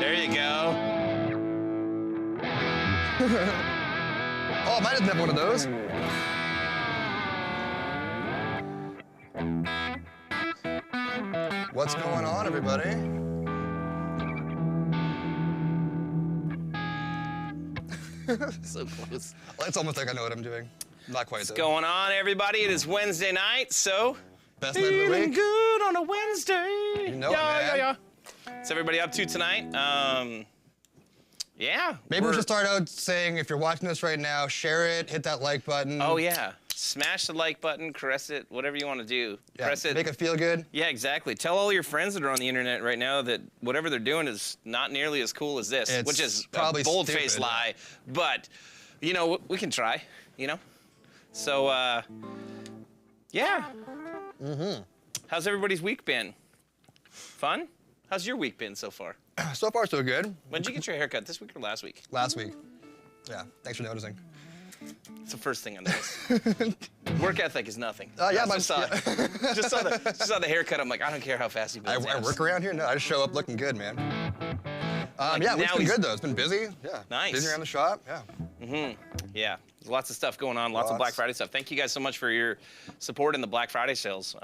There you go. Oh, mine doesn't have one of those. What's going on, everybody? So close. It's almost like I know what I'm doing. Not quite. What's going on, everybody? It is Wednesday night, so Best night of the feeling week. good on a Wednesday. You know it, man. What's everybody up to tonight? Yeah. Maybe we should start out saying, if you're watching this right now, share it, hit that like button. Oh yeah. Smash the like button, caress it, whatever you want to do. Yeah, Press it. make it feel good. Yeah, exactly. Tell all your friends that are on the internet right now that whatever they're doing is not nearly as cool as this, It's which is probably a bold-faced stupid. lie. But, you know, we can try, you know? So, yeah. How's everybody's week been? Fun? How's your week been so far? So far, so good. When did you get your haircut, this week or last week? Last week. Yeah, thanks for noticing. It's the first thing I noticed. Work ethic is nothing. Yeah, just saw, just saw the haircut. I'm like, I don't care how fast you build I work around here? No, I just show up looking good, man. Yeah, now it's been he's- good, though. It's been busy. Yeah. Nice. Busy around the shop. Yeah. Yeah, there's lots of stuff going on, lots of Lots. Black Friday stuff. Thank you guys so much for your support in the Black Friday sales.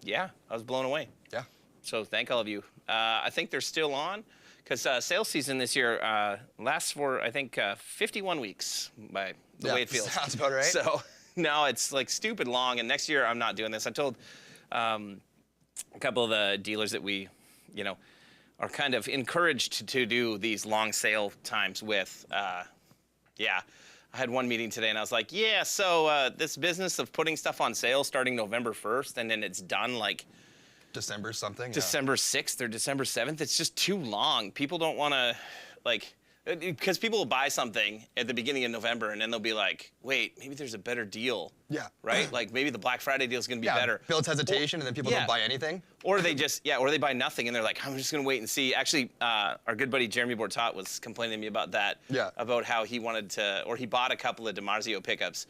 Yeah, I was blown away. Yeah. So thank all of you. I think they're still on because sales season this year lasts for, I think, 51 weeks by the way it feels. Sounds about right. So now it's like stupid long, and next year I'm not doing this. I told a couple of the dealers that we, you know, are kind of encouraged to do these long sale times with. Yeah, I had one meeting today and I was like, yeah, so this business of putting stuff on sale starting November 1st and then it's done like December something. December 6th or December 7th, it's just too long. People don't want to, like, because people will buy something at the beginning of November and then they'll be like, wait, maybe there's a better deal. Yeah. Right? Like maybe the Black Friday deal is going to be Yeah. better. Builds hesitation, and then people yeah. don't buy anything. Or they just, or they buy nothing and they're like, I'm just gonna wait and see. Actually, our good buddy Jeremy Bortot was complaining to me about that. Yeah. About how he wanted to, or he bought a couple of DiMarzio pickups,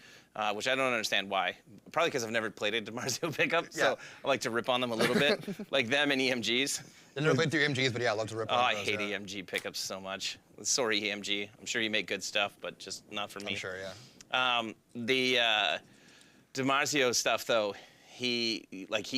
which I don't understand why. Probably because I've never played a DiMarzio pickup, so Yeah. I like to rip on them a little bit. Like them and EMGs. I never played through MGs, but yeah, I love to rip Oh, on I those, hate yeah. EMG pickups so much. Sorry, EMG. I'm sure you make good stuff, but just not for me. I'm sure, yeah. The DiMarzio stuff, though, he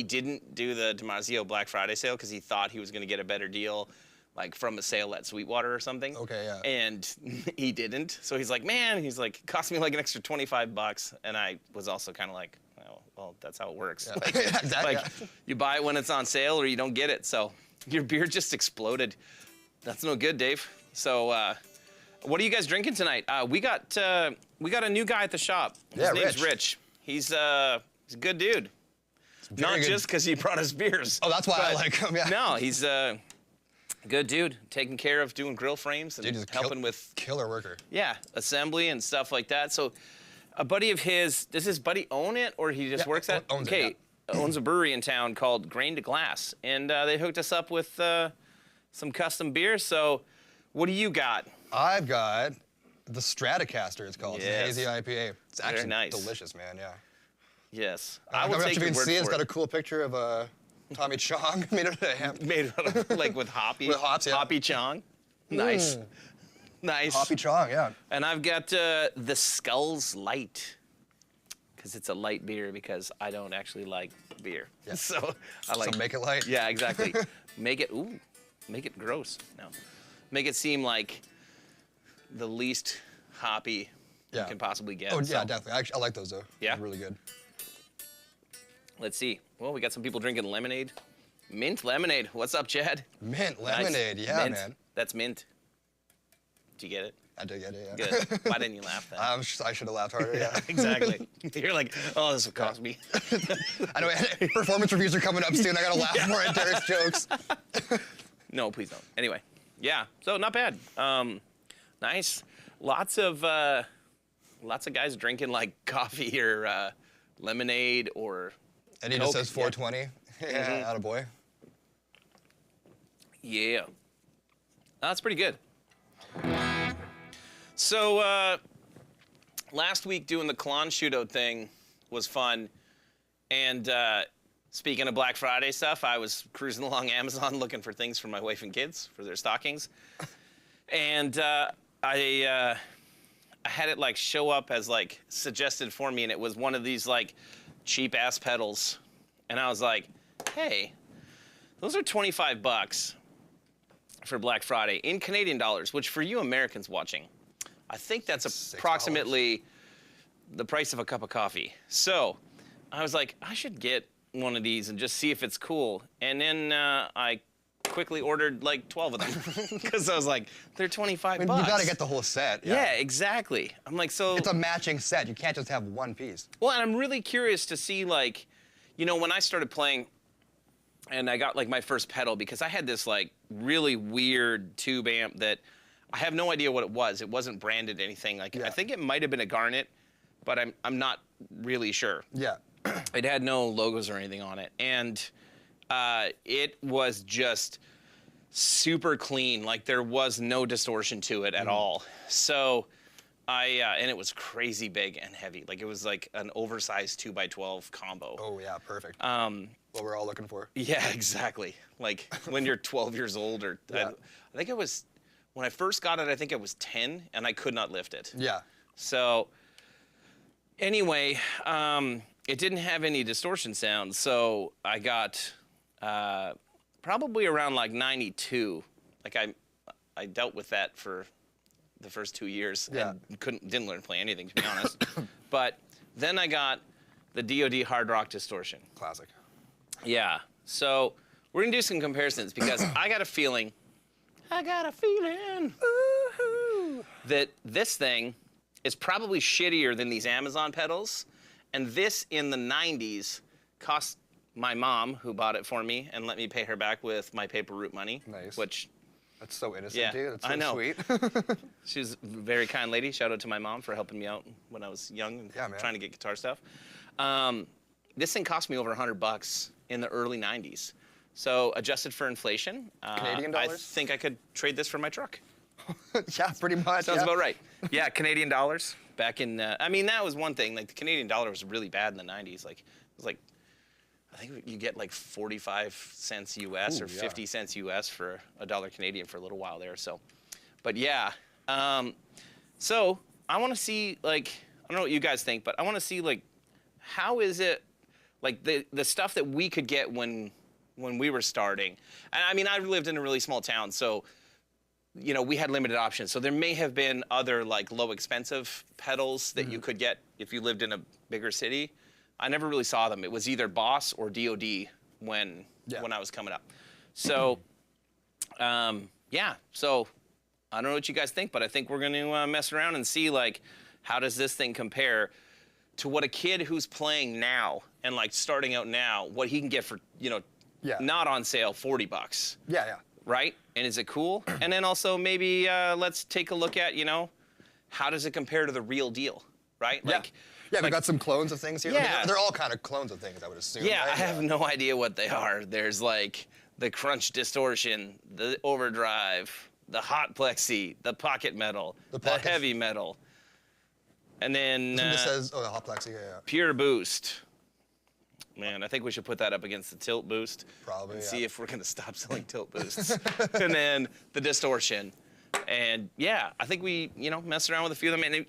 didn't do the DiMarzio Black Friday sale because he thought he was going to get a better deal, like from a sale at Sweetwater or something. Okay, yeah. And he didn't. So he's like, man, he's like, cost me like an extra $25. And I was also kind of like, oh, well, that's how it works. Yeah. Like, Yeah, exactly, like, yeah. you buy it when it's on sale or you don't get it. So your beer just exploded. That's no good, Dave. So what are you guys drinking tonight? We got a new guy at the shop. His Yeah, name's Rich. Rich. He's a good dude. Not good. just because he brought us beers. Oh, that's why I but like him, yeah. No, he's a good dude, taking care of doing grill frames and Dude, he's a helping with, killer worker. yeah, assembly and stuff like that. So a buddy of his, does his buddy own it or he just Yeah, works at? owns it, Okay, owns a brewery in town called Grain to Glass. And they hooked us up with some custom beers. So what do you got? I've got the Stratocaster, it's called. Yes. It's a hazy IPA. It's actually nice. delicious, man, yeah. Yes, I I will don't know take if you your can word see it. It's for got a it. cool picture of Tommy Chong made out of hemp. Made out of, like with hoppy. With hops, yeah. Hoppy Chong. Nice. Nice. Hoppy Chong, yeah. And I've got the Skulls Light, because it's a light beer because I don't actually like beer. Yeah. So I like. So make it light. Yeah, exactly. Make it gross. No, make it seem like the least hoppy you can possibly get. Oh, So, yeah, definitely. I like those, though. Yeah? They're really good. Let's see. Well, we got some people drinking lemonade. Mint lemonade. What's up, Chad? Mint Nice. lemonade, yeah, Mint. man. That's mint. Did you get it? I did get it, yeah. Good. Why didn't you laugh then? I should have laughed harder, yeah. Exactly. You're like, oh, this will cost me. I know, performance reviews are coming up soon. I gotta laugh more at Derek's jokes. No, please don't. Anyway, yeah. So not bad. Nice. Lots of guys drinking like coffee or lemonade or. And he just Coke, says 420. Yeah, attaboy. Yeah. That's pretty good. So last week doing the Kalon shootout thing was fun, and speaking of Black Friday stuff, I was cruising along Amazon looking for things for my wife and kids for their stockings, and I had it like show up as like suggested for me, and it was one of these like cheap ass pedals, and I was like, hey, those are $25 for Black Friday in Canadian dollars, which for you Americans watching, I think that's $6. approximately the price of a cup of coffee. So I was like, I should get one of these and just see if it's cool. And then I quickly ordered like 12 of them because I was like, they're 25 bucks. You gotta get the whole set. Yeah, exactly. I'm like, so. It's a matching set. You can't just have one piece. Well, and I'm really curious to see, like, you know, when I started playing and I got like my first pedal, because I had this like really weird tube amp that I have no idea what it was. It wasn't branded anything. Like, I think it might have been a Garnet, but I'm not really sure. Yeah. It had no logos or anything on it. And it was just super clean. Like, there was no distortion to it at all. So and it was crazy big and heavy. Like, it was like an oversized 2x12 combo. Oh, yeah, perfect. What we're all looking for. Yeah, exactly. Like, when you're 12 years old or... Yeah. I think it was... When I first got it, I think it was 10, and I could not lift it. Yeah. So, anyway, it didn't have any distortion sound, so I got probably around like 92. Like, I dealt with that for the first 2 years and didn't learn to play anything, to be honest. But then I got the DoD Hard Rock distortion. Classic. Yeah. So we're gonna do some comparisons because I got a feeling ooh-hoo, that this thing is probably shittier than these Amazon pedals. And this in the 90s cost my mom, who bought it for me, and let me pay her back with my paper route money. Nice. Which, That's so innocent, yeah, dude. That's so I know. sweet. She's a very kind lady. Shout out to my mom for helping me out when I was young and Yeah, man. trying to get guitar stuff. This thing cost me over $100 in the early 90s. So adjusted for inflation, Canadian I dollars? think I could trade this for my truck. Yeah, pretty much. Sounds about right. Yeah, Canadian dollars. Back in, I mean, that was one thing. Like, the Canadian dollar was really bad in the 90s. Like, it was like, I think you get like 45 cents US or 50 cents US for $1 Canadian for a little while there. So, but yeah. So I want to see, like, I don't know what you guys think, but I want to see, like, how is it, like, the stuff that we could get when we were starting. And I mean, I lived in a really small town, so, you know, we had limited options. So there may have been other, like, low expensive pedals that you could get if you lived in a bigger city. I never really saw them. It was either Boss or DoD when I was coming up. So, yeah. So I don't know what you guys think, but I think we're going to mess around and see, like, how does this thing compare to what a kid who's playing now and, like, starting out now, what he can get for, you know, not on sale, $40. Yeah, yeah. Right? And is it cool? And then also maybe let's take a look at, you know, how does it compare to the real deal, right? Like, yeah, we got some clones of things here. Yeah. I mean, they're all kind of clones of things, I would assume. Yeah, right? I have no idea what they are. There's like the crunch distortion, the overdrive, the hot plexi, the pocket metal, the heavy metal. And then This says, oh, the hot plexi, yeah. pure boost. Man, I think we should put that up against the tilt boost. Probably, and see if we're gonna stop selling tilt boosts. And then the distortion. And yeah, I think we, you know, messed around with a few of them. And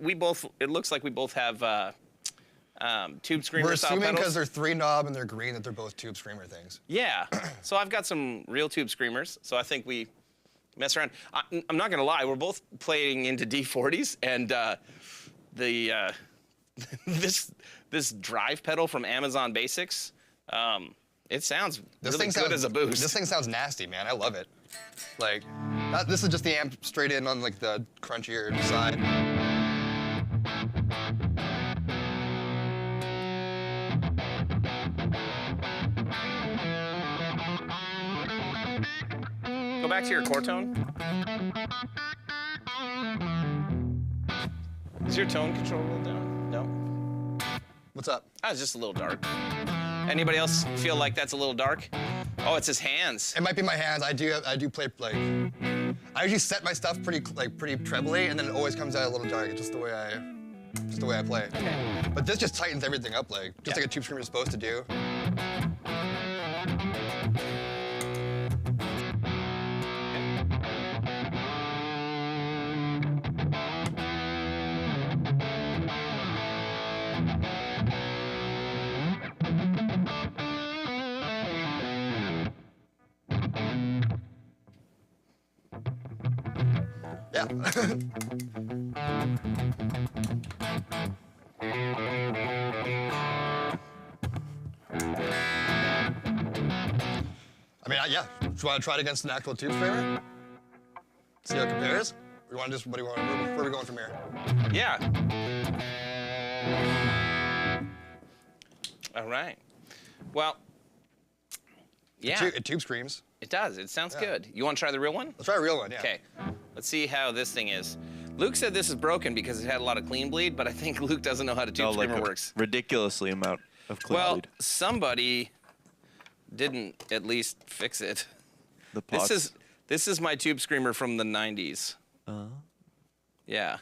it looks like we both have tube screamer We're style assuming pedals. because they're 3-knob and they're green that they're both tube screamer things. Yeah. So I've got some real tube screamers. So I think we mess around. I'm not gonna lie, we're both playing into D40s, and this drive pedal from Amazon Basics, it sounds really good as a boost. This thing sounds nasty, man. I love it. Like, this is just the amp straight in on, like, the crunchier side. Go back to your core tone. Is your tone control a little down? No. What's up? That was just a little dark. Anybody else feel like that's a little dark? Oh, it's his hands. It might be my hands. I do play, like, I usually set my stuff pretty trebly, and then it always comes out a little dark. It's just the way I play. Okay. But this just tightens everything up, like, just like a tube screamer is supposed to do. Yeah. I mean, yeah. Do you want to try it against an actual tube screamer? See how it compares? Or you want to just, what do you want? Where are we going from here? Yeah. All right. Well, yeah, It tube screams. it does. It sounds Yeah. good. You want to try the real one? Let's try a real one, yeah. Okay. Let's see how this thing is. Luke said this is broken because it had a lot of clean bleed, but I think Luke doesn't know how the tube No, like screamer a works. ridiculously amount of clean Well, bleed. somebody didn't at least fix it. The pots. This is my tube screamer from the 90s. Yeah.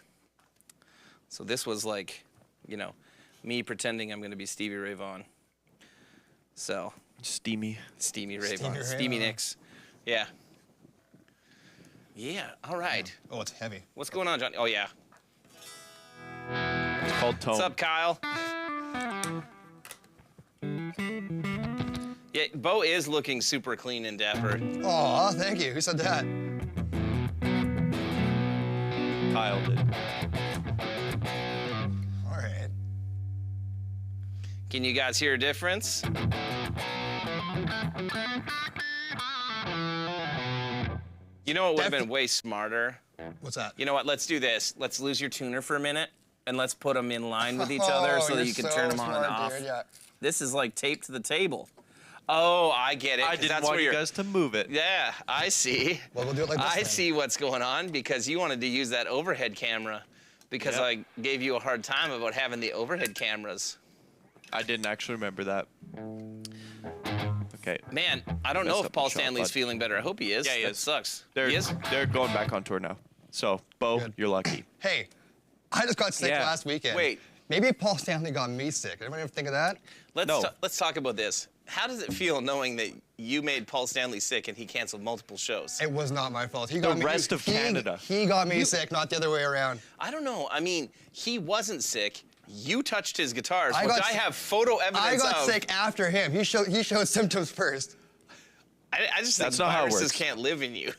So this was like, you know, me pretending I'm going to be Stevie Ray Vaughan. So, steamy. Steamy Ray Vaughan. Ray Steamy Vaughan. Nicks. Yeah. Yeah, all right. Oh, it's heavy. What's going on, John? Oh, yeah. It's called tone. What's up, Kyle? Yeah, Bo is looking super clean and dapper. Oh, thank you. Who said that? Kyle did. All right. Can you guys hear a difference? You know what would have been way smarter? What's that? You know what? Let's do this. Let's lose your tuner for a minute, and let's put them in line with each other so that you're you can so turn them on and smart, off. dude, yeah. This is like taped to the table. Oh, I get it. I 'cause didn't that's want where you you're- guys to move it. Yeah, I see. Well, we'll do it like this I then. see what's going on because you wanted to use that overhead camera because Yep. I gave you a hard time about having the overhead cameras. I didn't actually remember that. Okay. Man, I don't know Messed if up Paul the shot, Stanley's bud. feeling better. I hope he is. Yeah, he That is. sucks. They're He is? they're going back on tour now. So, Bo, Good. you're lucky. Hey, I just got sick Yeah. last weekend. Wait. Maybe Paul Stanley got me sick. Anybody ever think of that? No. Let's talk about this. How does it feel knowing that you made Paul Stanley sick and he canceled multiple shows? It was not my fault. He got me. rest of Canada. He got me sick, not the other way around. I don't know. I mean, he wasn't sick. You touched his guitars, I which got I s- have photo evidence I got of. sick after him. He showed symptoms first. I just That's think not how it viruses works. can't live in you.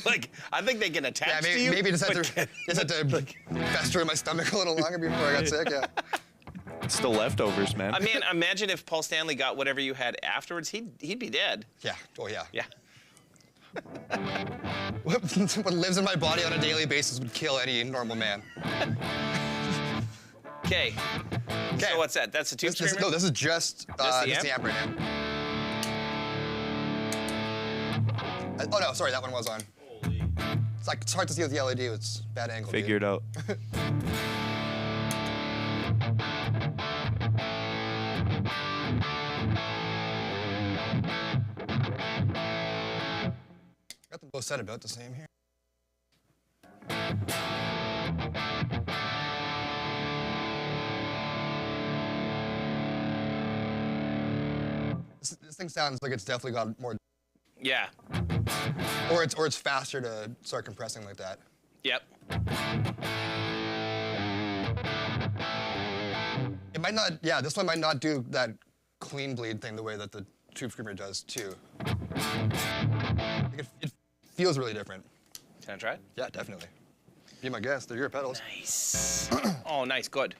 Like, I think they can attach Yeah, to maybe, you. maybe just had but to fester in my stomach a little longer before I got sick. Yeah. It's the leftovers, man. I mean, imagine if Paul Stanley got whatever you had afterwards. He'd be dead. Yeah. Oh yeah. Yeah. What lives in my body on a daily basis would kill any normal man. Okay. So what's that? That's a tube screamer? No, this is just the the amp right now. Oh no, sorry, that one was on. It's hard to see with the LED. It's bad angle. dude. Figure it out. Got them both set about the same here. This thing sounds like it's definitely got more, Yeah. or it's faster to start compressing like that. Yep. It might not. Yeah, this one might not do that clean bleed thing the way that the tube screamer does too. It feels really different. Can I try it? Yeah, definitely. Be my guest. They're your pedals. Nice. Oh, nice. Good.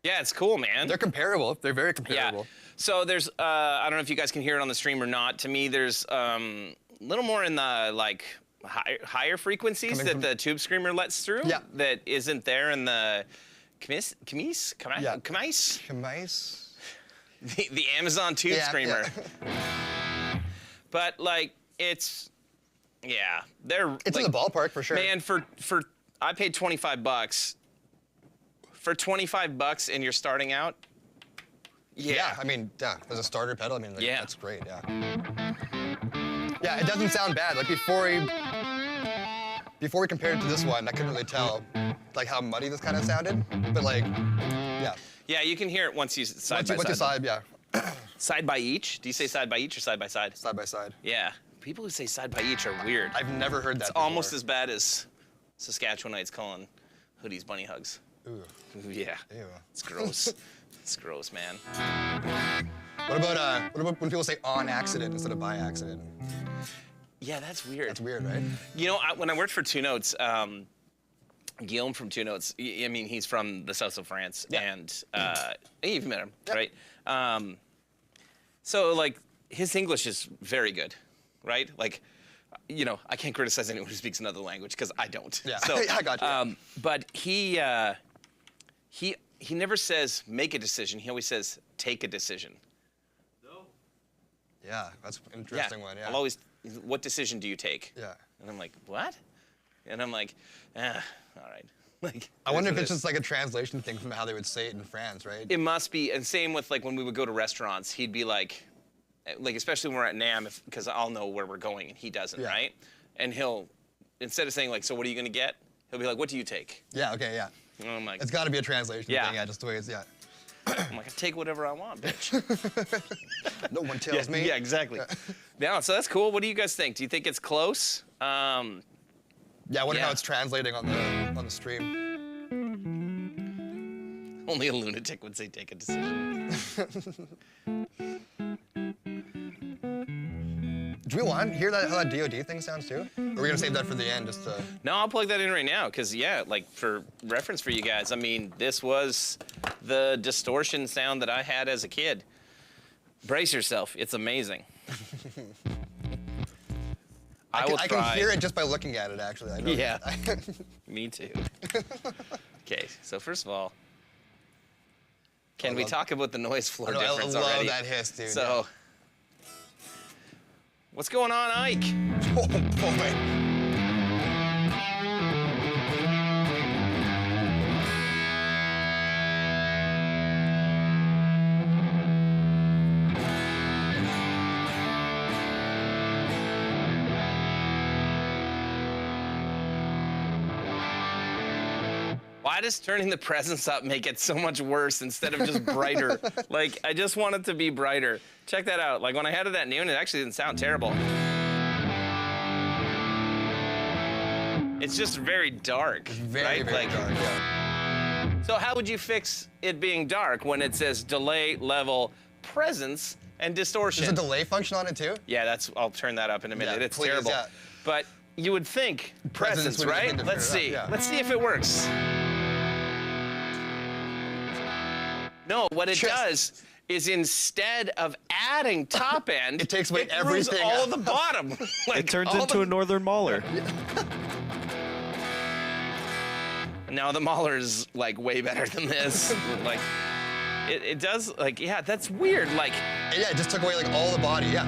Yeah, it's cool, man. They're comparable. They're very Yeah. comparable. So there's, I don't know if you guys can hear it on the stream or not. To me, there's a little more in the like higher frequencies Coming that from- the tube screamer lets through. Yeah. That isn't there in the Yeah. Kamise? Chemice. The Amazon tube Yeah, screamer. yeah. But like it's, yeah, they're. It's like, in the ballpark for sure. Man, for I paid $25. For $25 and you're starting out, I mean, yeah, as a starter pedal, I mean, like, Yeah. that's great, yeah. Yeah, it doesn't sound bad. Like before we compared it to this one, I couldn't really tell like how muddy this kind of sounded. But like, yeah. Yeah, you can hear it once you side by Once you side. side, yeah. Side by each? Do you say side by each or side by side? Side by side. Yeah. People who say side by each are weird. I've never heard that It's before. almost as bad as Saskatchewanites calling hoodies bunny hugs. Ooh, Ooh, yeah. ew. It's gross. It's gross, man. What about when people say on accident instead of by accident? Yeah, that's weird. That's weird, right? You know, when I worked for Two Notes, Guillaume from Two Notes, I mean, he's from the south of France, Yeah. and you've met him, Yep. right? So, like, his English is very good, right? Like, you know, I can't criticize anyone who speaks another language because I don't. Yeah. So, I got you. But he never says make a decision. He always says take a decision. Yeah, that's an interesting one, yeah. I'll always, what decision do you take? Yeah. And I'm like, what? And I'm like, all right. Like, I wonder it if is it's what it just like a translation thing from how they would say it in France, right? is. It must be, and same with like when we would go to restaurants, he'd be like especially when we're at NAM, because I'll know where we're going and he doesn't, Yeah. right? And he'll, instead of saying like, so what are you gonna get? He'll be like, what do you take? Yeah, okay, yeah. And I'm like, It's got to be a translation Yeah. thing, yeah, just the way it's, yeah. I take whatever I want, bitch. No one tells me. Yeah, exactly. Yeah, so that's cool. What do you guys think? Do you think it's close? Yeah, I wonder Yeah. how it's translating on the stream. Only a lunatic would say take a decision. Do we want to hear that how that DoD thing sounds too? Or are we gonna save that for the end just to? No, I'll plug that in right now, because yeah, like for reference for you guys, I mean, this was the distortion sound that I had as a kid. Brace yourself, it's amazing. I will I try. can hear it just by looking at it. Actually, I know. Yeah. Me too. Okay, so first of all, can we love- talk about the noise floor I know, I difference love already? that hiss, dude. So, what's going on, Ike? Oh boy. Why does turning the presence up make it so much worse instead of just brighter? Like, I just want it to be brighter. Check that out. Like, when I had it at noon, it actually didn't sound terrible. It's just very dark, Very, right? very Like, dark. Yeah. so how would you fix it being dark when it says delay, level, presence, and distortion? There's a delay function on it too. Yeah, I'll turn that up in a minute. Yeah, It's please, terrible. yeah. But you would think presence, would be the right? thing to Let's figure it see. out, yeah. Let's see if it works. No, what it Just- does is instead of adding top end, It takes away it removes everything all out. the bottom. Like, It turns all into the- a Northern Mauler. Now the Mahler is like way better than this. Like, it does, like, yeah, that's weird. Like, Yeah, it just took away like all the body. Yeah.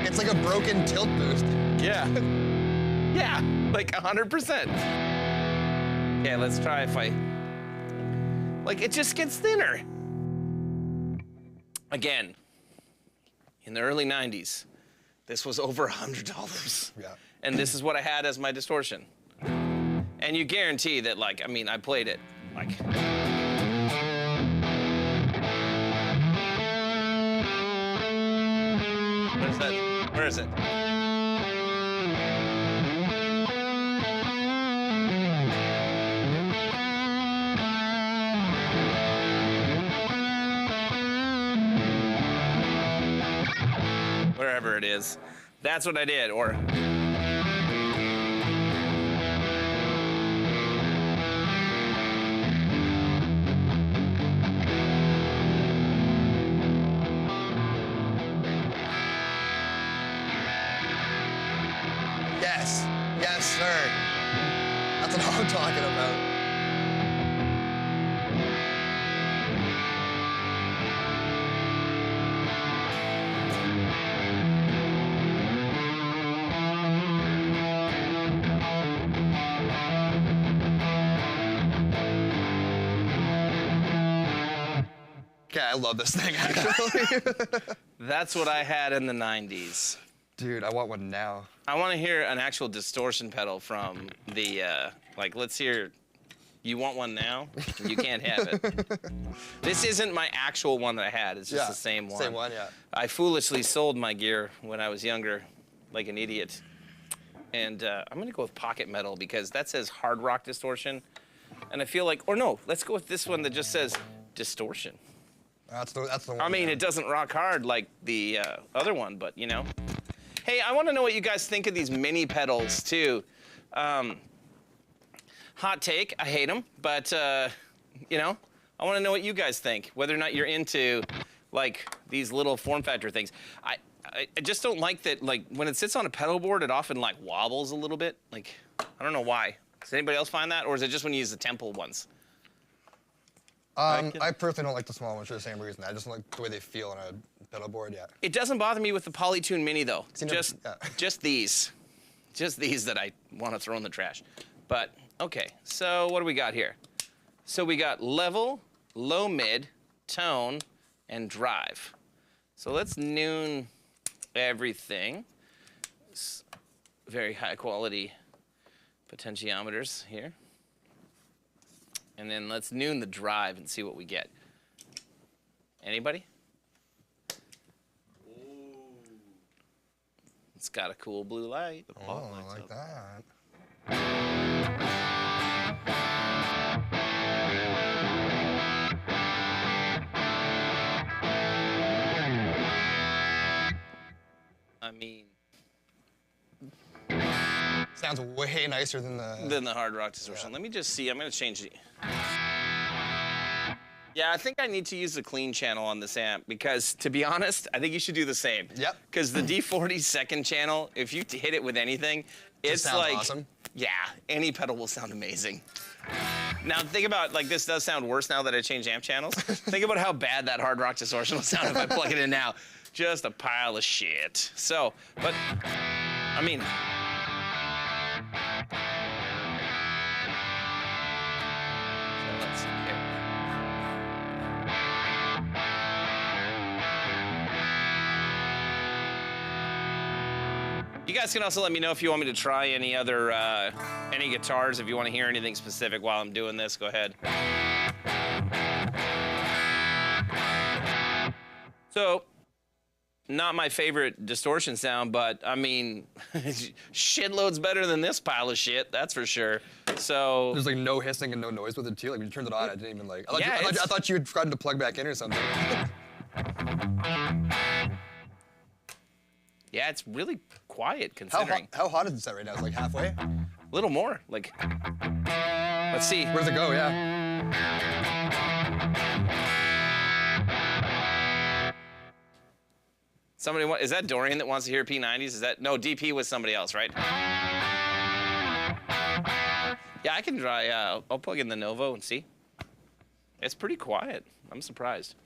It's like a broken tilt boost. yeah. Yeah, like 100%. Okay, let's try if I, like, it just gets thinner. Again, in the early 90s, this was over $100. Yeah. And this is what I had as my distortion. And you guarantee that, like, I mean, I played it, like. Where's that? Where is it? Wherever it is. That's what I did, or. Yes. Yes, sir. That's what I'm talking about. Yeah, I love this thing actually. That's what I had in the 90s. Dude, I want one now. I want to hear an actual distortion pedal from the, like, let's hear, you want one now? You can't have it. This isn't my actual one that I had. It's just the same one. Same one, yeah. I foolishly sold my gear when I was younger, like an idiot. And I'm going to go with pocket metal because that says hard rock distortion. And I feel like, or no, let's go with this one that just says distortion. That's the one. I mean, yeah. it doesn't rock hard like the other one, but you know. Hey, I want to know what you guys think of these mini pedals too. Hot take, I hate them, but you know, I want to know what you guys think. Whether or not you're into like these little form factor things. I just don't like that. Like when it sits on a pedal board, it often like wobbles a little bit. Like I don't know why. Does anybody else find that, or is it just when you use the Temple ones? I personally don't like the small ones for the same reason. I just don't like the way they feel on a pedal board, yeah. It doesn't bother me with the Polytune Mini though. See, Just these that I want to throw in the trash. But okay, so what do we got here? So we got level, low mid, tone, and drive. So let's noon everything. Very high quality potentiometers here. And then let's noon the drive and see what we get. Anybody? It's got a cool blue light. Oh, I like that. I mean, Sounds way nicer than the... hard rock distortion. Yeah. Let me just see. I'm going to change the... Yeah, I think I need to use the clean channel on this amp because, to be honest, I think you should do the same. Yep. Because the D40 second channel, if you hit it with anything, it's sounds like... awesome. Yeah, any pedal will sound amazing. Now, think about, like, this does sound worse now that I changed amp channels. Think about how bad that hard rock distortion will sound if I plug it in now. Just a pile of shit. So, but, I mean... So let's see here. You guys can also let me know if you want me to try any other, any guitars. If you want to hear anything specific while I'm doing this, go ahead. So, not my favorite distortion sound, but I mean, shitloads better than this pile of shit, that's for sure. So, There's like no hissing and no noise with it too. Like when you turned it on, I didn't even like... Yeah, I thought you had forgotten to plug back in or something. yeah, it's really quiet considering. How hot is it set right now? It's like halfway? A little more, like, let's see. Where's it go? Yeah. Somebody is that Dorian that wants to hear P90s? Is that, no, DP was somebody else, right? Yeah, I can try, I'll plug in the Novo and see. It's pretty quiet. I'm surprised.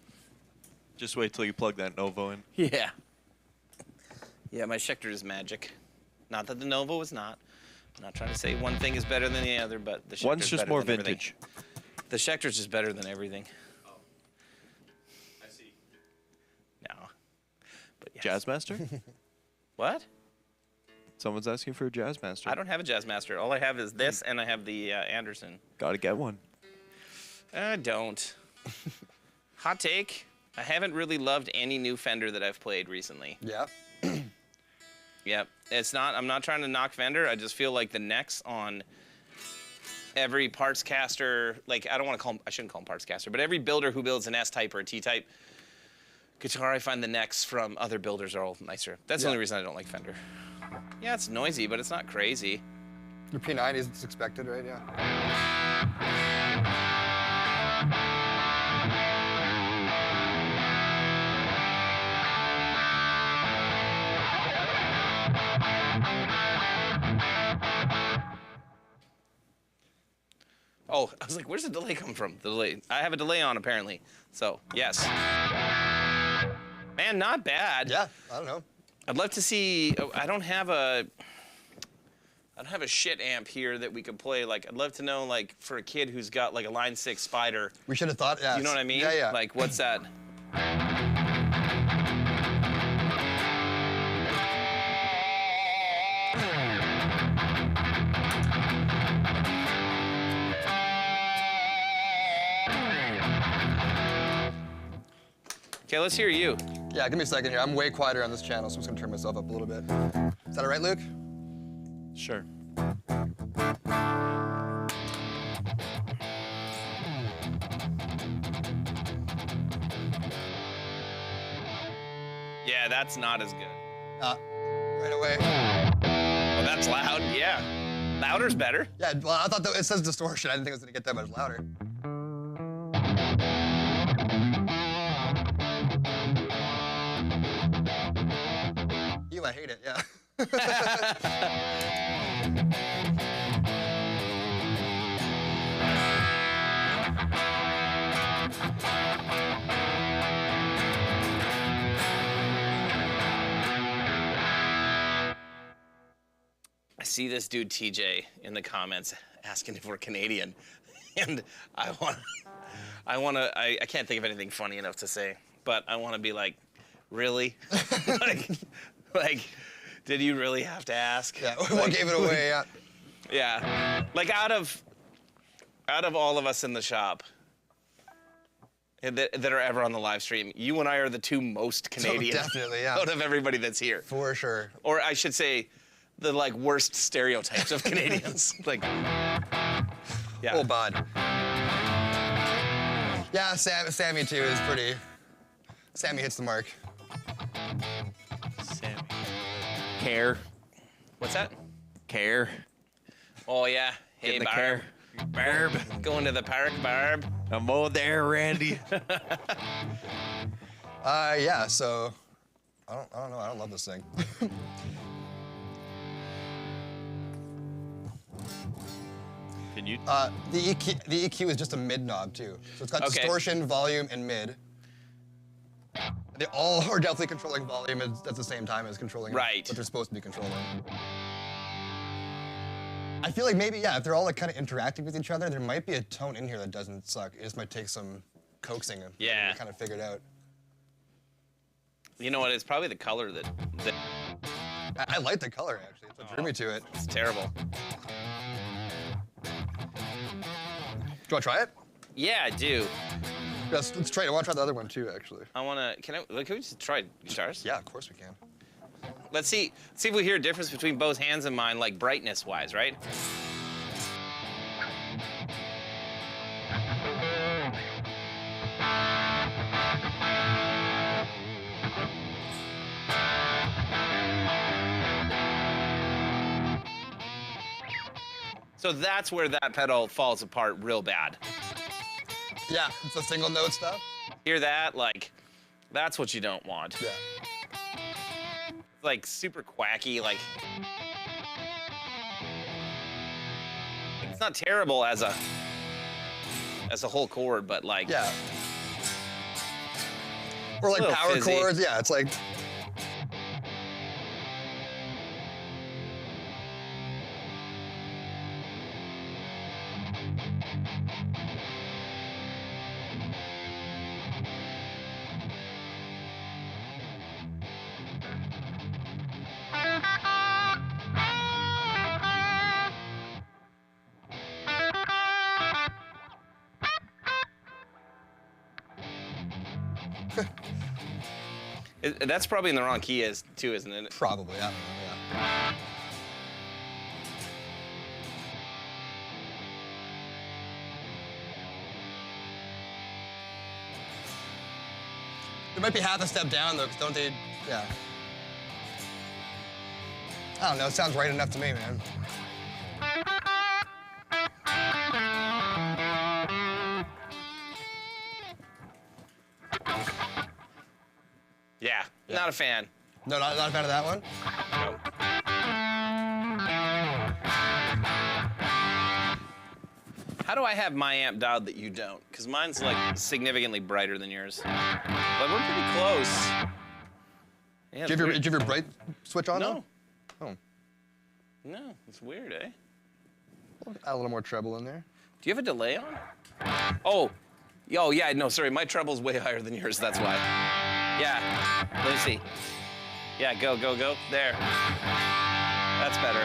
Just wait till you plug that Novo in. Yeah. Yeah, my Schecter is magic. Not that the Novo is not. I'm not trying to say one thing is better than the other, but the Schecter's One's just better more than everything. vintage. The Schecter's just better than everything. Oh. I see. No. But yes. Jazzmaster? What? Someone's asking for a Jazzmaster. I don't have a Jazzmaster. All I have is this, and I have the Anderson. Gotta get one. I don't. Hot take. I haven't really loved any new Fender that I've played recently. Yeah. Yep. It's not, I'm not trying to knock Fender. I just feel like the necks on every parts caster, like I don't want to call them, I shouldn't call them parts caster, but every builder who builds an S-type or a T-type guitar, I find the necks from other builders are all nicer. That's the only reason I don't like Fender. Yeah, it's noisy, but it's not crazy. Your P90s, it's expected, right? Yeah. Oh, I was like, where's the delay come from? The delay. I have a delay on apparently. So, yes. Man, not bad. Yeah, I don't know. I'd love to see, I don't have a I don't have a shit amp here that we could play. Like, I'd love to know, like, for a kid who's got like a Line 6 Spider. We should have thought. Yeah. You know what I mean? Yeah, yeah. Like, what's that? Okay, let's hear you. Yeah, give me a second here. I'm way quieter on this channel, so I'm just gonna turn myself up a little bit. Is that all right, Luke? Sure. Yeah, that's not as good. Right away. Oh, that's loud. Yeah. Louder's better. Yeah, well, I thought it says distortion. I didn't think it was gonna get that much louder. You might hate it, yeah. I see this dude TJ in the comments asking if we're Canadian, and I can't think of anything funny enough to say, but I want to be like, really? like, did you really have to ask? Yeah, what gave it away, yeah. Yeah, like out of all of us in the shop that are ever on the live stream, you and I are the two most Canadian definitely, yeah. out of everybody that's here. For sure. Or I should say, the like worst stereotypes of Canadians. Like, yeah. Oh, bud. Yeah, Sammy too is pretty. Sammy hits the mark. Sammy. Care. What's that? Care. Oh yeah. Get Hey, in the Barb. car. Barb. Going to the park, Barb. I'm over there, Randy. Yeah, so I don't know. I don't love this thing. Can you? The EQ is just a mid knob too. So it's got Okay. distortion, volume, and mid. They all are definitely controlling volume at the same time as controlling Right. what they're supposed to be controlling. I feel like maybe, yeah, if they're all like kind of interacting with each other, there might be a tone in here that doesn't suck. It just might take some coaxing Yeah. to kind of figure it out. You know what? It's probably the color that I like the color actually. It's what drew me to it. it's terrible. Do you want to try it? Yeah, I do. Yeah, let's try it. I want to try the other one too, actually. Can we just try guitars? Yeah, of course we can. Let's see if we hear a difference between both hands and mine, like brightness-wise, right? So that's where that pedal falls apart real bad. Yeah, it's the single note stuff. Hear that? Like, that's what you don't want. Yeah. Like super quacky, like it's not terrible as a whole chord, but like Yeah. Or like little power fizzy. chords. Yeah, it's like. That's probably in the wrong key too, isn't it? Probably, I don't know, yeah. It might be half a step down though, because don't they, yeah. I don't know, it sounds right enough to me, man. Yeah, not a fan. No, not a fan of that one? How do I have my amp dialed that you don't? Because mine's like significantly brighter than yours. But we're pretty close. Yeah, Do you have your bright switch on No. though? Oh. No, it's weird, eh? Add a little more treble in there. Do you have a delay on? Oh, yeah, no, sorry, my treble's way higher than yours, that's why. Yeah, let me see. Yeah, go. There. That's better.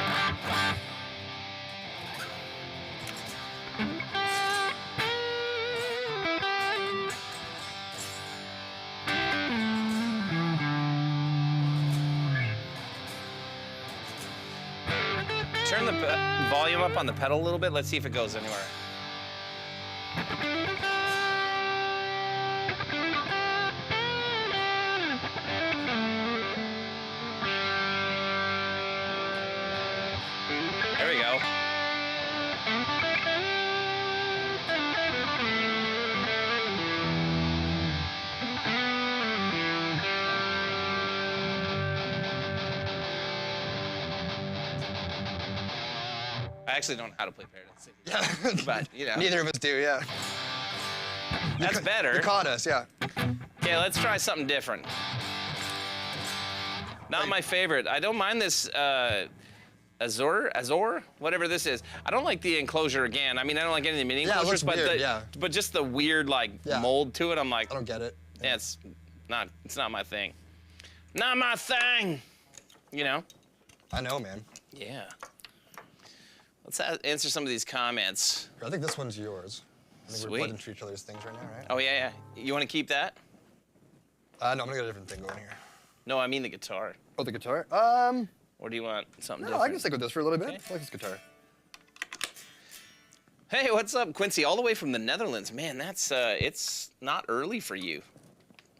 Turn the volume up on the pedal a little bit. Let's see if it goes anywhere. There we go. I actually don't know how to play Paradise City. Yeah. But, you know. Neither of us do, yeah. That's better. You caught us, yeah. Okay, let's try something different. Not my favorite. I don't mind this Azor, whatever this is. I don't like the enclosure again. I mean, I don't like any of the mini Yeah, it enclosures, looks but weird, but just the weird Yeah. mold to it. I'm like, I don't get it. yeah, it's not my thing. Not my thing. You know? I know, man. Yeah. Let's answer some of these comments. I think this one's yours. I think Sweet. we're plugged into each other's things right now, right? Oh yeah. You want to keep that? No, I'm gonna get a different thing going here. No, I mean the guitar. Oh, the guitar? Or do you want something No, different? I can stick with this for a little bit. Okay. I like this guitar. Hey, what's up, Quincy? All the way from the Netherlands. Man, that's it's not early for you.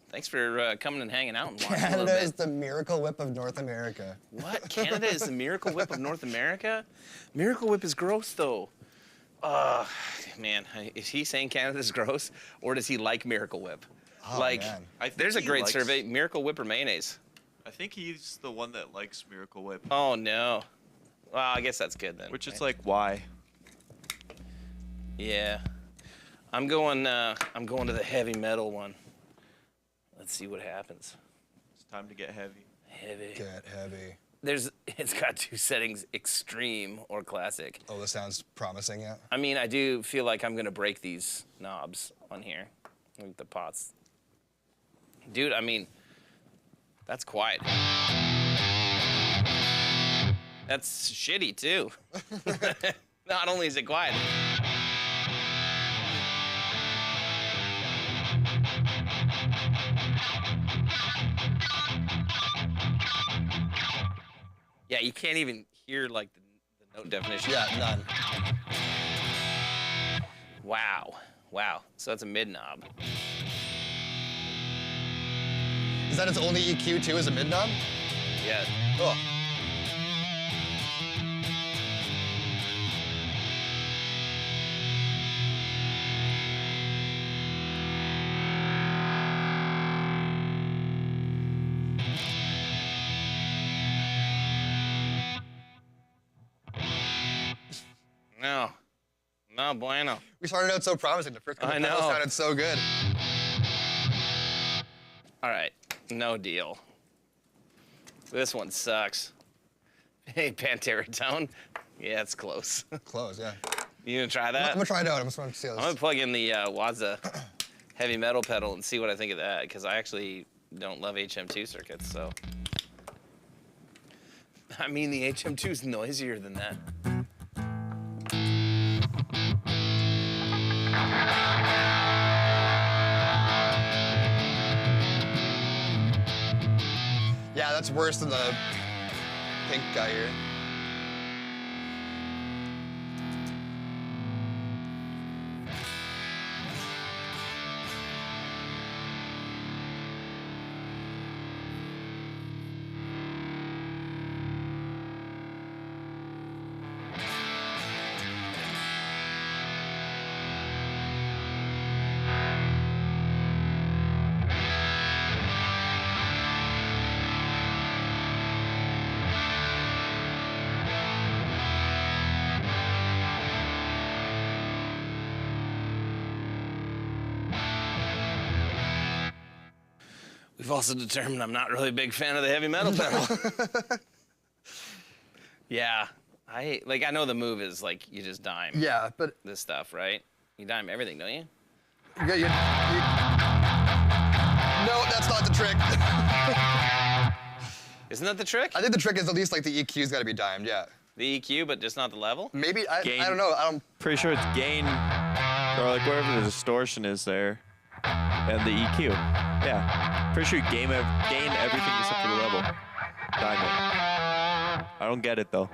Thanks for coming and hanging out and watching a Canada little is bit. the Miracle Whip of North America. What? Canada is the Miracle Whip of North America? Miracle Whip is gross, though. Man, is he saying Canada's gross, or does he like Miracle Whip? Oh, like, man. I think there's a he great likes- survey: Miracle Whip or mayonnaise. I think he's the one that likes Miracle Whip. Oh no. Well, I guess that's good then. Which is right? like, why? Yeah, I'm going to the heavy metal one. Let's see what happens. It's time to get heavy. Heavy. Get heavy. It's got two settings: extreme or classic. Oh, this sounds promising, yeah. I mean, I do feel like I'm gonna break these knobs on here, like the pots. Dude, I mean, that's quiet. That's shitty too. Not only is it quiet. Yeah, you can't even hear like the note definition. Yeah, none. Wow. So that's a mid knob. Is that its only EQ too, is a mid knob? Yeah. Oh. No bueno. We started out so promising. The first couple I pedals know. sounded so good. All right, no deal. This one sucks. Hey, Pantera Tone. Yeah, it's close. Close, yeah. You gonna try I'm that? gonna try it out. I just want to see how I'm this. gonna plug in the Waza heavy metal pedal and see what I think of that, because I actually don't love HM2 circuits, so. I mean, the HM2 is noisier than that. Yeah, that's worse than the pink guy here. We've also determined I'm not really a big fan of the heavy metal pedal. Yeah, I know the move is like you just dime Yeah, but this stuff, right? You dime everything, don't you? No, that's not the trick. Isn't that the trick? I think the trick is at least like the EQ's got to be dimed. Yeah. The EQ, but just not the level? Maybe I Gain. don't know. I don't. Pretty sure it's gain, or like wherever the distortion is there, and the EQ. Yeah. Pretty sure you gain everything except for the level. Diamond. I don't get it though.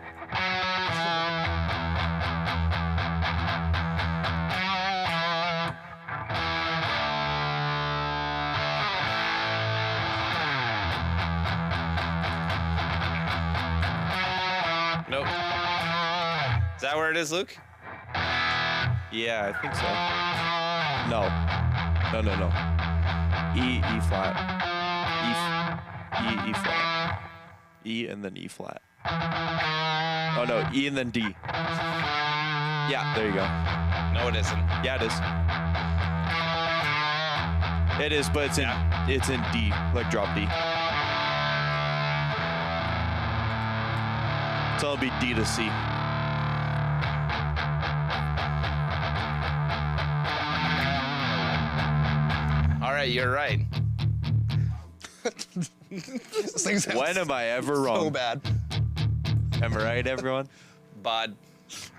Nope. Is that where it is, Luke? Yeah, I think so. No. No. E flat. E flat. E and then E flat. Oh no, E and then D. Yeah, there you go. No, it isn't. Yeah, it is. It is, but it's in D, like drop D. So it'll be D to C. All right, you're right. This thing sounds When am I ever wrong? so bad. Am I right, everyone? Bod.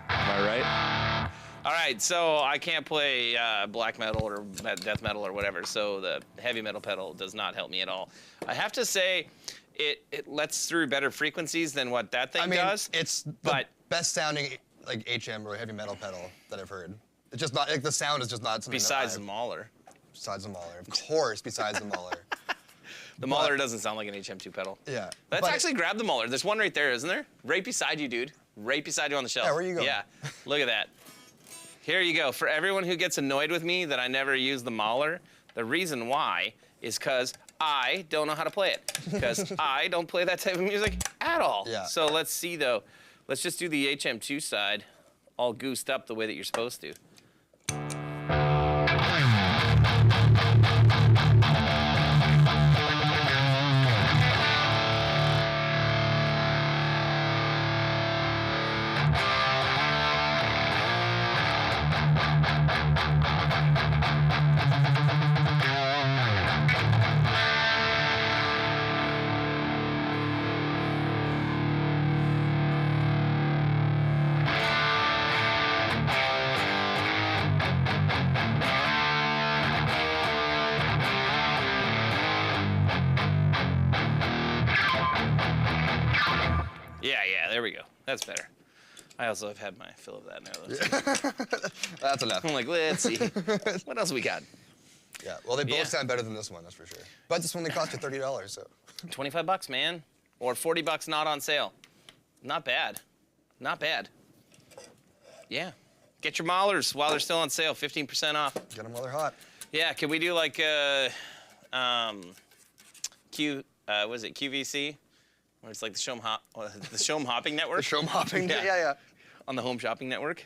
Am I right? All right, so I can't play black metal or death metal or whatever, so the heavy metal pedal does not help me at all. I have to say, it lets through better frequencies than what that thing I mean, does. it's the but best sounding like HM or heavy metal pedal that I've heard. It's just not like the sound is just not something. besides that the Mauler. Besides the Mauler, of course. Besides the Mauler. The Mauler doesn't sound like an HM2 pedal. Yeah. Let's but- actually grab the Mauler. There's one right there, isn't there? Right beside you, dude. Right beside you on the shelf. Yeah, where you going? Yeah, look at that. Here you go. For everyone who gets annoyed with me that I never use the Mauler, the reason why is because I don't know how to play it. Because I don't play that type of music at all. Yeah. So let's see, though. Let's just do the HM2 side all goosed up the way that you're supposed to. Yeah, there we go. That's better. I also have had my fill of that now. That's enough. I'm like, let's see. What else we got? Yeah. Well, they both Yeah. sound better than this one, that's for sure. But this one only cost you $30, so. 25 bucks, man. Or 40 bucks not on sale. Not bad. Not bad. Yeah. Get your Maulers while they're still on sale, 15% off. Get them while they're hot. Yeah, can we do like was it QVC? Where it's like the Show'em Hopping Network? The show hopping. Yeah. Yeah. On the Home Shopping Network.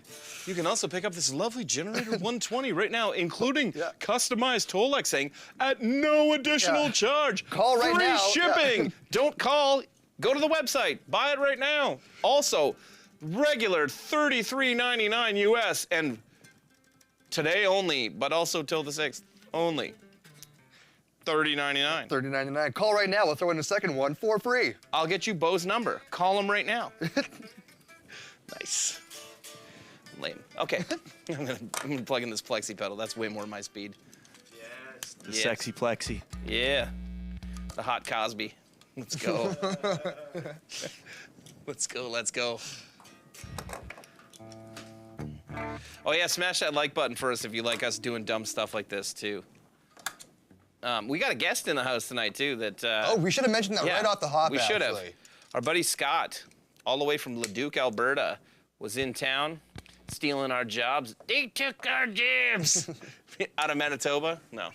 You can also pick up this lovely Generator 120 right now, including Yeah. customized Tolexing at no additional Yeah. charge. Call right Free now. shipping. Yeah. Don't call. Go to the website. Buy it right now. Also, regular $33.99 US and today only, but also till the 6th only. $30.99. $30.99. Call right now. We'll throw in a second one for free. I'll get you Bo's number. Call him right now. Nice. Lame. Okay. I'm gonna plug in this plexi pedal. That's way more my speed. Yes. The Yes. sexy plexi. Yeah. The hot Cosby. Let's go. Let's go. Oh yeah, smash that like button for us if you like us doing dumb stuff like this too. We got a guest in the house tonight too that Oh, we should have mentioned that yeah, right off the hop, we should have. actually. Our buddy Scott, all the way from Leduc, Alberta, was in town stealing our jobs. They took our jobs out of Manitoba. No,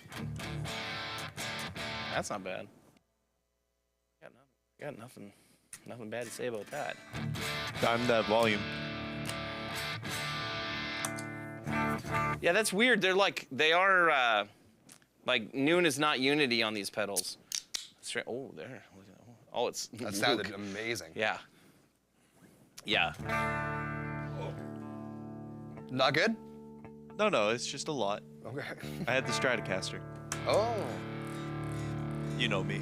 that's not bad. Got nothing bad to say about that. Time that volume. Yeah, that's weird. They are like noon is not unity on these pedals. Oh, there. Oh, it's That Luke. sounded amazing. Yeah. Yeah. Not good? No, it's just a lot. Okay. I had the Stratocaster. Oh. You know me.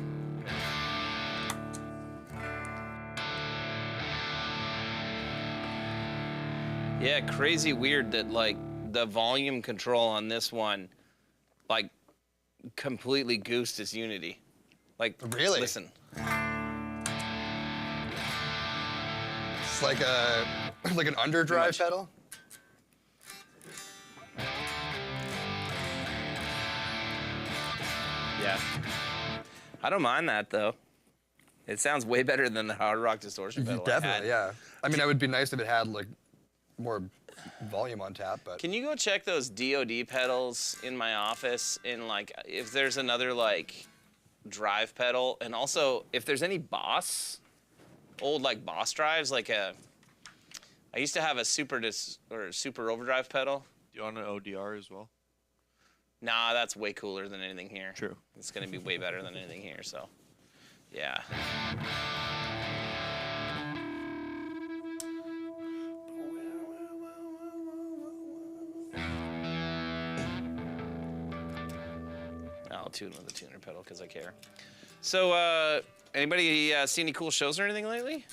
Yeah, crazy weird that like the volume control on this one, like, completely goosed its Unity. Like, Really? Listen. It's like a like an underdrive pedal. Yeah. I don't mind that though. It sounds way better than the Hard Rock Distortion pedal. I had. Definitely, yeah. I mean, it would be nice if it had like more volume on tap, but Can you go check those DoD pedals in my office and like if there's another like drive pedal, and also if there's any old like Boss drives, like I used to have a super overdrive pedal. Do you want an ODR as well? Nah, that's way cooler than anything here. True. It's gonna be way better than anything here, so yeah. I'll tune with a tuner pedal because I care. So, anybody see any cool shows or anything lately?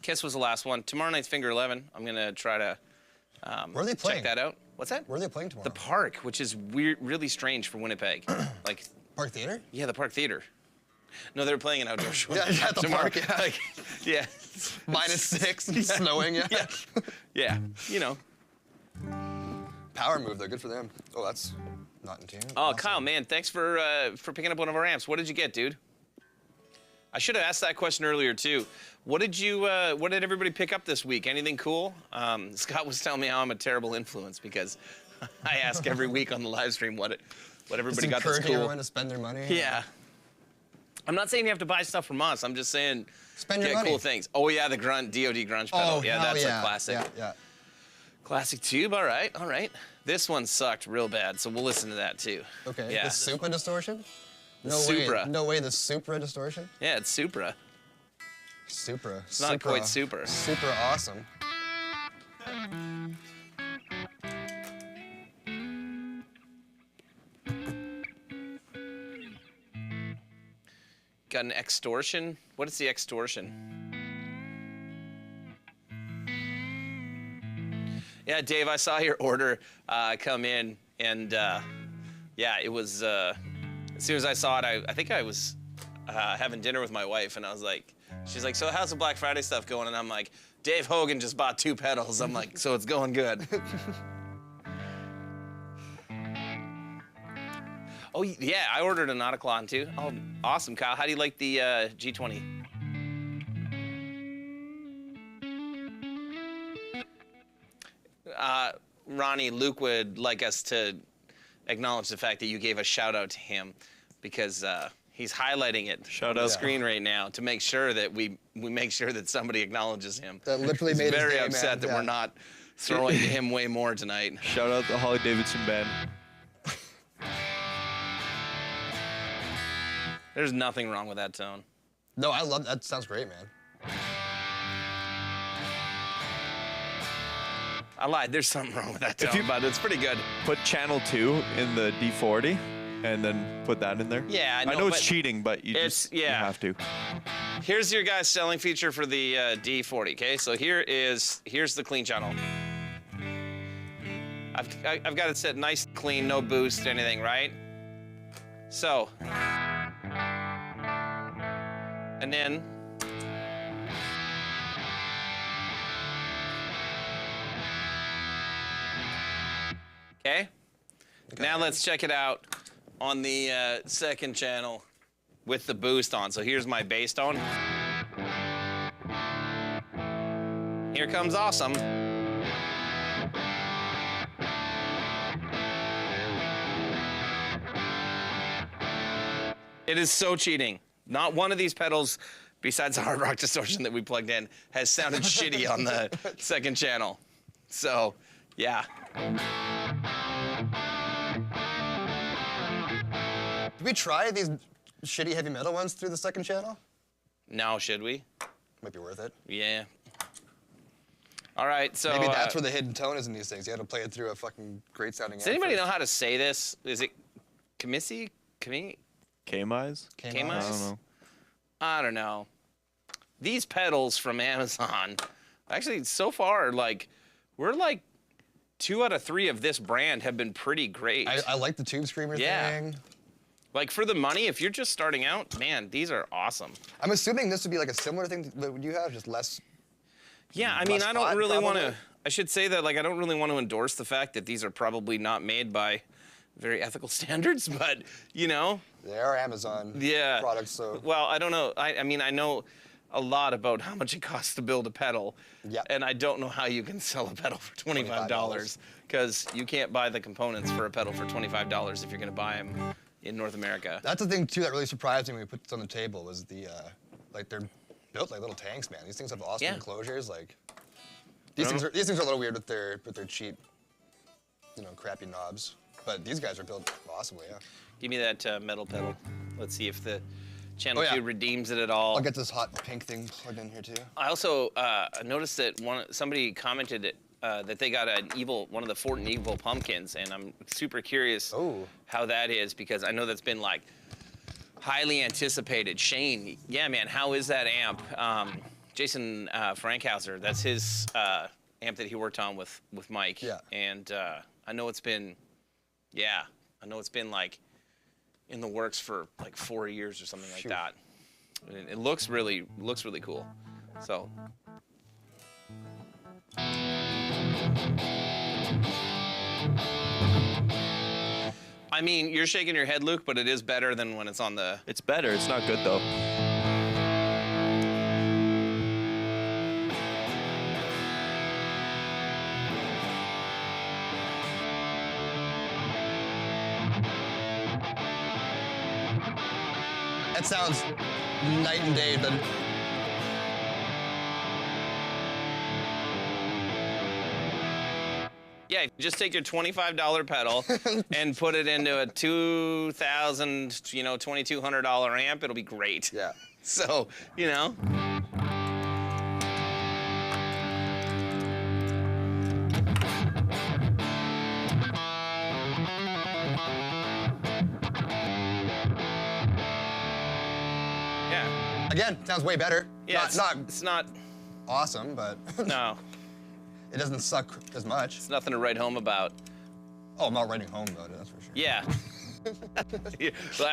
Kiss was the last one. Tomorrow night's Finger 11. I'm gonna try to where are they playing? check that out. What's that? Where are they playing tomorrow? The Park, which is weird, really strange for Winnipeg. Like, Park Theater? yeah, the Park Theater. No, they're playing an outdoor show. Yeah, at the tomorrow. park, yeah. Like, yeah. -6 and snowing, yeah. Yeah. Yeah. You know. Power move though, good for them. Oh, that's not in tune. Oh, Awesome. Kyle, man, thanks for picking up one of our amps. What did you get, dude? I should have asked that question earlier too. What did everybody pick up this week? Anything cool? Scott was telling me how I'm a terrible influence because I ask every week on the live stream what everybody got that's encouraging cool. everyone to spend their money. Yeah. I'm not saying you have to buy stuff from us. I'm just saying Spend your get money. cool things. Oh yeah, the DoD grunge pedal. Oh, yeah, hell that's yeah. a classic. Yeah. Classic tube. All right, all right. This one sucked real bad, so we'll listen to that too. Okay. Yeah. The Supra distortion? The No Supra. way. No way. The Supra distortion? Yeah, it's Supra. Supra. It's not quite super. Super awesome. Got an extortion. What is the extortion? Yeah, Dave, I saw your order come in, and yeah, it was. As soon as I saw it, I think I was having dinner with my wife, and I was like, she's like, "So how's the Black Friday stuff going?" And I'm like, "Dave Hogan just bought 2 pedals." I'm like, "So it's going good." Oh yeah, I ordered an Autoclon too. Oh, awesome, Kyle. How do you like the G20? Ronnie, Luke would like us to acknowledge the fact that you gave a shout out to him because he's highlighting it Shout on the out. screen right now to make sure that we make sure that somebody acknowledges him. That literally He's made his very day, upset man. that Yeah. we're not throwing to him way more tonight. Shout out the Holly Davidson band. There's nothing wrong with that tone. No, I love that. Sounds great, man. I lied. There's something wrong with that tone, but it's pretty good. Put channel 2 in the D40 and then put that in there. Yeah, I I know, know it's but cheating, but you it's- just you yeah. have to. Here's your guys' selling feature for the D40. Okay, so here's the clean channel. I've got it set nice, clean, no boost, anything, right? So, and then. Okay. Now let's check it out on the second channel with the boost on. So here's my bass tone. Here comes awesome. It is so cheating. Not one of these pedals, besides the Hard Rock Distortion that we plugged in, has sounded shitty on the second channel. So, yeah. Did we try these shitty heavy metal ones through the second channel? Now, should we? Might be worth it. Yeah. All right, so Maybe that's where the hidden tone is in these things. You have to play it through a fucking great sounding. does anybody know how to say this? Is it Kamisi? K-Mize? K-Mize? I don't know. I don't know. These pedals from Amazon, actually, so far, like, we're like 2 out of 3 of this brand have been pretty great. I like the Tube Screamer Yeah. thing. Like, for the money, if you're just starting out, man, these are awesome. I'm assuming this would be like a similar thing that you have, just less. Yeah, I mean, Less I don't pot, really want probably? to. I should say that, like, I don't really want to endorse the fact that these are probably not made by very ethical standards, but you know, They are Amazon yeah. products, so. Well, I don't know. I mean, I know a lot about how much it costs to build a pedal, Yep. and I don't know how you can sell a pedal for $25 because you can't buy the components for a pedal for $25 if you're going to buy them in North America. That's the thing too that really surprised me when we put this on the table was the like they're built like little tanks, man. These things have awesome Yeah. enclosures. Like these things are a little weird with their cheap, crappy knobs. But these guys are built awesomely, yeah. Give me that metal pedal. Let's see if the Channel Oh, yeah. 2 redeems it at all. I'll get this hot pink thing plugged in here too. I also noticed that somebody commented that they got one of the Fortin Evil pumpkins, and I'm super curious Oh. how that is because I know that's been like highly anticipated. Shane, yeah, man, how is that amp? Jason Frankhauser, that's his amp that he worked on with Mike. Yeah. And I know it's been like in the works for like 4 years or something like Phew. that. And it looks really cool. So. I mean, you're shaking your head, Luke, but it is better than when it's on the. It's better. It's not good, though. That sounds night and day. Yeah, just take your $25 pedal and put it into a $2,000, $2,200 amp. It'll be great. Yeah. So, you know. Yeah. Again, sounds way better. Yeah. Not It's not. awesome, but No. it doesn't suck as much. It's nothing to write home about. Oh, I'm not writing home about it, that's for sure. Yeah. Yeah. Well,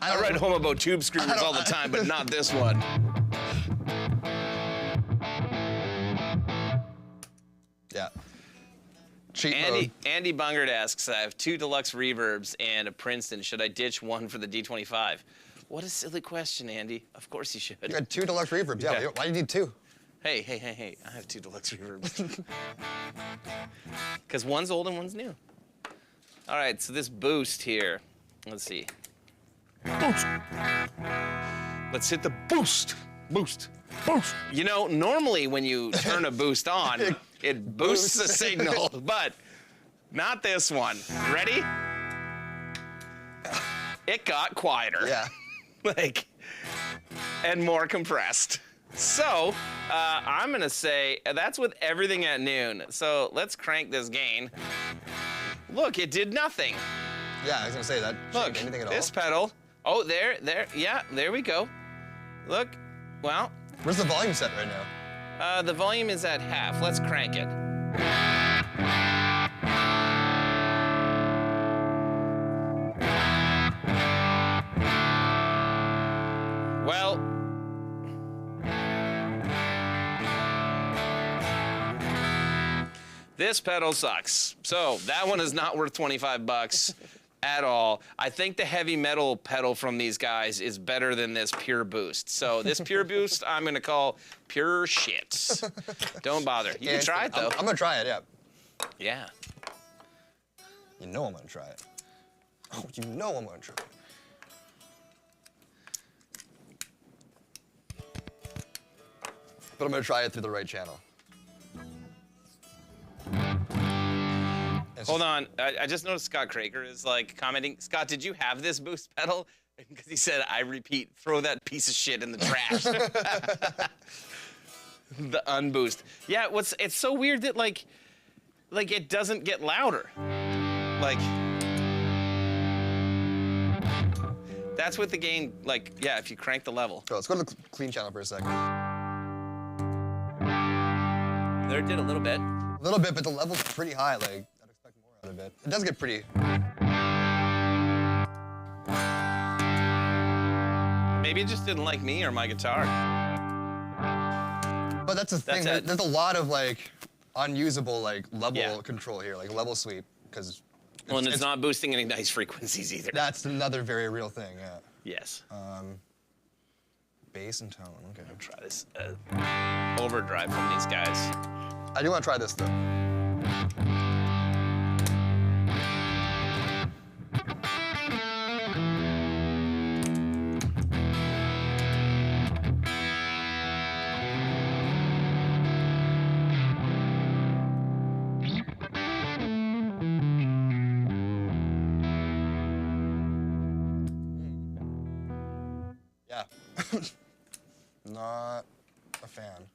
I write home about tube screamers all the time, but not this one. Yeah. Cheat mode. Andy Bungard asks, I have 2 deluxe reverbs and a Princeton. Should I ditch one for the D25? What a silly question, Andy. Of course you should. You got 2 deluxe reverbs. Yeah. Yeah. Why do you need 2? Hey. I have 2 deluxe reverbs. Because one's old and one's new. All right, so this boost here. Let's see. Boost. Let's hit the boost. Boost. Boost. You know, normally when you turn a boost on, it boosts the signal, but not this one. Ready? It got quieter. Yeah. And more compressed. So, I'm gonna say that's with everything at noon. So let's crank this gain. Look, it did nothing. Yeah, I was gonna say that. Look, Anything at this all? pedal. Oh, there, yeah, there we go. Look, well, Where's the volume set right now? the volume is at half. Let's crank it. Well, this pedal sucks. So that one is not worth 25 bucks at all. I think the heavy metal pedal from these guys is better than this Pure Boost. So this Pure Boost, I'm gonna call pure shit. Don't bother. You can try it though. I'm gonna try it, yeah. Yeah. You know I'm gonna try it. Oh, you know I'm gonna try it. But I'm gonna try it through the right channel. Hold on. I just noticed Scott Kraker is like commenting. Scott, did you have this boost pedal? Because he said, I repeat, throw that piece of shit in the trash. the unboost. Yeah, it's so weird that like it doesn't get louder. Like that's with the gain. Like yeah, if you crank the level. So let's go to the clean channel for a second. There it did a little bit. A little bit, but the level's pretty high. Like I'd expect more out of it. It does get pretty. Maybe it just didn't like me or my guitar. But that's the thing. That's it. There's a lot of like unusable like level Yeah. control here, like level sweep, because Well, and it's not boosting any nice frequencies either. that's another very real thing. Yeah. Yes. Bass and tone. Okay. Try this overdrive from these guys. I do want to try this though. Yeah. Not a fan.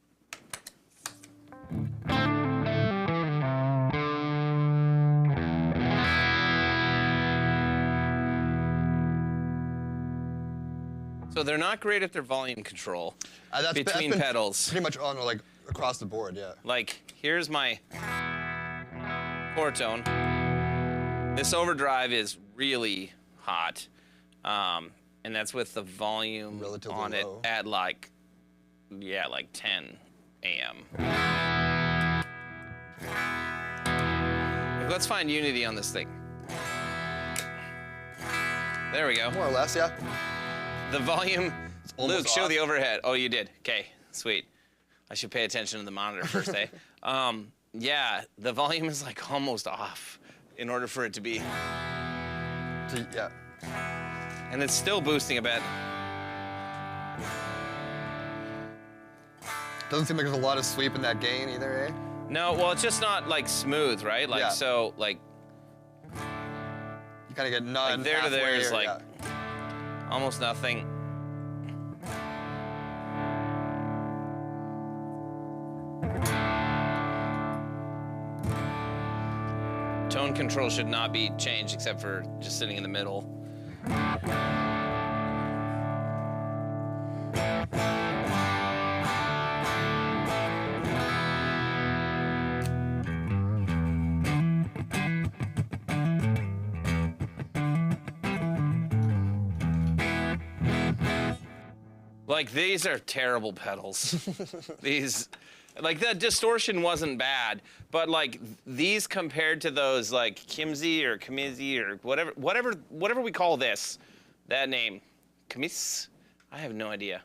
So they're not great at their volume control That's between been pedals. Pretty much on like across the board, yeah. Like, here's my core tone. This overdrive is really hot. And that's with the volume Relatively on low. it at like 10 a.m. Like, let's find unity on this thing. There we go. More or less, yeah. The volume. almost Luke, show off. the overhead. Oh, you did. Okay, sweet. I should pay attention to the monitor first, eh? Yeah, the volume is like almost off in order for it to be. Yeah. And it's still boosting a bit. Doesn't seem like there's a lot of sweep in that gain either, eh? No, well, it's just not like smooth, right? Like, Yeah. so, like, You kind of get none. like there to there halfway is or- like yeah. almost nothing. Tone control should not be changed except for just sitting in the middle. Like, these are terrible pedals. These, like, the distortion wasn't bad, but like these compared to those like Kimsey or Kamizi or whatever we call this, that name, Kamis, I have no idea.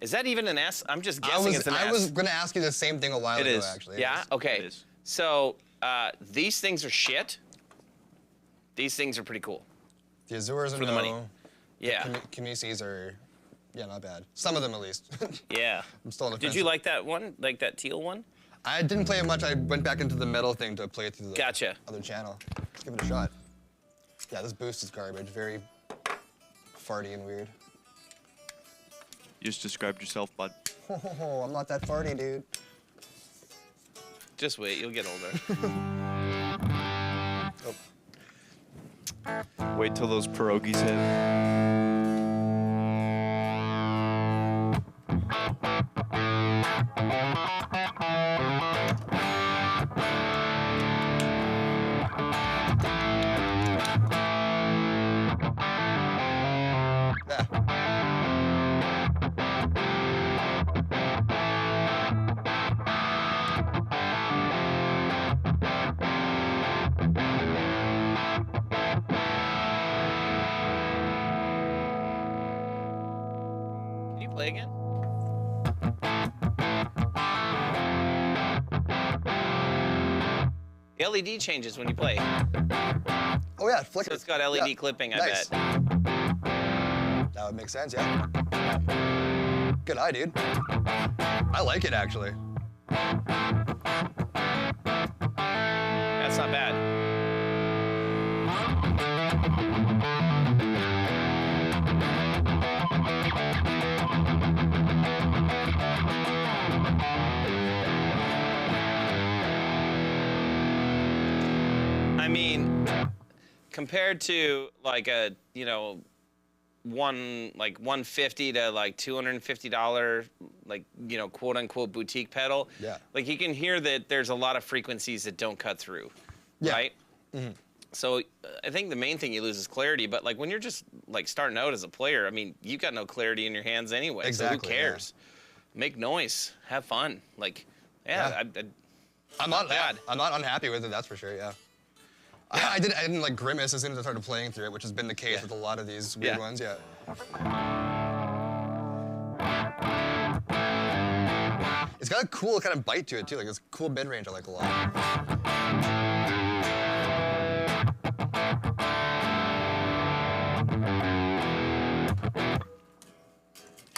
Is that even an S? I'm just guessing it's an S. I was gonna ask you the same thing a while It ago, is. actually. It Yeah. is. Okay. It is. So these things are shit. These things are pretty cool. The Azures are For the money. no. Yeah. Kamisis are, yeah, not bad. Some of them at least. Yeah. I'm still on the Did fence. you like that one? Like that teal one? I didn't play it much. I went back into the metal thing to play it through the Gotcha. other channel. Let's give it a shot. Yeah, this boost is garbage. Very farty and weird. You just described yourself, bud. Oh, I'm not that farty, dude. Just wait, you'll get older. Oh. Wait till those pierogies hit. Yeah. Can you play again? The LED changes when you play. Oh yeah, it flickers. So it's got LED Yeah. clipping, I Nice. bet. That would make sense, yeah. Good eye, dude. I like it actually. That's not bad. I mean, compared to like a, like $150 to like $250, like, quote unquote boutique pedal. Yeah. Like you can hear that there's a lot of frequencies that don't cut through. Yeah. Right? So I think the main thing you lose is clarity, but like when you're just like starting out as a player, I mean, you've got no clarity in your hands anyway. Exactly, So who cares? Make noise, have fun. Like, yeah. I'm not unhappy with it, that's for sure, yeah. I didn't like grimace as soon as I started playing through it, which has been the case with a lot of these weird ones, yeah. It's got a cool kind of bite to it too, like this cool mid-range I like a lot.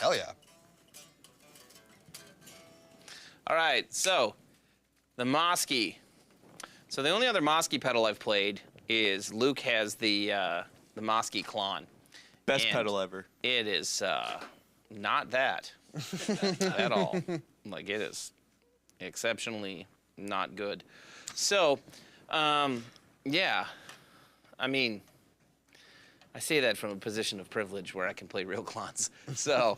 Hell yeah. All right, so the Mosky. So the only other Mosky pedal I've played is Luke has the Mosky Klon. Best And pedal ever. It is not that at all. Like it is exceptionally not good. So, yeah, I mean, I say that from a position of privilege where I can play real clons. So,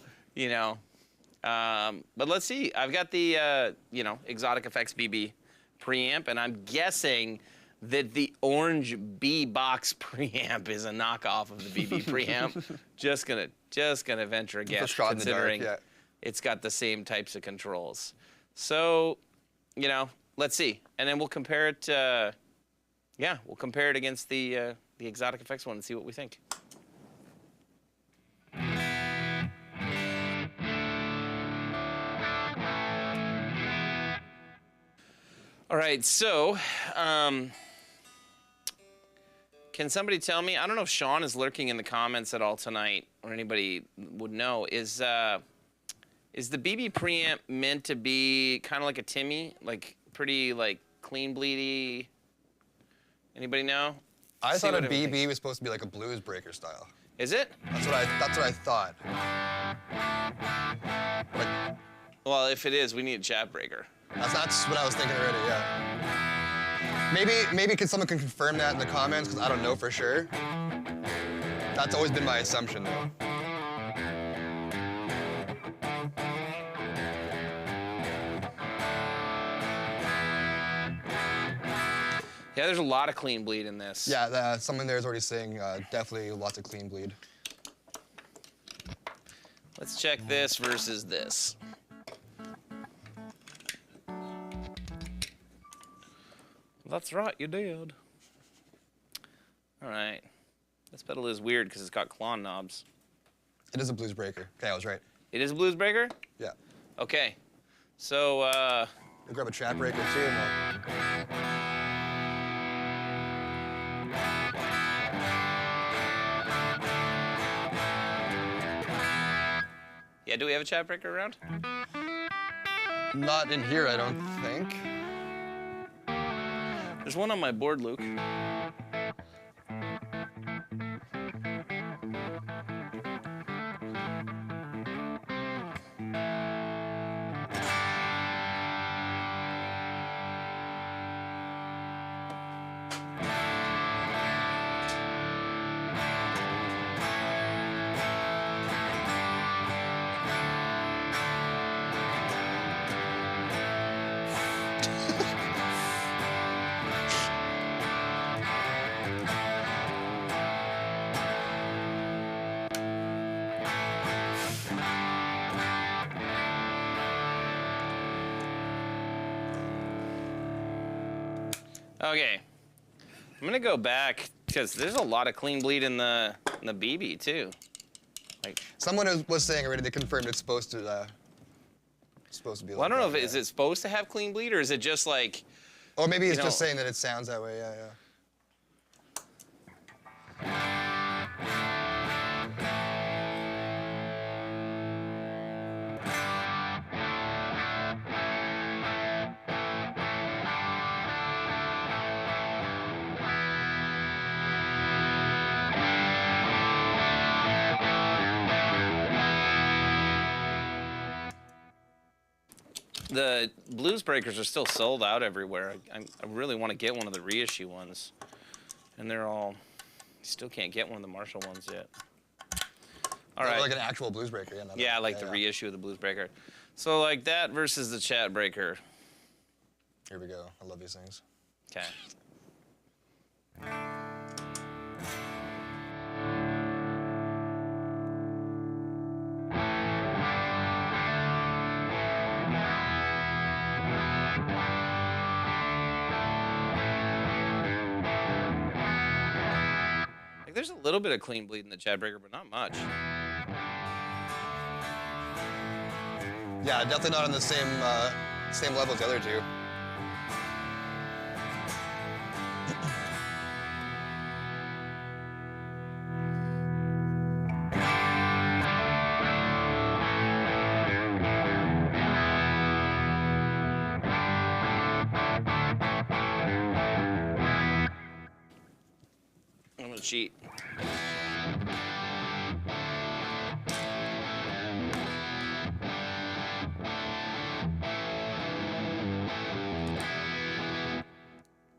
but let's see. I've got the, Exotic Effects BB preamp, and I'm guessing that the orange B box preamp is a knockoff of the BB preamp. just gonna venture a guess, shot in the dark, considering yeah. it's got the same types of controls. So, let's see, and then we'll compare it. We'll compare it against the Exotic Effects one and see what we think. All right, so can somebody tell me? I don't know if Sean is lurking in the comments at all tonight, or anybody would know. Is the BB preamp meant to be kind of like a Timmy, like pretty like clean bleedy? Anybody know? I See thought a what everyone BB thinks. was supposed to be like a blues breaker style. Is it? That's what I thought. Like, Well, if it is, we need a chat breaker. that's what I was thinking already, yeah. Maybe someone can confirm that in the comments, because I don't know for sure. That's always been my assumption, though. Yeah, there's a lot of clean bleed in this. Yeah, someone there is already saying definitely lots of clean bleed. Let's check this versus this. That's right, you did. All right. This pedal is weird because it's got Klon knobs. It is a blues breaker. Okay, I was right. It is a blues breaker? Yeah. Okay. So, We'll grab a trap breaker too. And yeah, do we have a chat breaker around? not in here, I don't think. There's one on my board, Luke. Okay, I'm gonna go back because there's a lot of clean bleed in the BB too. Like, Someone was saying already they confirmed it's supposed to be. well, I don't know if that, is it supposed to have clean bleed or is it just like? Or maybe it's you just know- saying that it sounds that way. Yeah, yeah. The blues breakers are still sold out everywhere. I really want to get one of the reissue ones. And they're all, still can't get one of the Marshall ones yet. All They're right. like an actual blues breaker. Yeah, Yeah, like the reissue of the Blues Breaker. So like that versus the Chat Breaker. Here we go. I love these things. Okay. Like there's a little bit of clean bleed in the Chat Breaker, but not much. Yeah, definitely not on the same level as the other two. I'm gonna cheat.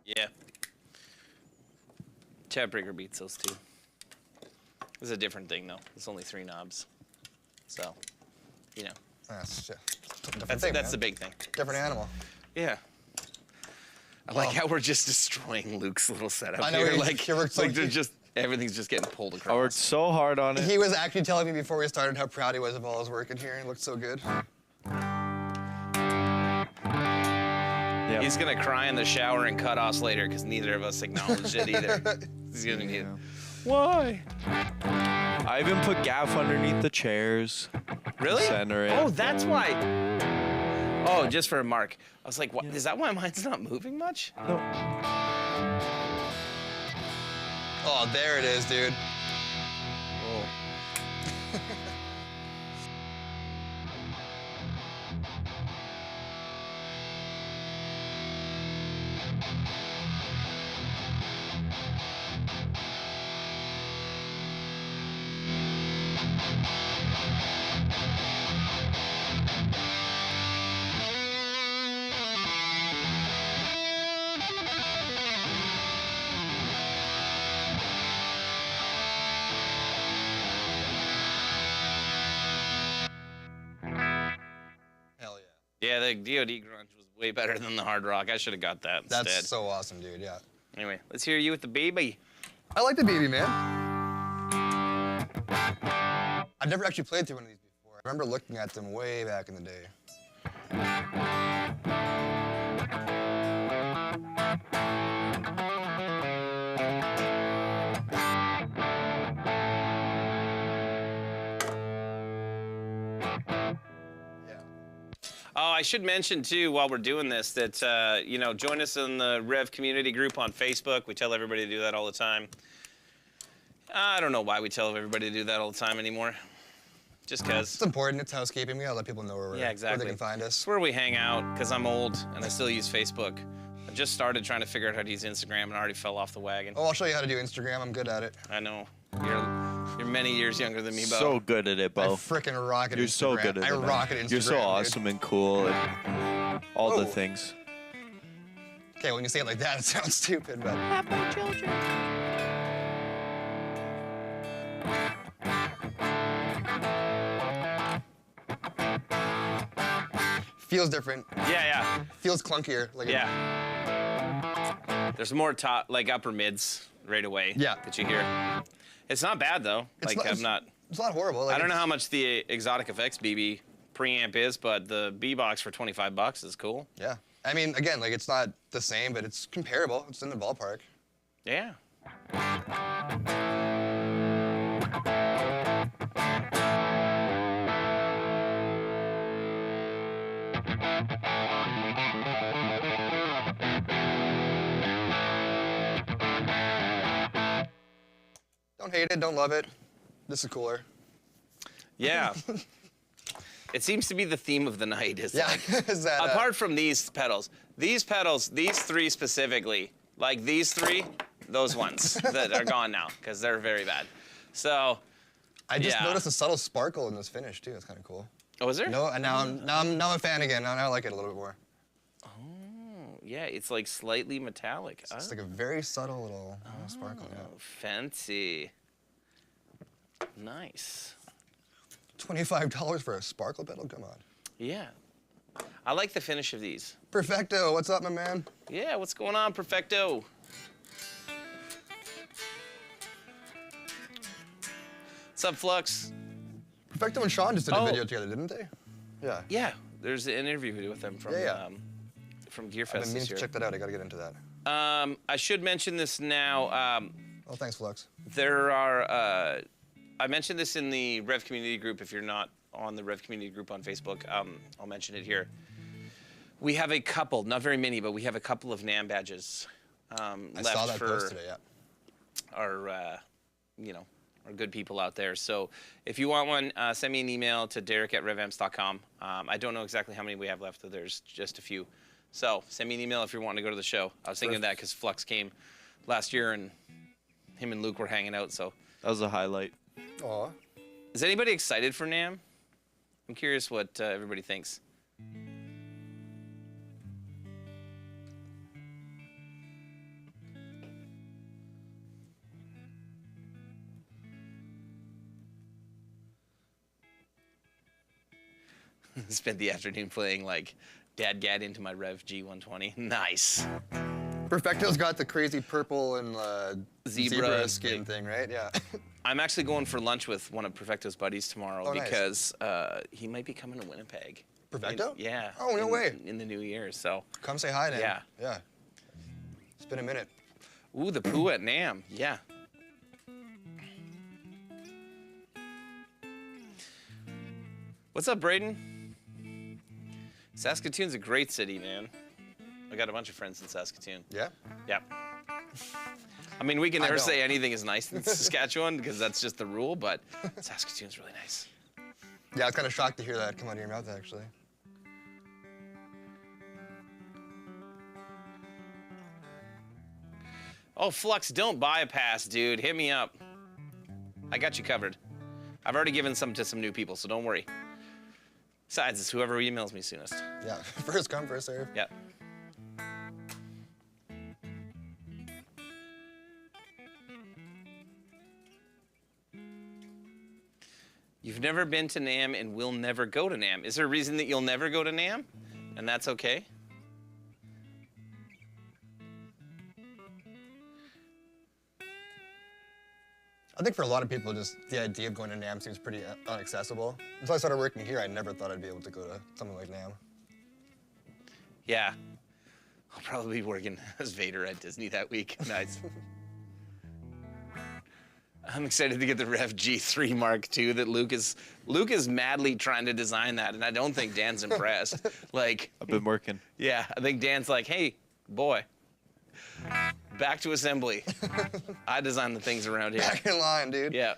Yeah. Chat Breaker beats those two. It's a different thing though. It's only 3 knobs. So, you know. That's different That's thing, the man. big thing. Different animal. Yeah. I like how we're just destroying Luke's little setup I know, here. he- Like, he worked so- like they're just everything's just getting pulled across. I worked so hard on it. He was actually telling me before we started how proud he was of all his work in here. It looked so good. Yeah. He's gonna cry in the shower and cut offs later because neither of us acknowledged it either. He's gonna need. Why? I even put gaff underneath the chairs. Really? Center it. Oh, that's why. Oh, just for a mark. I was like, what? Is that why mine's not moving much? No. Oh, there it is, dude. Oh. Hell yeah. Yeah, the DoD grunge was way better than the hard rock. I should have got that That's instead. so awesome, dude. Yeah. Anyway, let's hear you with the baby. I like the BB, man. I've never actually played through one of these before. I remember looking at them way back in the day. Yeah. Oh, I should mention too, while we're doing this, that you know, join us in the Rev community group on Facebook. We tell everybody to do that all the time. I don't know why we tell everybody to do that all the time anymore. Just because. It's important. It's housekeeping. We gotta let people know where, Yeah, exactly. where they can find us. It's where we hang out, because I'm old and I still use Facebook. I just started trying to figure out how to use Instagram and already fell off the wagon. Oh, I'll show you how to do Instagram. I'm good at it. I know. You're many years younger than me, Bo. So good at it, I Bo. frickin' rock at You're Instagram. so good at it. I man. rock at Instagram. You're so dude. awesome and cool and all the Whoa. things. Okay, when you say it like that, it sounds stupid, but. Feels different. Yeah. Feels clunkier. Like Yeah. There's more top, like upper mids right away. Yeah. That you hear. It's not bad though. It's Like not- I'm not. It's not horrible. Like, I don't know it's- how much the Exotic Effects BB preamp is, but the B box for $25 is cool. Yeah. I mean, again, like it's not the same, but it's comparable. It's in the ballpark. Yeah. Don't hate it. Don't love it. This is cooler. Yeah. It seems to be the theme of the night. Is Yeah. like, is that, apart from these pedals, these 3 specifically, like these 3, those ones that are gone now because they're very bad. So, I just yeah. noticed a subtle sparkle in this finish too. It's kind of cool. oh, is there? No, and now I'm a fan again. Now I like it a little bit more. Yeah, it's like slightly metallic. It's like a very subtle little sparkle. Yeah. Oh, fancy. Nice. $25 for a sparkle pedal? Come on. Yeah. I like the finish of these. Perfecto, what's up, my man? Yeah, what's going on, Perfecto? What's up, Flux? Perfecto and Sean just did a Oh. video together, didn't they? Yeah. Yeah, there's an interview with them from Yeah. from I've Gearfest been meaning this to year. check that out. I gotta get into that. I should mention this now. Oh, thanks, Flux. There are, I mentioned this in the Rev community group. If you're not on the Rev community group on Facebook, I'll mention it here. We have a couple, not very many, but we have a couple of NAMM badges I left saw that for post today, yeah. our, our good people out there. So if you want one, send me an email to derek@revamps.com. I don't know exactly how many we have left, but there's just a few. So send me an email if you're wanting to go to the show. I was thinking of that because Flux came last year and him and Luke were hanging out. So That was a highlight. Aw. is anybody excited for NAMM? I'm curious what everybody thinks. Spent the afternoon playing like Dad Gad into my Rev G120. Nice. Perfecto's got the crazy purple and Zebra skin thing, right? Yeah. I'm actually going for lunch with one of Perfecto's buddies tomorrow Oh, nice. because he might be coming to Winnipeg. Perfecto? Yeah. Oh, no way. In the new year, so. Come say hi, then. Yeah. Yeah. It's been a minute. Ooh, the poo at NAMM. Yeah. What's up, Braden? Saskatoon's a great city, man. I got a bunch of friends in Saskatoon. Yeah? Yep. I mean, we can I never don't. say anything is nice in Saskatchewan because that's just the rule, but Saskatoon's really nice. Yeah, I was kind of shocked to hear that come out of your mouth, actually. Oh, Flux, don't buy a pass, dude. Hit me up. I got you covered. I've already given some to some new people, so don't worry. Besides, it's whoever emails me soonest. Yeah, first come, first serve. Yep. You've never been to NAMM and will never go to NAMM. Is there a reason that you'll never go to NAMM? And that's okay? I think for a lot of people, just the idea of going to NAMM seems pretty inaccessible. Until I started working here, I never thought I'd be able to go to something like NAMM. Yeah. I'll probably be working as Vader at Disney that week. Nice. I'm excited to get the Rev G3 Mark II that Luke is madly trying to design that, and I don't think Dan's impressed. Like, I've been working. yeah, I think Dan's like, hey, boy, back to assembly. I designed the things around here. Back in line, dude. Yeah.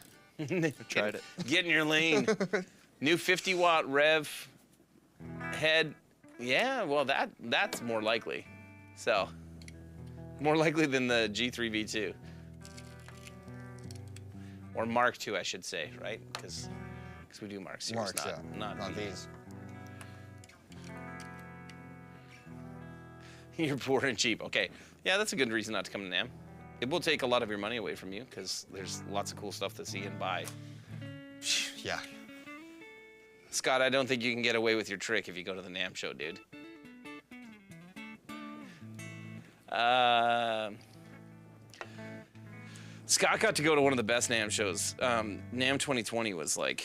Tried it. Get in your lane. New 50-watt Rev head. Yeah, well, that's more likely. So, more likely than the G3 V2. Or Mark II, I should say, right? Because we do Marks here. Marks, yeah. Not Not Vs. these. You're poor and cheap. Okay. Yeah, that's a good reason not to come to NAMM. It will take a lot of your money away from you because there's lots of cool stuff to see and buy. Yeah. Scott, I don't think you can get away with your trick if you go to the NAMM show, dude. Scott got to go to one of the best NAMM shows. NAMM 2020 was like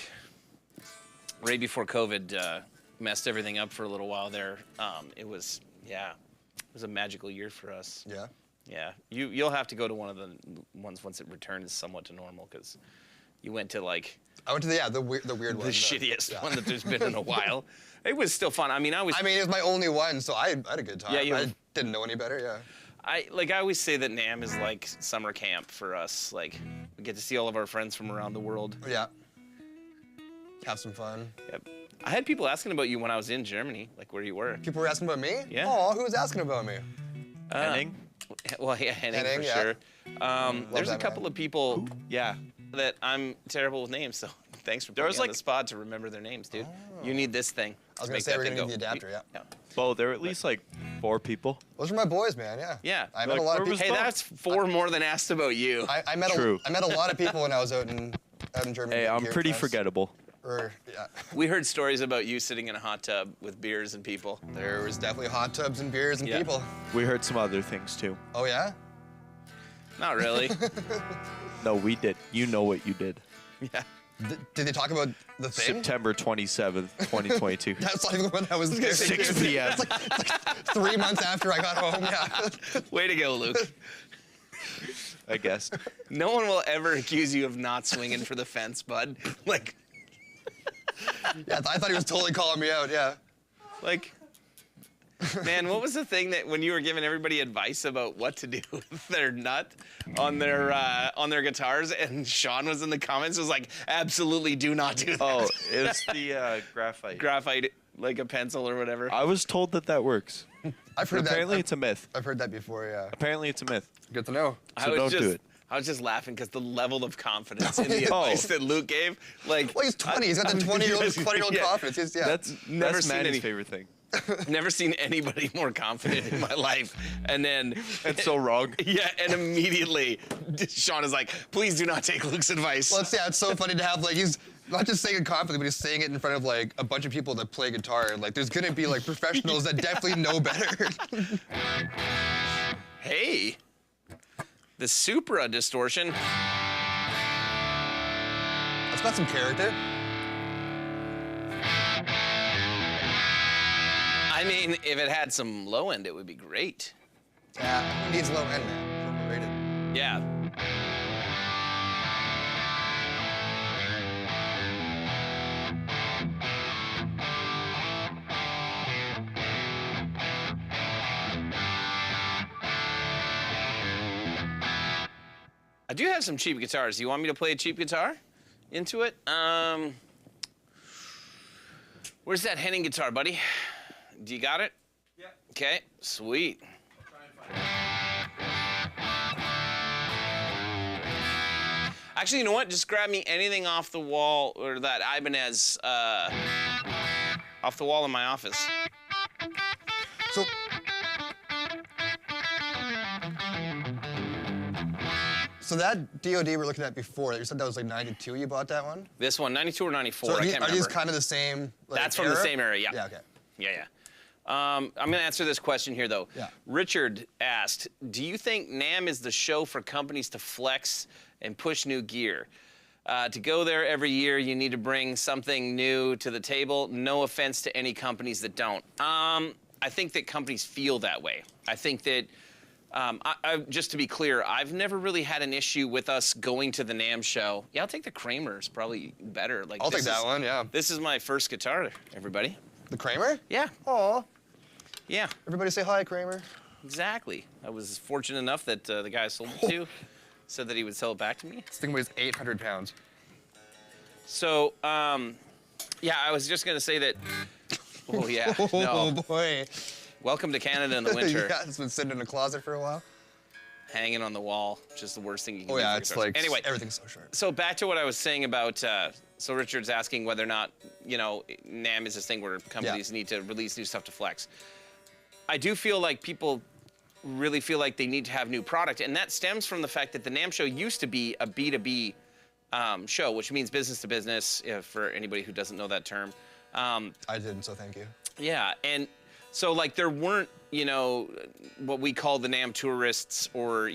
right before COVID messed everything up for a little while there. It was a magical year for us. Yeah. Yeah, you'll have to go to one of the ones once it returns somewhat to normal because you went to like I went to the weird one. the shittiest yeah. one that there's been in a while. It was still fun. I mean, I mean, it was my only one, so I had a good time. Yeah, you- I didn't know any better, yeah. I always say that NAMM is like summer camp for us. Like we get to see all of our friends from around the world. Yeah. Have some fun. Yep. I had people asking about you when I was in Germany, like where you were. People were asking about me? Yeah. Oh, who was asking about me? Henning? Well, yeah, Henning Henning, for yeah. sure. There's a that couple man. of people, yeah, that I'm terrible with names. So thanks for putting There was me on like- the spot to remember their names, dude. You need this thing. I was gonna make say that we're thing gonna need go. the adapter. Yeah. Yeah. Well, there were at least like 4 people. Those were my boys, man. Yeah. Yeah. I met Like, a lot where of was people. Hey, that's 4 more than asked about you. I met True. I met a lot of people when I was out in Germany. Hey, doing I'm Gear pretty Fest. forgettable. Or yeah, We heard stories about you sitting in a hot tub with beers and people. there was definitely hot tubs and beers and Yeah. people. We heard some other things too. Oh yeah. Not really. No, we did. You know what you did. Yeah. Did they talk about the thing? September 27th, 2022. That's not even when I was there. 6 p.m. 3 months after I got home. Yeah. Way to go, Luke. I guess. No one will ever accuse you of not swinging for the fence, bud. Like, Yeah. I thought he was totally calling me out. Yeah. like, man, what was the thing that when you were giving everybody advice about what to do with their nut on their guitars, and Sean was in the comments was like, absolutely do not do that. Oh, it's the graphite. Graphite, like a pencil or whatever. I was told that works. I've heard Apparently, that. it's a myth. I've heard that before. Yeah. Apparently, it's a myth. Good to know. So don't do it. I was just laughing because the level of confidence in the Oh. advice that Luke gave, like, Well, he's 20. He's got the 20-year-old Yeah. confidence. He's, yeah. Never That's seen Manny's any- favorite thing. never seen anybody more confident in my life. And then, It's so wrong. yeah, and immediately Sean is like, please do not take Luke's advice. Well, it's so funny to have, like, he's not just saying it confidently, but he's saying it in front of, like, a bunch of people that play guitar. Like, there's gonna be, like, professionals that definitely know better. Hey, the Supra distortion. It's got some character. I mean, if it had some low end, it would be great. Yeah, it needs low end, man. It's overrated. Yeah. I do have some cheap guitars. Do you want me to play a cheap guitar into it? Where's that Henning guitar, buddy? Do you got it? Yeah. Okay, sweet. Actually, you know what? Just grab me anything off the wall, or that Ibanez off the wall in my office. So, that DOD we're looking at before, you said that was like 92 you bought that one? This one, 92 or 94, So I can't are these remember. kind of the same, like, That's from the same era, yeah. Yeah, okay. Yeah. I'm going to answer this question here, though. Yeah. Richard asked, do you think NAMM is the show for companies to flex and push new gear? To go there every year, you need to bring something new to the table. No offense to any companies that don't. I think that companies feel that way. I think that, just to be clear, I've never really had an issue with us going to the NAMM show. Yeah, I'll take the Kramer's, probably better. Like, I'll take this that is- one, yeah. This is my first guitar, everybody. The Kramer? Yeah, Aw. yeah. Everybody say hi, Kramer. Exactly. I was fortunate enough that the guy I sold it to said that he would sell it back to me. This thing weighs 800 pounds. So, yeah, I was just gonna say that. Oh yeah, Oh, no. boy. Welcome to Canada in the winter. Yeah, it's been sitting in a closet for a while. Hanging on the wall, just the worst thing you can Oh, do. yeah, for it's guitars. like, Anyway, everything's so short. so back to what I was saying about. So Richard's asking whether or not NAMM is this thing where companies need to release new stuff to flex. I do feel like people really feel like they need to have new product, and that stems from the fact that the NAMM show used to be a B2B show, which means business to business, for anybody who doesn't know that term. I didn't, so thank you. Yeah, and so like there weren't, what we call the NAMM tourists, or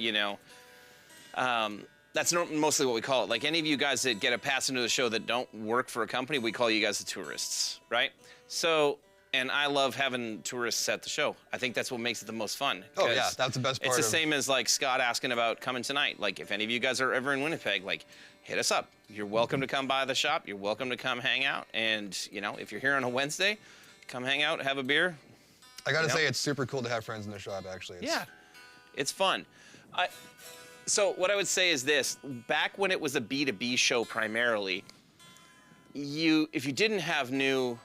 that's mostly what we call it. Like any of you guys that get a pass into the show that don't work for a company, we call you guys the tourists, right? So, and I love having tourists at the show. I think that's what makes it the most fun. Oh, yeah, 'cause that's the best part It's the of- same as like Scott asking about coming tonight. Like if any of you guys are ever in Winnipeg, like hit us up. You're welcome to come by the shop. You're welcome to come hang out. And if you're here on a Wednesday, come hang out, have a beer. I gotta say, it's super cool to have friends in the shop, actually. Yeah, it's fun. So what I would say is this: back when it was a B2B show primarily, if you didn't have new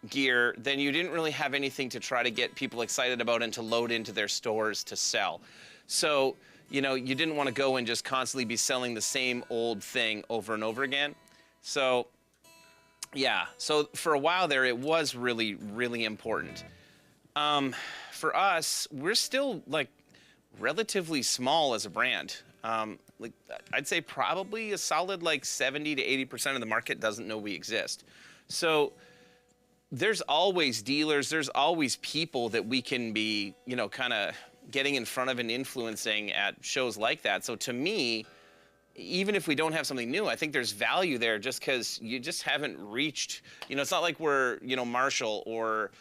gear, then you didn't really have anything to try to get people excited about and to load into their stores to sell. So you didn't want to go and just constantly be selling the same old thing over and over again. So Yeah. So for a while there, it was really, really important. For us, we're still like relatively small as a brand. Like I'd say probably a solid like 70 to 80% of the market doesn't know we exist. So there's always dealers, there's always people that we can be, you know, kind of getting in front of and influencing at shows like that. So to me, even if we don't have something new, I think there's value there just because you just haven't reached, you know, it's not like we're, you know, Marshall or,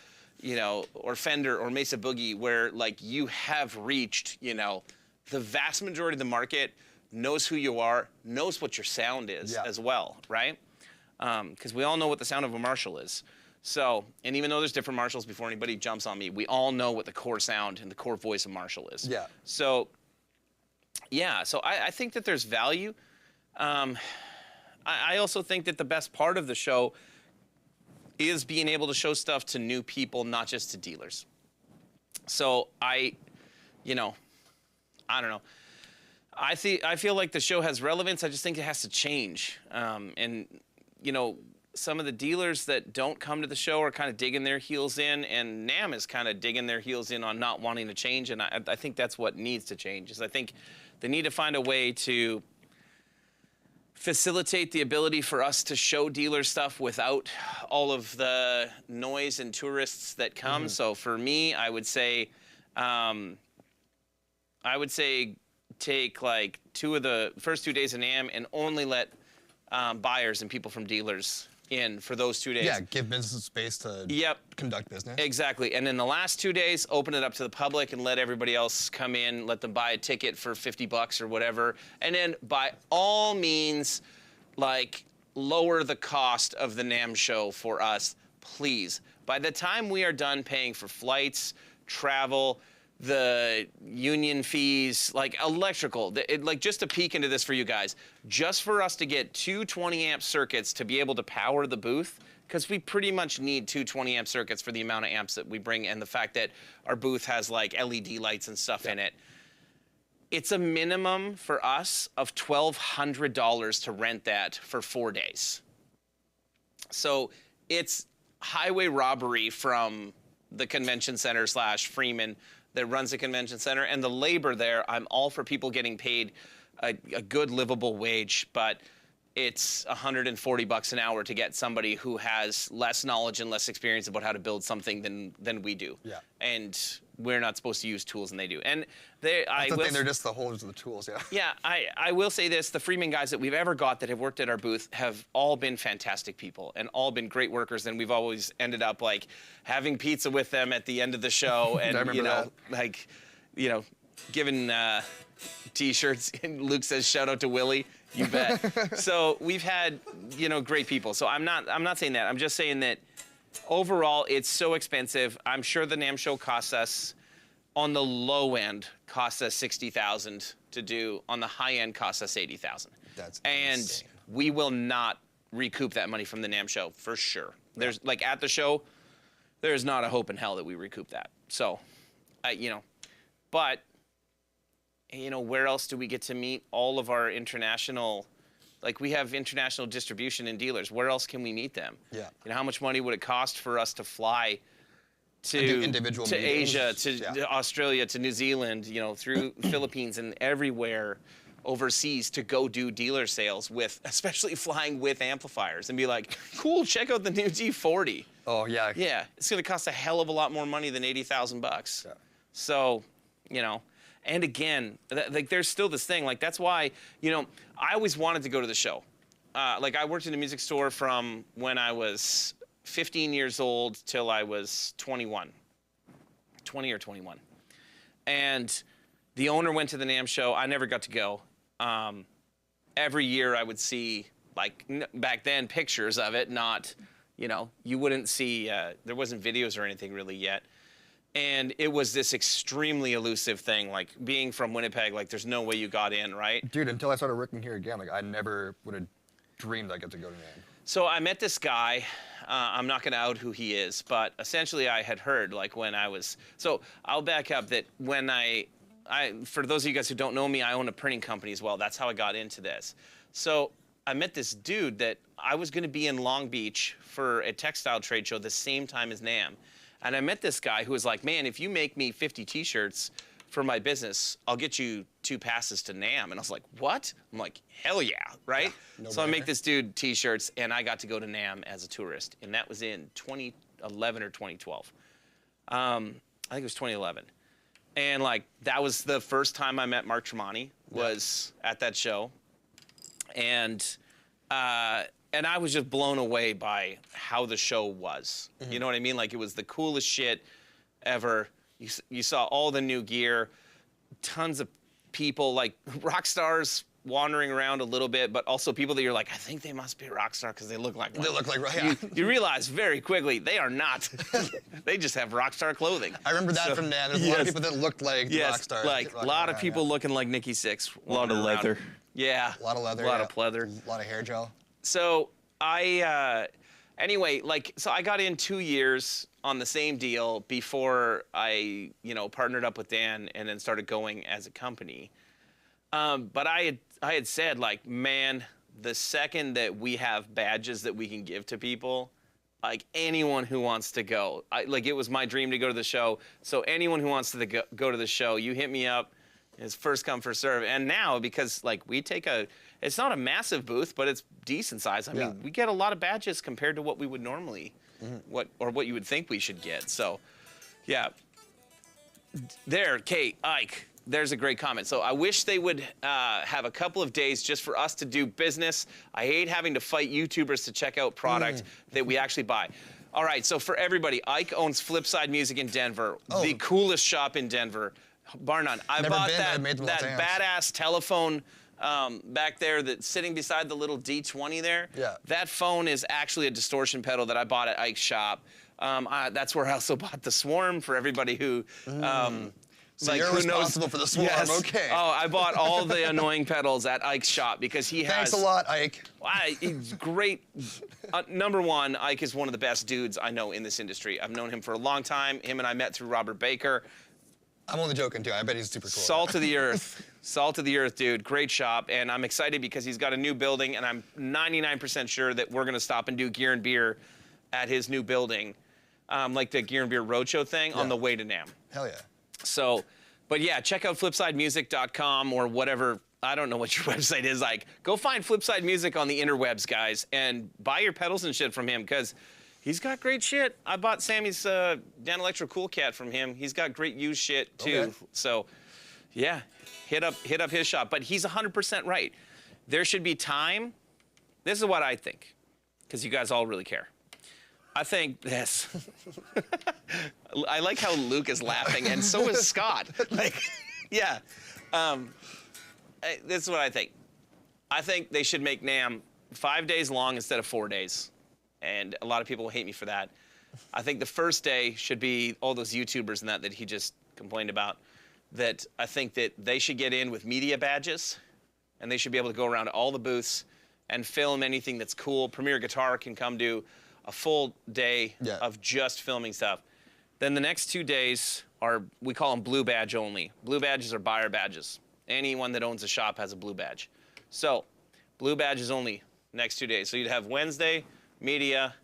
you know, or Fender or Mesa Boogie where like you have reached, you know, the vast majority of the market knows who you are, knows what your sound is as well, right? Because we all know what the sound of a Marshall is. So, and even though there's different Marshalls before anybody jumps on me, we all know what the core sound and the core voice of Marshall is. Yeah. So, yeah, so I think that there's value. I also think that the best part of the show is being able to show stuff to new people, not just to dealers. So you know, I don't know. I feel like the show has relevance. I just think it has to change. And, you know, some of the dealers that don't come to the show are kind of digging their heels in, and NAMM is kind of digging their heels in on not wanting to change. And I think that's what needs to change. Is I think they need to find a way to facilitate the ability for us to show dealer stuff without all of the noise and tourists that come. So for me, I would say take like first 2 days of NAMM and only let buyers and people from dealers in for those 2 days. Yeah, give business space to conduct business. Exactly. And then the last 2 days, open it up to the public and let everybody else come in, let them buy a ticket for $50 or whatever. And then by all means, like, lower the cost of the NAMM show for us, please. By the time we are done paying for flights, travel, the union fees, like electrical, like just a peek into this for you guys, just for us to get 2 20-amp circuits to be able to power the booth, because we pretty much need 2 20-amp circuits for the amount of amps that we bring and the fact that our booth has like LED lights and stuff in it. It's a minimum for us of $1,200 to rent that for 4 days. So it's highway robbery from the convention center / Freeman that runs the convention center, and the labor there, I'm all for people getting paid a good livable wage, but it's $140 an hour to get somebody who has less knowledge and less experience about how to build something than we do. Yeah. And we're not supposed to use tools, and they do. And That's the thing, they're just the holders of the tools, yeah. Yeah, I will say this, the Freeman guys that we've ever got that have worked at our booth have all been fantastic people and all been great workers, and we've always ended up like having pizza with them at the end of the show and, you know, like, you know, giving T-shirts, and Luke says, shout out to Willie. You bet. So we've had, you know, great people. So I'm not saying that. I'm just saying that overall, it's so expensive. I'm sure the NAMM show costs us, on the low end, costs us $60,000 to do. On the high end, costs us $80,000. That's and insane. We will not recoup that money from the NAMM show for sure. There's like at the show, there's not a hope in hell that we recoup that. So, you know, but you know, where else do we get to meet all of our international? Like, we have international distribution and dealers. Where else can we meet them? Yeah. You know, how much money would it cost for us to fly to individual to meetings. Asia, to Australia, to New Zealand, you know, through Philippines and everywhere overseas to go do dealer sales with, especially flying with amplifiers and be like, cool, check out the new G40. Oh, yeah. Yeah, it's going to cost a hell of a lot more money than $80,000. Yeah. So, you know, and again, like there's still this thing, like that's why, you know, I always wanted to go to the show. Like I worked in a music store from when I was 15 years old till I was 20 or 21. And the owner went to the NAMM show. I never got to go. Every year I would see, like back then, pictures of it, not, you know, you wouldn't see, there wasn't videos or anything really yet. And it was this extremely elusive thing, like being from Winnipeg, like there's no way you got in, right? Dude, until I started working here again, like I never would have dreamed I'd get to go to NAMM. So I met this guy. I'm not going to out who he is, but essentially I had heard, like when I was, so I'll back up that when for those of you guys who don't know me, I own a printing company as well. That's how I got into this. So I met this dude that I was going to be in Long Beach for a textile trade show the same time as NAMM. And I met this guy who was like, man, if you make me 50 t-shirts for my business, I'll get you 2 passes to NAMM. And I was like, what? I'm like, hell yeah, right? Yeah, no so I brainer. make this dude t-shirts, and I got to go to NAMM as a tourist. And that was in 2011 or 2012. I think it was 2011. And like, that was the first time I met Mark Tremonti, was at that show. And I was just blown away by how the show was. You know what I mean? Like, it was the coolest shit ever. You saw all the new gear, tons of people, like rock stars wandering around a little bit, but also people that you're like, I think they must be a rock star because they look like one. They look like, yeah. You realize very quickly they are not. They just have rock star clothing. I remember that from NAMM. There's a lot of people that looked like the rock stars. Like a lot of people looking like Nikki Sixx. A lot of leather. Yeah. A lot of leather. A lot of pleather. A lot of hair gel. So anyway, like, so I got in 2 years on the same deal before I, partnered up with Dan and then started going as a company. But I had said, like, man, the second that we have badges that we can give to people, like, anyone who wants to go, like, it was my dream to go to the show. So anyone who wants to go to the show, you hit me up. It's first come, first serve. And now, because, like, we take it's not a massive booth, but it's decent size. I mean, we get a lot of badges compared to what we would normally, what you would think we should get. So, yeah. There, Kate, Ike, there's a great comment. So I wish they would have a couple of days just for us to do business. I hate having to fight YouTubers to check out product that we actually buy. All right, so for everybody, Ike owns Flipside Music in Denver, the coolest shop in Denver, bar none. I bought that badass telephone back there that's sitting beside the little D20 there. Yeah. That phone is actually a distortion pedal that I bought at Ike's shop. That's where I also bought the Swarm for everybody who... So like, you're who responsible knows? for the Swarm, Yes. okay. Oh, I bought all the annoying pedals at Ike's shop because he has... Thanks a lot, Ike. He's great. Number one, Ike is one of the best dudes I know in this industry. I've known him for a long time. Him and I met through Robert Baker. I'm only joking, too. I bet he's super cool. Salt of the earth. Salt of the earth, dude. Great shop. And I'm excited because he's got a new building, and I'm 99% sure that we're going to stop and do Gear and Beer at his new building, like the Gear and Beer Roadshow thing on the way to NAMM. Hell yeah. So, but yeah, check out flipsidemusic.com or whatever. I don't know what your website is like. Go find Flipside Music on the interwebs, guys, and buy your pedals and shit from him because he's got great shit. I bought Sammy's Dan Electro Cool Cat from him. He's got great used shit too. Okay. So, yeah, hit up his shop. But he's 100% right. There should be time. This is what I think, because you guys all really care. I think this. I like how Luke is laughing, and so is Scott. Like, yeah. This is what I think. I think they should make NAMM 5 days long instead of 4 days. And a lot of people will hate me for that. I think the first day should be all those YouTubers and that he just complained about. That I think that they should get in with media badges, and they should be able to go around to all the booths and film anything that's cool. Premier Guitar can come do a full day of just filming stuff. Then the next 2 days are, we call them blue badge only. Blue badges are buyer badges. Anyone that owns a shop has a blue badge. So, blue badges only next 2 days. So you'd have Wednesday, media,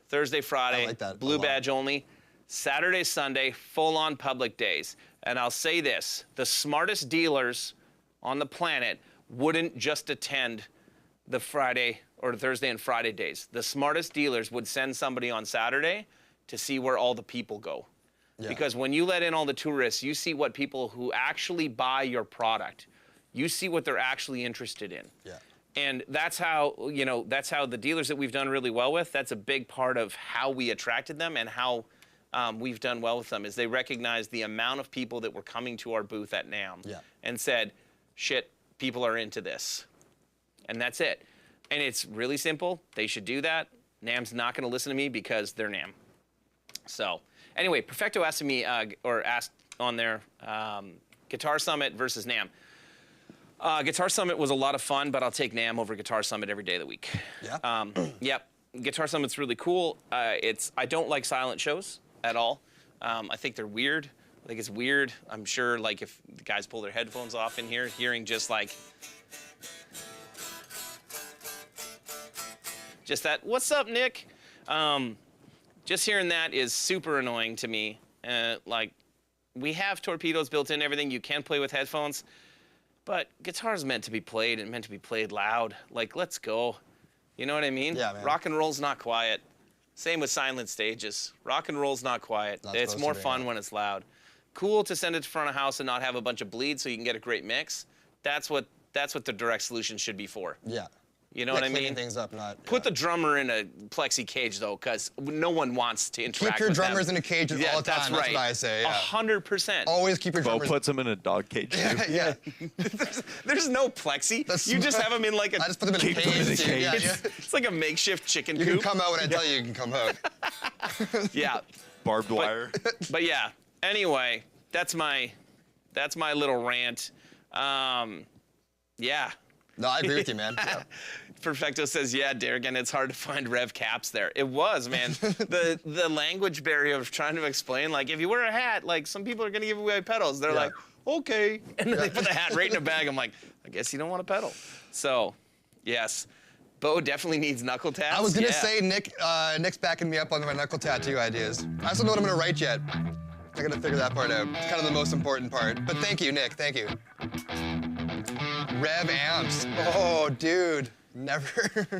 Thursday, Friday, I like that blue badge only. Saturday, Sunday, full-on public days. And I'll say this, the smartest dealers on the planet wouldn't just attend the Friday or Thursday and Friday days. The smartest dealers would send somebody on Saturday to see where all the people go. Because when you let in all the tourists, you see what people who actually buy your product, you see what they're actually interested in. And that's how, that's how the dealers that we've done really well with, that's a big part of how we attracted them and how we've done well with them, is they recognize the amount of people that were coming to our booth at NAMM and said, shit, people are into this. And that's it. And it's really simple. They should do that. NAMM's not going to listen to me because they're NAMM. So, anyway, Perfecto asked me, or asked on there, Guitar Summit versus NAMM. Guitar Summit was a lot of fun, but I'll take NAMM over Guitar Summit every day of the week. Yep. Guitar Summit's really cool. I don't like silent shows at all. I think they're weird. I think it's weird. I'm sure, like, if the guys pull their headphones off in here, hearing just like just that, what's up, Nick? Just hearing that is super annoying to me. Like, we have torpedoes built in, everything. You can play with headphones. But guitar's meant to be played and meant to be played loud. Like, let's go. You know what I mean? Yeah, man. Rock and roll's not quiet. Same with silent stages. Rock and roll's not quiet. Not It's supposed more to be, fun yeah. when it's loud. Cool to send it to front of house and not have a bunch of bleed so you can get a great mix. That's what the direct solution should be for. Yeah. You know Yeah, what I cleaning mean? things up, not. Put the drummer in a plexi cage though, because no one wants to interact Keep your with them. drummers in a cage Yeah, all the time. that's That's right. what I say. Yeah. 100%. Always keep your Bo drummers. puts him in a dog cage too. Yeah. There's no plexi. That's You just smart. have them in like a. I just put them in a Keep them in cage. a dude. Yeah, cage. yeah. It's like a makeshift chicken You can coop. come out when I tell you you can come out. Yeah, Barbed wire. but yeah. Anyway, that's my little rant. Yeah. No, I agree with you, man. Yeah. Perfecto says, yeah, Derek, and it's hard to find rev caps there. It was, man. the language barrier of trying to explain, like, if you wear a hat, like, some people are going to give away pedals. They're Yeah. like, okay. And then they put the hat right in a bag. I'm like, I guess you don't want a pedal. So, yes. Bo definitely needs knuckle tabs. I was gonna Yeah. say Nick's backing me up on my knuckle tattoo ideas. I just don't know what I'm gonna write yet. I gotta figure that part out. It's kind of the most important part. But thank you, Nick. Thank you. Rev amps. Oh, dude. Never.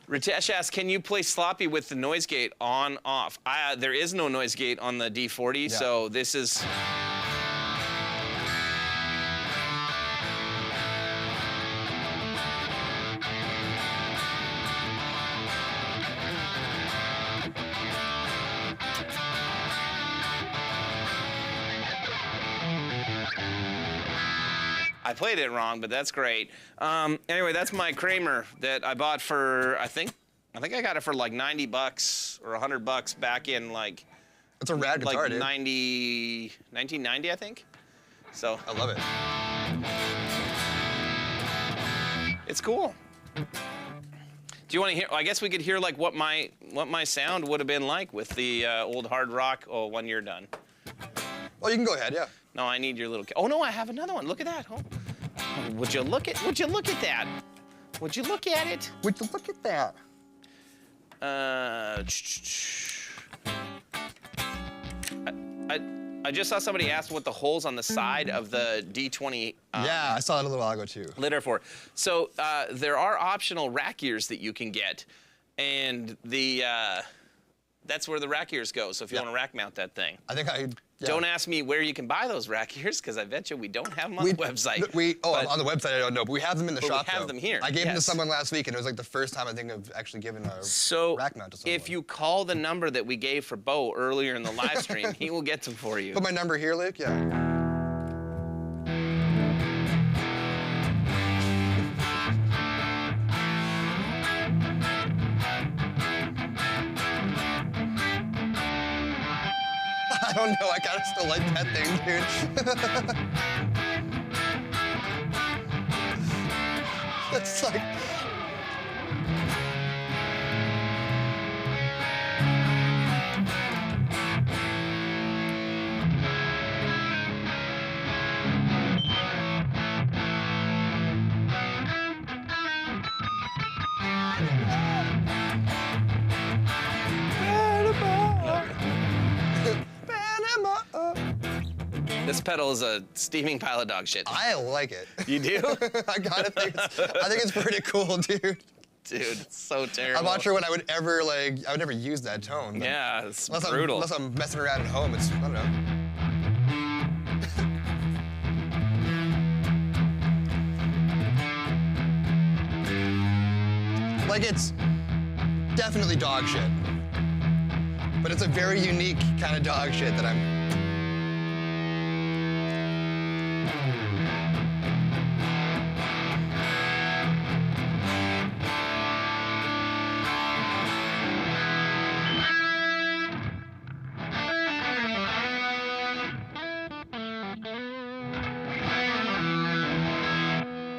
Ritesh asks, can you play sloppy with the noise gate on, off? There is no noise gate on the D40, so this is... I played it wrong, but that's great. Anyway, that's my Kramer that I bought for, I think I got it for like $90 or $100 back in like It's a rad guitar, like dude. 1990, I think. So I love it. it's cool. Do you want to hear? I guess we could hear like what my sound would have been like with the old hard rock. Oh, when you're done. Oh, you can go ahead, yeah. No, I need your little. Oh no, I have another one. Look at that. Oh. Would you look at? Would you look at that? Would you look at it? Would you look at that? I just saw somebody ask what the holes on the side of the D20 Yeah, I saw that a little while ago too. lid are for. So there are optional rack ears that you can get, and that's where the rack ears go. So if you Yeah. want to rack mount that thing. I think yeah. Don't ask me where you can buy those rack ears, because I bet you we don't have them on the website. But- On the website I don't know, but we have them in the But we shop. have though. them here, I gave them to yes. someone last week, and it was like the first time I think of actually giving a So rack mount to someone. if you call the number that we gave for Bo earlier in the live stream, he will get them for you. put my number here, Luke. Yeah. I don't know. I kind of still like that thing, dude. It's like. This pedal is a steaming pile of dog shit. I like it. You do? I gotta think. I think it's pretty cool, dude. Dude, it's so terrible. I'm not sure when I would ever I would never use that tone. But Yeah, it's Unless brutal. unless I'm messing around at home, it's I don't know. Like it's definitely dog shit. But it's a very unique kind of dog shit that I'm.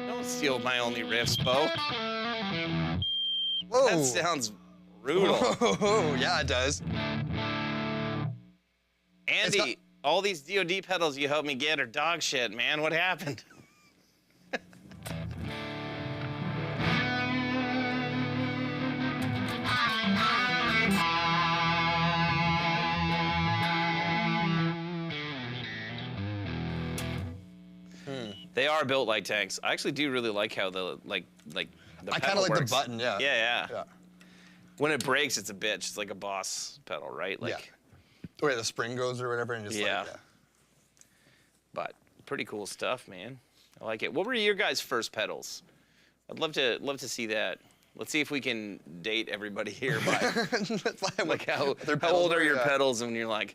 Don't steal my only riffs, Bo. Whoa. That sounds brutal. Oh, yeah, it does. Andy, all these DoD pedals you helped me get are dog shit, man. What happened? They are built like tanks. I actually do really like how the the I kind pedal of like works. the button, yeah. Yeah. When it breaks, it's a bitch. It's like a boss pedal, right? Like, yeah. Where the spring goes or whatever, and just Yeah. like, yeah. But pretty cool stuff, man. I like it. What were your guys' first pedals? I'd love to see that. Let's see if we can date everybody here by That's why I'm like how pedals old are were, your yeah. pedals when you're like,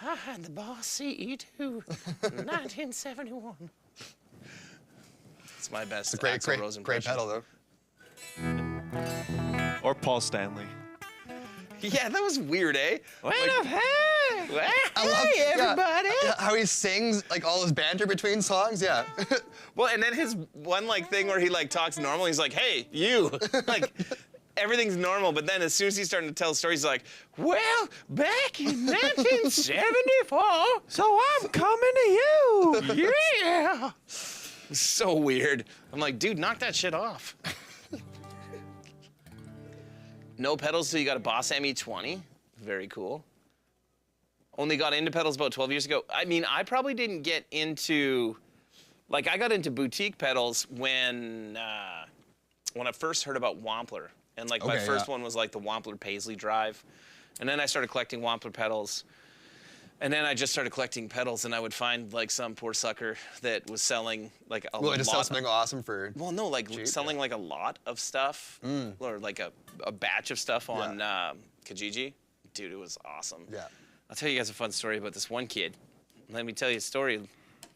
I had the Boss CE2, 1971. It's my best. It's a great, Axl great, Rose great impression. pedal though. Or Paul Stanley. Yeah, that was weird, eh? Wait Like, up, hey! I love hey, everybody. Yeah, how he sings like all his banter between songs. Yeah. Well, and then his one like thing where he like talks normal. He's like, "Hey, you," like everything's normal. But then as soon as he's starting to tell stories, he's like, "Well, back in 1974, So I'm coming to you! yeah." So weird. I'm like, dude, knock that shit off. No pedals till you got a Boss ME20. Very cool. Only got into pedals about 12 years ago. I mean, I probably didn't get into, like, I got into boutique pedals when I first heard about Wampler. And, like, my Okay, first yeah. one was, like, the Wampler Paisley Drive. And then I started collecting Wampler pedals. And then I just started collecting pedals, and I would find, like, some poor sucker that was selling, like, a Willing to sell lot. something awesome for. Well, no, like cheap, selling yeah. like a lot of stuff, or like a batch of stuff on Kijiji. Dude, it was awesome. Yeah. I'll tell you guys a fun story about this one kid. Let me tell you a story,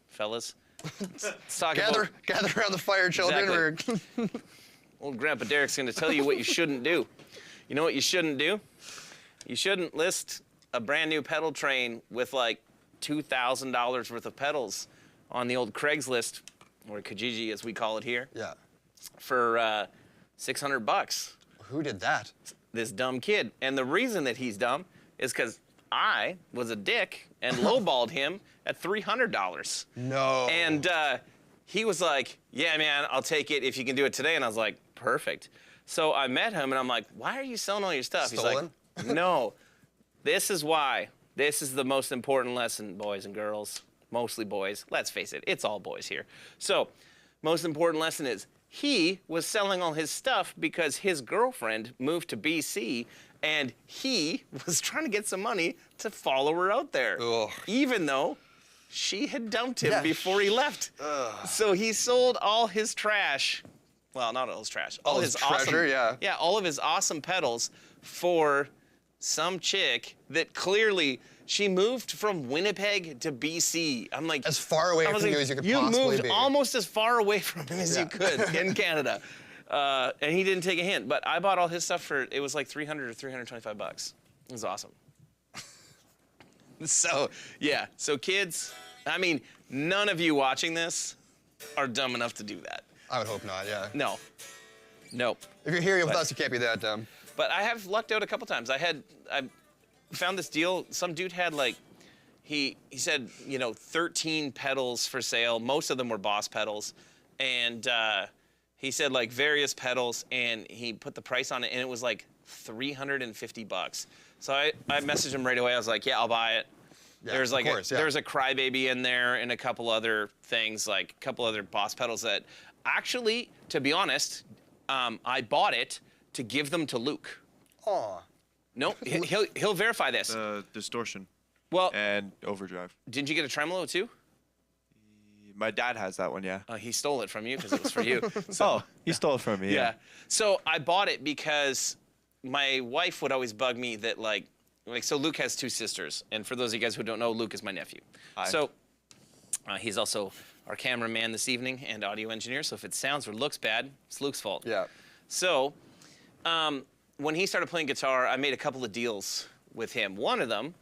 fellas. Let's talk Gather about around the fire, children. old Grandpa Derek's going to tell you what you shouldn't do. You know what you shouldn't do? You shouldn't list a brand new pedal train with like $2,000 worth of pedals on the old Craigslist, or Kijiji as we call it here, Yeah. for $600. Who did that? This dumb kid. And the reason that he's dumb is because I was a dick and lowballed him at $300. No. And he was like, yeah, man, I'll take it if you can do it today. And I was like, perfect. So I met him and I'm like, why are you selling all your stuff? Stolen? He's like, no, this is why. This is the most important lesson, boys and girls. Mostly boys. Let's face it, it's all boys here. So, most important lesson is he was selling all his stuff because his girlfriend moved to BC and he was trying to get some money to follow her out there. Ugh. Even though she had dumped him Yeah. before he left. So he sold all his trash. Well, not all his trash. All his awesome, treasure, yeah. Yeah, all of his awesome pedals for some chick that clearly she moved from Winnipeg to BC. I'm like, As far away I was from like, you as you could you possibly moved be. almost as far away from him as Yeah. you could in Canada. And he didn't take a hint, but I bought all his stuff for, it was like $300 or $325. It was awesome. So, yeah. So kids, I mean, none of you watching this are dumb enough to do that. I would hope not. Yeah. No. Nope. If you're here with But- us, you can't be that dumb. But I have lucked out a couple times. I found this deal. Some dude had like, he said, 13 pedals for sale. Most of them were Boss pedals. And he said like various pedals and he put the price on it and it was like $350. So I messaged him right away. I was like, yeah, I'll buy it. Yeah, There's of like course, yeah. there's a Crybaby in there and a couple other things, like a couple other Boss pedals that actually, to be honest, I bought it to give them to Luke. Aw. No, he'll verify this. Distortion Well, and overdrive. didn't you get a tremolo too? My dad has that one, yeah. He stole it from you because it was for you. Oh, he stole it from me, Yeah. So I bought it because my wife would always bug me that like so Luke has two sisters, and for those of you guys who don't know, Luke is my nephew. Hi. So he's also our cameraman this evening and audio engineer. So if it sounds or looks bad, it's Luke's fault. Yeah. So when he started playing guitar, I made a couple of deals with him. One of them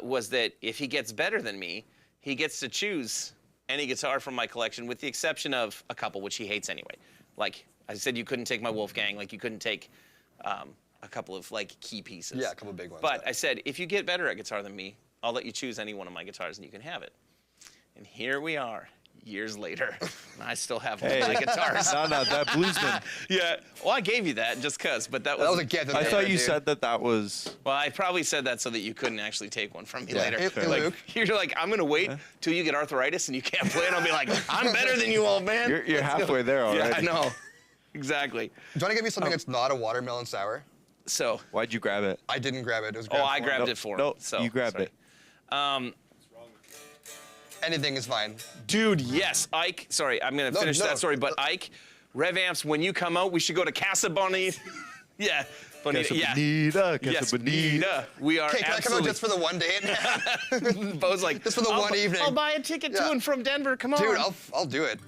was that if he gets better than me, he gets to choose any guitar from my collection, with the exception of a couple, which he hates anyway. Like I said, you couldn't take my Wolfgang. Like you couldn't take a couple of like key pieces. Yeah, a couple big ones. But yeah. I said, if you get better at guitar than me, I'll let you choose any one of my guitars and you can have it. And here we are, years later. And I still have Hey. my guitars. No, that bluesman. Yeah. Well, I gave you that just cause, but that That was was. a gift. I thought you dude. said that was. Well, I probably said that so that you couldn't actually take one from me Yeah. later. Hey, like, Luke. you're like, I'm gonna wait till you get arthritis and you can't play, and I'll be like, I'm better than you, old man. You're halfway there already. Yeah, I know. Exactly. Do you want to give me something that's not a watermelon sour? So, Why'd you grab it? I didn't grab it. It was oh, grabbed I for grabbed me. it for him. No, So, you grabbed sorry. it. Anything is fine. Dude, yes, Ike. Sorry, I'm gonna finish no. that story. But Ike, Rev Amps, when you come out, we should go to Casa Bonita. Yeah, Bonita. Yeah. Yes, Bonita. We are Okay, can I come out absolutely. just for the one date? Bo's like, just for the I'll, one evening. I'll buy a ticket to Yeah. and from Denver. Come on. Dude, I'll do it.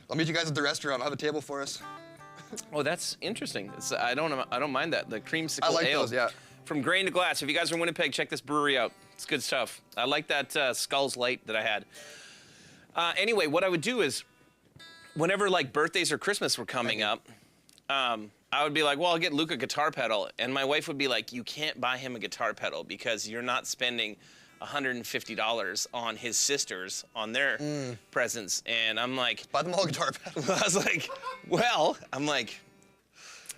I'll meet you guys at the restaurant. I'll have a table for us. Oh, that's interesting. I don't mind that. The creamsicle I like ale. those, yeah. From Grain to Glass. If you guys are in Winnipeg, check this brewery out. It's good stuff. I like that Skulls Light that I had. Anyway, what I would do is, whenever like birthdays or Christmas were coming up, I would be like, well, I'll get Luke a guitar pedal. And my wife would be like, you can't buy him a guitar pedal because you're not spending $150 on his sisters on their presents. And I'm like, Buy them all guitar pedals. I was like, well,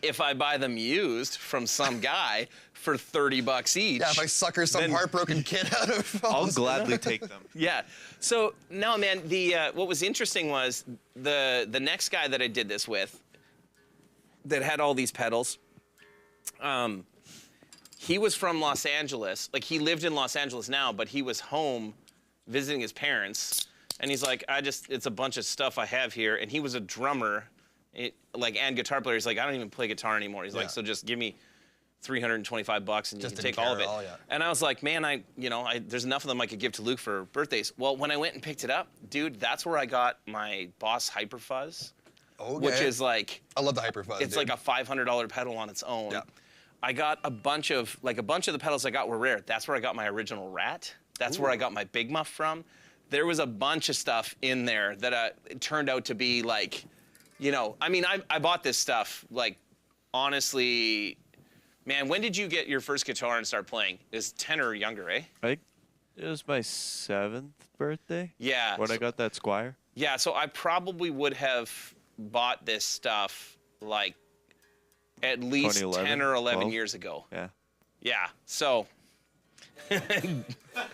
if I buy them used from some guy for $30 each. Yeah, if I sucker some then- heartbroken kid out of all I'll this- gladly take them. Yeah. So no, man. What was interesting was the next guy that I did this with, that had all these pedals. He was from Los Angeles. Like, he lived in Los Angeles now, but he was home visiting his parents. And he's like, it's a bunch of stuff I have here. And he was a drummer, and guitar player. He's like, I don't even play guitar anymore. He's Yeah. like, so just give me $325 and you Just can didn't take all of care it. at all, yeah. And I was like, man, there's enough of them I could give to Luke for birthdays. Well, when I went and picked it up, dude, that's where I got my Boss Hyperfuzz, Okay. which is like, I love the Hyperfuzz. it's dude. like a $500 pedal on its own. Yeah. I got a bunch of the pedals I got were rare. That's where I got my original Rat. That's where I got my Big Muff from. There was a bunch of stuff in there that it turned out to be like, I bought this stuff, like, honestly, man, when did you get your first guitar and start playing? It was 10 or younger, eh? It was my 7th birthday. Yeah. When I got that Squire. Yeah, so I probably would have bought this stuff like at least 2011, 10 or 11 12. years ago. Yeah. Yeah, so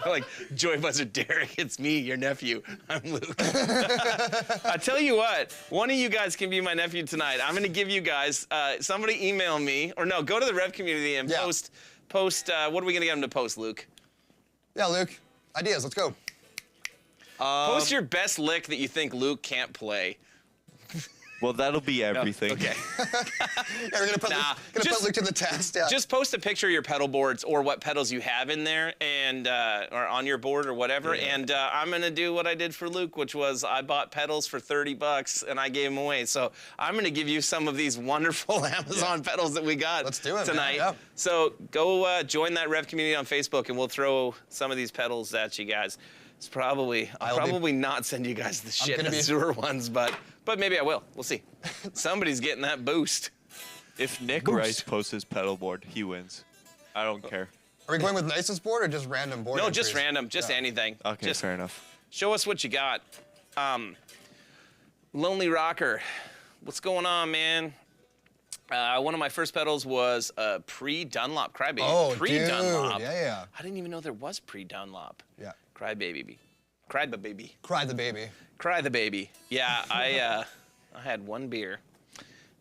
like Joy Buzzer Derek, it's me, your nephew. I'm Luke. I tell you what, one of you guys can be my nephew tonight. I'm gonna give you guys, somebody email me, or no, go to the Rev community and Yeah. post, what are we gonna get them to post, Luke? Yeah, Luke. Ideas. Let's go. Post your best lick that you think Luke can't play. Well, that'll be everything. Okay. Yeah, we're gonna put just- Luke to the test. Yeah. Just post a picture of your pedal boards or what pedals you have in there, and or on your board or whatever. And I'm gonna do what I did for Luke, which was I bought pedals for $30 and I gave them away. So I'm gonna give you some of these wonderful Amazon pedals that we got Let's do it, man. tonight. Yeah. So go join that Rev community on Facebook, and we'll throw some of these pedals at you guys. It's probably I'll I'll be- probably not send you guys the shit gonna be- Azure ones, but maybe I will. We'll see. Somebody's getting that boost. If Nick Rice posts his pedal board, he wins. I don't care. Are we going with nicest board or just random board? No, just entries? random, just Yeah. anything. Okay, Just fair enough. show us what you got. Lonely Rocker, what's going on, man? One of my first pedals was a pre-Dunlop Crybaby. Oh, Pre-Dunlop. dude. Yeah. I didn't even know there was pre-Dunlop. Yeah. Crybaby. Cry the baby. Cry the baby. Cry the baby. Yeah, I had one beer,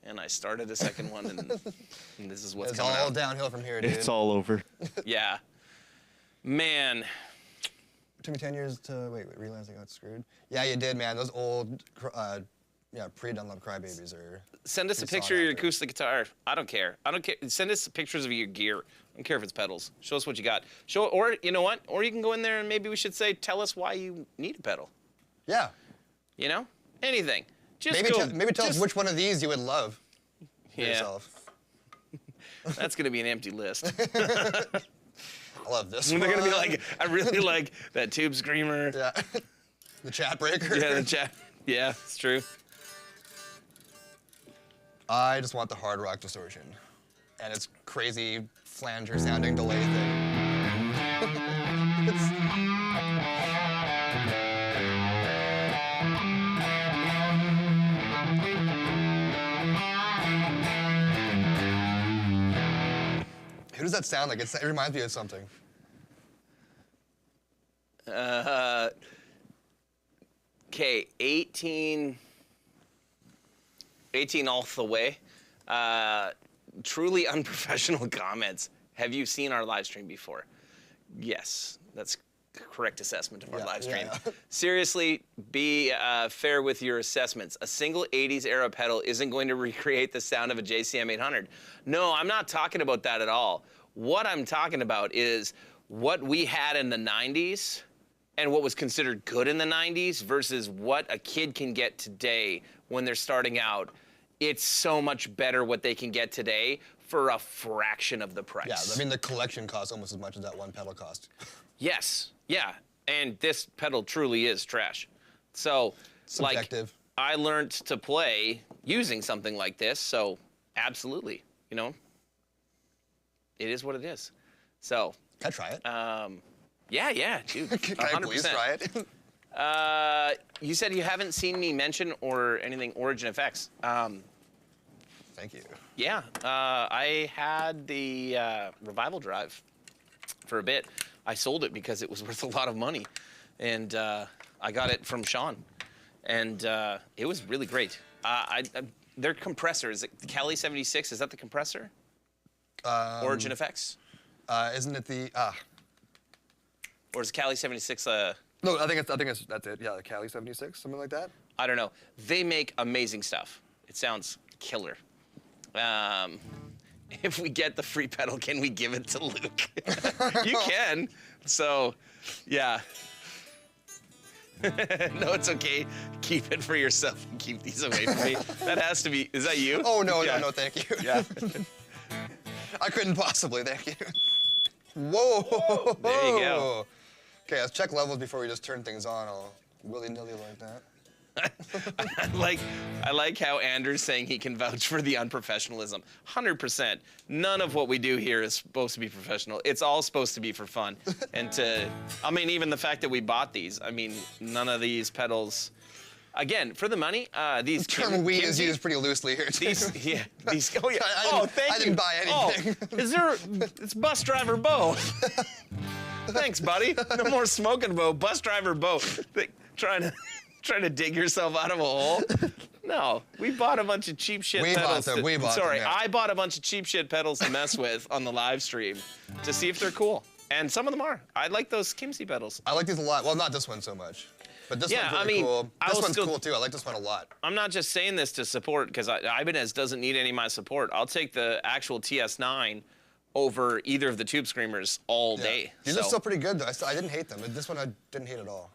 and I started a second one, and this is what's It's coming all out. downhill from here, dude. It's all over. Yeah. Man, It took me 10 years to realize I got screwed. Yeah, you did, man. Those old, pre-Dunlop crybabies are. send us a We saw picture of that, your but- acoustic guitar. I don't care. Send us pictures of your gear. I don't care if it's pedals. Show us what you got. Or you know what? Or you can go in there and maybe we should say, tell us why you need a pedal. Yeah. You know? Anything. Just Maybe go. tell us just- which one of these you would love for Yeah, yourself. that's gonna be an empty list. I love this They're one. gonna be like, I really like that Tube Screamer. Yeah. The chat breaker. Yeah, the chat. Yeah, it's true. I just want the hard rock distortion. And its crazy flanger sounding delay thing. that sound like? It reminds me of something. Okay, 18 all the way. Truly unprofessional comments. Have you seen our live stream before? Yes, that's correct assessment of our live stream. Yeah. Seriously, be fair with your assessments. A single 80s era pedal isn't going to recreate the sound of a JCM 800. No, I'm not talking about that at all. What I'm talking about is what we had in the 90s and what was considered good in the 90s versus what a kid can get today when they're starting out. It's so much better what they can get today for a fraction of the price. Yeah, I mean, the collection costs almost as much as that one pedal cost. Yes, yeah, and this pedal truly is trash. So, Subjective. like, I learned to play using something like this, so absolutely, you know, it is what it is. So, Can I try it? yeah, dude, Can I please try it? You said you haven't seen me mention or anything Origin FX. Thank you. Yeah, I had the Revival Drive for a bit. I sold it because it was worth a lot of money, and I got it from Sean, and it was really great. Their compressor, is it the Cali 76? Is that the compressor? Origin FX? Isn't it the? Or is Cali 76 No, I think that's it. Yeah, the Cali 76, something like that. I don't know. They make amazing stuff. It sounds killer. If we get the free pedal, can we give it to Luke? You can. So, yeah. No, it's okay. Keep it for yourself and keep these away from me. That has to be. Is that you? Oh no, Yeah. no, thank you. Yeah. I couldn't possibly. Thank you. Whoa. There you go. Okay, let's check levels before we just turn things on all willy-nilly like that. I like how Andrew's saying he can vouch for the unprofessionalism. 100%. None of what we do here is supposed to be professional. It's all supposed to be for fun. And I mean, even the fact that we bought these, I mean, none of these pedals, again, for the money, these The term "we" is Kimsey- used pretty loosely here, too. Oh yeah. Thank you. I didn't buy anything. Oh, it's Bus Driver Bo. Thanks, buddy. No more smoking, Bo. Bus Driver Bo. Trying to dig yourself out of a hole. No, we bought a bunch of cheap shit We pedals. bought them, we bought Sorry, them, yeah. I bought a bunch of cheap shit pedals to mess with on the live stream to see if they're cool. And some of them are. I like those Kimsey pedals. I like these a lot. Well, not this one so much. But this Yeah, one's I really mean, cool. I This will one's still- cool, too. I like this one a lot. I'm not just saying this to support, because Ibanez doesn't need any of my support. I'll take the actual TS9 over either of the Tube Screamers all day. These So- are still pretty good, though. I didn't hate them. This one I didn't hate at all.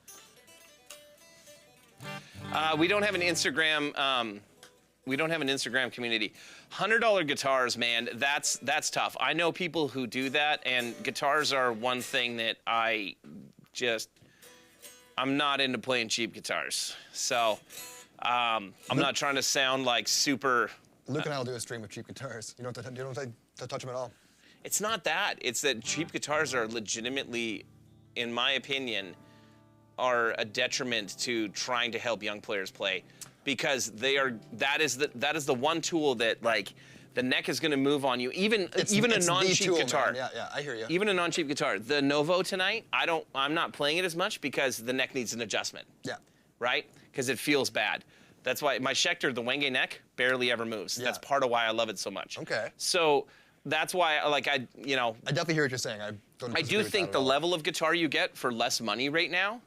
We don't have an Instagram. We don't have an Instagram community. $100 guitars, man. That's tough. I know people who do that, and guitars are one thing that I'm not into playing cheap guitars. So I'm not trying to sound like super. Luke and I will do a stream of cheap guitars. You don't have to touch them at all. It's not that. It's that cheap guitars are legitimately, in my opinion, are a detriment to trying to help young players play, because that is the one tool that, like, the neck is going to move on you. Even a It's the non-cheap tool, guitar. man. Yeah, I hear you. Even a non-cheap guitar. The Novo tonight, I'm not playing it as much because the neck needs an adjustment. Yeah. Right? Because it feels bad. That's why my Schecter, the Wenge neck, barely ever moves. Yeah. That's part of why I love it so much. Okay. So that's why, I definitely hear what you're saying. I I do think the level of guitar you get for less money right now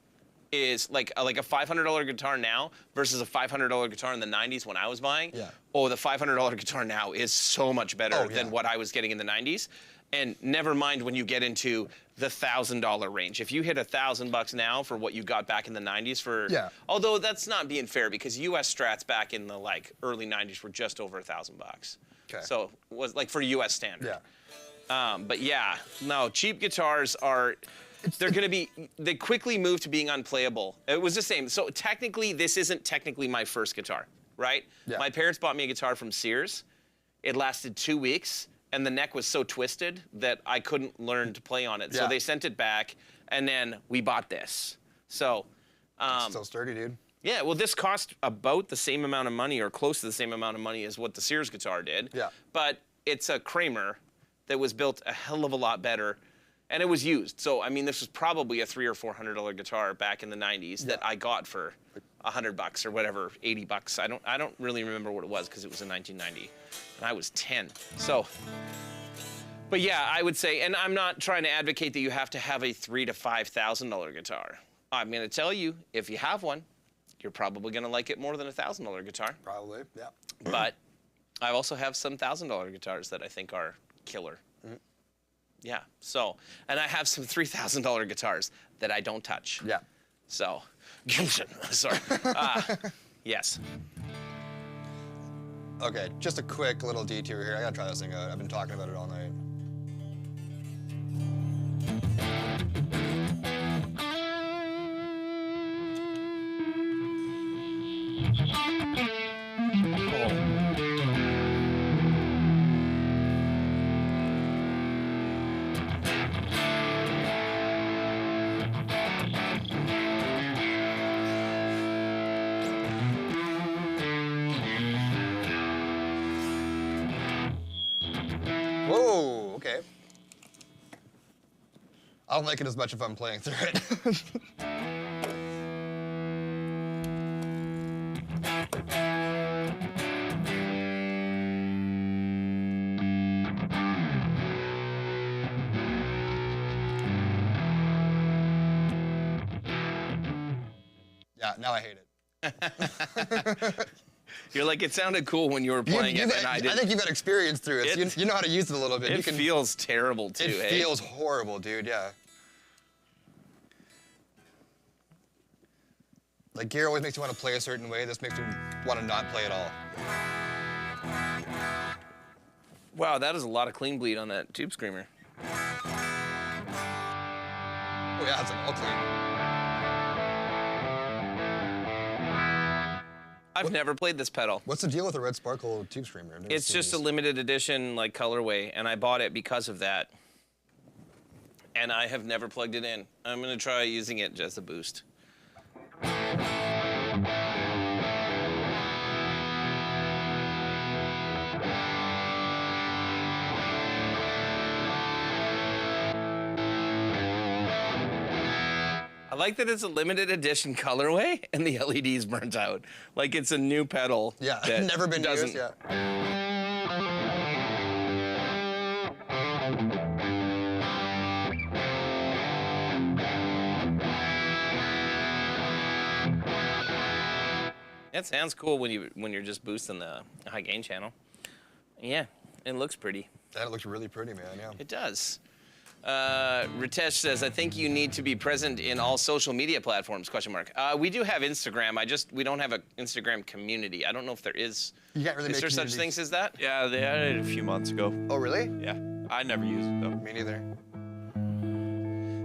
is like a $500 guitar now versus a $500 guitar in the 90s when I was buying. Yeah. Oh, the $500 guitar now is so much better Oh, yeah. than what I was getting in the 90s. And never mind when you get into the $1,000 range. If you hit $1,000 now for what you got back in the 90s for, Yeah. Although that's not being fair, because US Strats back in the early 90s were just over $1,000. Okay. So it was like for US standard. Yeah. But yeah, no, cheap guitars they quickly move to being unplayable. It was the same. So technically, this isn't technically my first guitar, right? Yeah. My parents bought me a guitar from Sears. It lasted 2 weeks, and the neck was so twisted that I couldn't learn to play on it. So Yeah. they sent it back, and then we bought this. So, Still sturdy, dude. yeah, well, this cost about the same amount of money or close to the same amount of money as what the Sears guitar did. Yeah. But it's a Kramer, that was built a hell of a lot better, and it was used. So I mean, this was probably a $300 or $400 guitar back in the '90s that I got for $100 or whatever, $80. I don't really remember what it was because it was in 1990, and I was 10. So. But yeah, I would say, and I'm not trying to advocate that you have to have a $3,000 to $5,000 guitar. I'm going to tell you, if you have one, you're probably going to like it more than a $1,000 guitar. Probably, yeah. But I also have some $1,000 guitars that I think are killer. Yeah, so, and I have some $3,000 guitars that I don't touch. Yeah. So, sorry. Yes. Okay, just a quick little detour here. I gotta try this thing out. I've been talking about it all night. Whoa, okay. I don't like it as much if I'm playing through it. Yeah, now I hate it. You're like, it sounded cool when you were playing it, and I didn't. I think you've had experience through it, so you know how to use it a little bit. It feels terrible, too, It feels horrible, dude, yeah. Like, gear always makes you want to play a certain way. This makes me want to not play at all. Wow, that is a lot of clean bleed on that Tube Screamer. Oh, yeah, it's like all clean. I've never played this pedal. What's the deal with the Red Sparkle Tube Screamer? I've never It's seen just a these. limited edition, like, colorway, and I bought it because of that. And I have never plugged it in. I'm gonna try using it just a boost. I like that it's a limited edition colorway and the LED's burnt out. Like it's a new pedal. Yeah, that never been doesn't. used, yeah. It sounds cool when you're just boosting the high gain channel. Yeah, it looks pretty. That looks really pretty, man, yeah. It does. Ritesh says, I think you need to be present in all social media platforms, question mark. We do have Instagram. We don't have an Instagram community. I don't know if there is. You can't really Is make there such communities. things as that? Yeah, they added it a few months ago. Oh, really? Yeah, I never use it though. Me neither.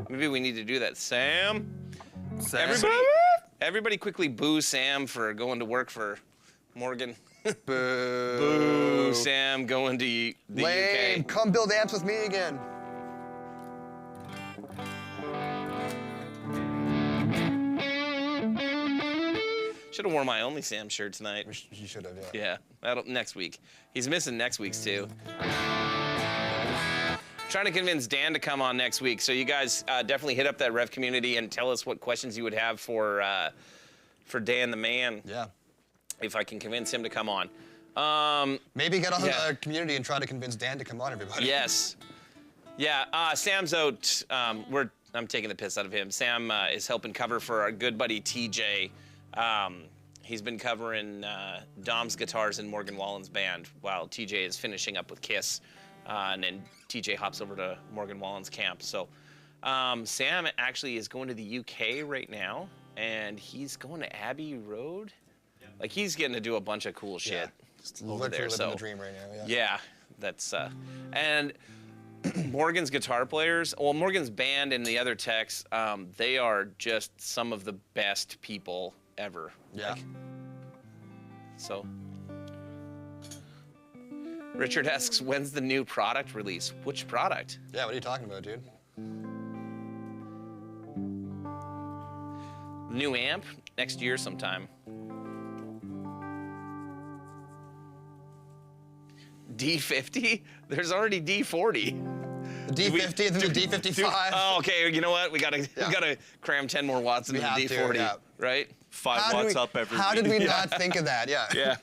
Maybe we need to do that. Sam? Sam? Everybody quickly boo Sam for going to work for Morgan. Boo. Boo Sam going to the Lame. UK. Come build amps with me again. Should have worn my Only Sam shirt tonight. You should have, yeah. Yeah, next week. He's missing next week's too. Trying to convince Dan to come on next week. So you guys definitely hit up that Rev community and tell us what questions you would have for Dan the man. Yeah. If I can convince him to come on. Maybe get on Yeah. the community and try to convince Dan to come on, everybody. Yes. Yeah. Sam's out. I'm taking the piss out of him. Sam is helping cover for our good buddy TJ. He's been covering Dom's guitars in Morgan Wallen's band while TJ is finishing up with Kiss. And then TJ hops over to Morgan Wallen's camp. So Sam actually is going to the UK right now, and he's going to Abbey Road. Yeah. Like he's getting to do a bunch of cool shit Yeah. over Literally there. living So the dream right now, yeah. yeah, that's and Morgan's guitar players, well, Morgan's band and the other techs, they are just some of the best people ever. Yeah. So. Richard asks, when's the new product release? Which product? Yeah, what are you talking about, dude? New amp? Next year sometime. D50? There's already D40. The D50 and then the D55. Oh, okay. You know what? We gotta cram 10 more watts into the have to, D40, yeah. right? 5 watts up every How week. did we not think of that? Yeah. Yeah.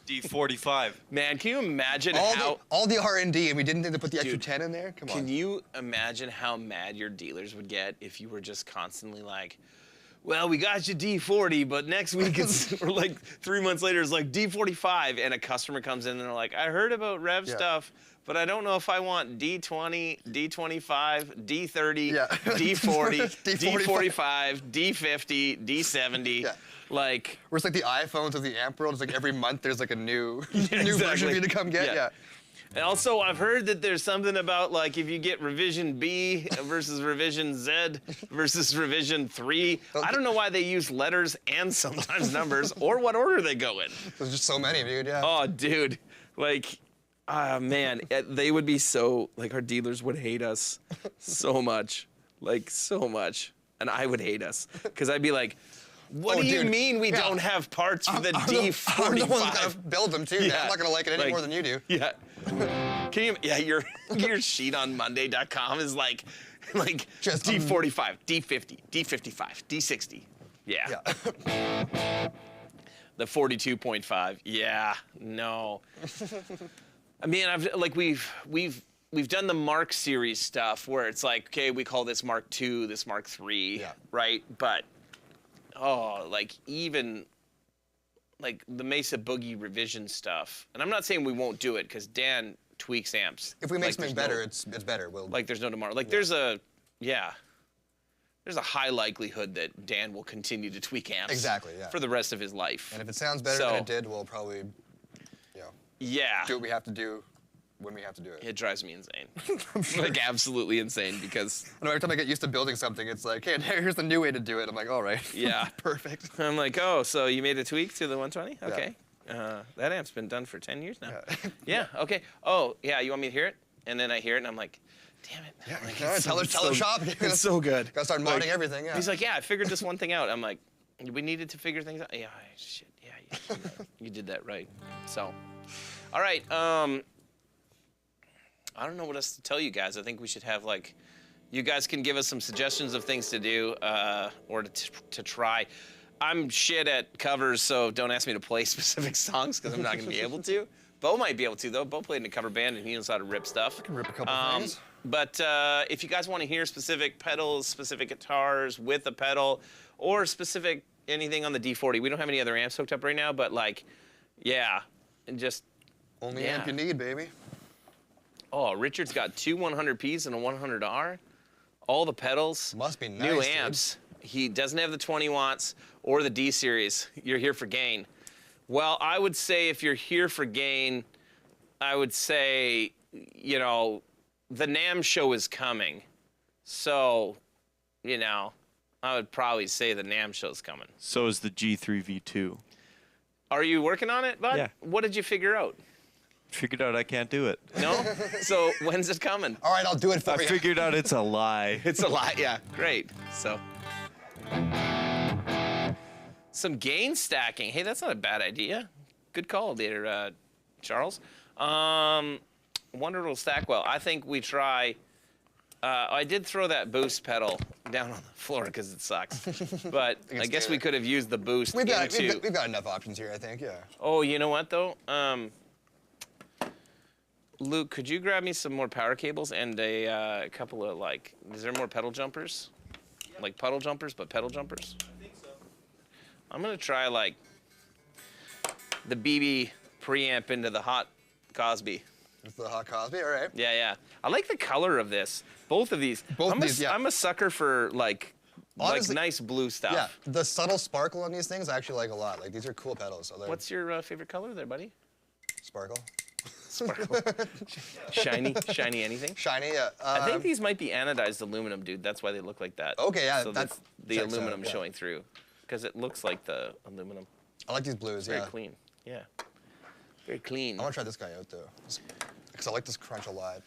D45. Man, can you imagine All the R&D, and we didn't think to put the extra Dude, 10 in there? Come on. Can you imagine how mad your dealers would get if you were just constantly like, well, we got you D40, but next week it's, or like 3 months later, it's like D45, and a customer comes in and they're like, I heard about Rev Yeah. stuff, but I don't know if I want D20, D25, D30, Yeah. D40, D45. D45, D50, D70. Yeah. Like, Where it's like the iPhones of the AMP world. It's like every month there's like a new version exactly. for you to come get. Yeah. Yeah. and also, I've heard that there's something about like if you get revision B versus revision Z versus revision 3. I don't know why they use letters and sometimes numbers or what order they go in. There's just so many, dude. Yeah. Oh, dude. Like, man, they would be so, like, our dealers would hate us so much. Like, so much. And I would hate us. Because I'd be like, what do you dude. mean we Yeah. don't have parts for the I'm D45? the one that's gonna build them too. Man. I'm not gonna like it any Like, more than you do. Yeah. Can you? Yeah, your sheetonmonday.com is like Just, D45, D50, D55, D60. Yeah. Yeah. The 42.5. Yeah. No. I mean, we've done the Mark series stuff where it's like, okay, we call this Mark II, this Mark III, Yeah. right? But like even like the Mesa Boogie revision stuff, and I'm not saying we won't do it because Dan tweaks amps. If we make Like, something there's better, no- it's better. We'll like there's no tomorrow. Like there's a high likelihood that Dan will continue to tweak amps Exactly, yeah. for the rest of his life. and if it sounds better So- than it did, we'll probably, you know, Yeah. do what we have to do when we have to do it. It drives me insane. Like absolutely insane because I know every time I get used to building something, it's like, hey, here's the new way to do it. I'm like, all right. Yeah. Perfect. I'm like, oh, so you made a tweak to the 120? Okay. That amp's been done for 10 years now. Yeah. Yeah, okay. Oh, yeah, you want me to hear it? And then I hear it and I'm like, damn it. Yeah, Like, yeah, it's tell the shop. It's so good. Gotta start modding everything, yeah. He's like, yeah, I figured this one thing out. I'm like, we needed to figure things out. Yeah, shit. Yeah, you did that right. So, all right. I don't know what else to tell you guys. I think we should have like, you guys can give us some suggestions of things to do or to try. I'm shit at covers, so don't ask me to play specific songs because I'm not going to be able to. Bo might be able to, though. Bo played in a cover band, and he knows how to rip stuff. I can rip a couple things. But if you guys want to hear specific pedals, specific guitars with a pedal, or specific anything on the D40, we don't have any other amps hooked up right now, but like, yeah, and just, Only yeah. amp you need, baby. Oh, Richard's got two 100Ps and a 100R. All the pedals. Must be nice, New dude. amps. He doesn't have the 20 watts or the D series. You're here for gain. Well, I would say if you're here for gain, I would say, you know, the NAMM show is coming. So, you know, I would probably say the NAMM show's coming. So is the G3V2. Are you working on it, bud? Yeah. What did you figure out? Figured out I can't do it. No? So when's it coming? All right, I'll do it for I you. figured out it's a lie. It's a lot, yeah. Great. So, some gain stacking. Hey, that's not a bad idea. Good call there, Charles. Wonder it'll stack well. I think we try. I did throw that boost pedal down on the floor because it sucks. But I guess we could have used the boost We've got into. enough options here, I think, yeah. Oh, you know what though? Luke, could you grab me some more power cables and a couple of like? Is there more pedal jumpers? Like puddle jumpers, but pedal jumpers? I think so. I'm gonna try like the BB preamp into the hot Cosby. It's the hot Cosby, all right. Yeah, yeah. I like the color of this. Both of these. Both of these, yeah. I'm a sucker for like Honestly, nice blue stuff. Yeah, the subtle sparkle on these things I actually like a lot. Like, these are cool pedals. So they're What's your favorite color there, buddy? sparkle? Sparkle. shiny anything? Shiny, yeah. I think these might be anodized aluminum, dude. That's why they look like that. Okay, yeah, So that's- the checks out, aluminum yeah. showing through, because it looks like the aluminum. I like these blues, Very yeah. clean. Yeah. Very clean. I want to try this guy out, though. Because I like this crunch a lot.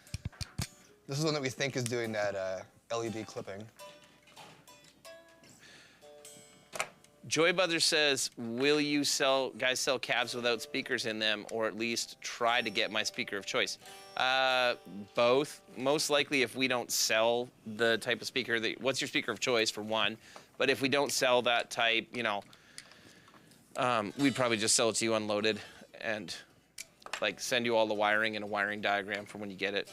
This is one that we think is doing that LED clipping. Joy Buzzer says, will you guys sell cabs without speakers in them, or at least try to get my speaker of choice? Both. Most likely, if we don't sell the type of speaker, what's your speaker of choice, for one? But if we don't sell that type, you know, we'd probably just sell it to you unloaded and like send you all the wiring and a wiring diagram for when you get it.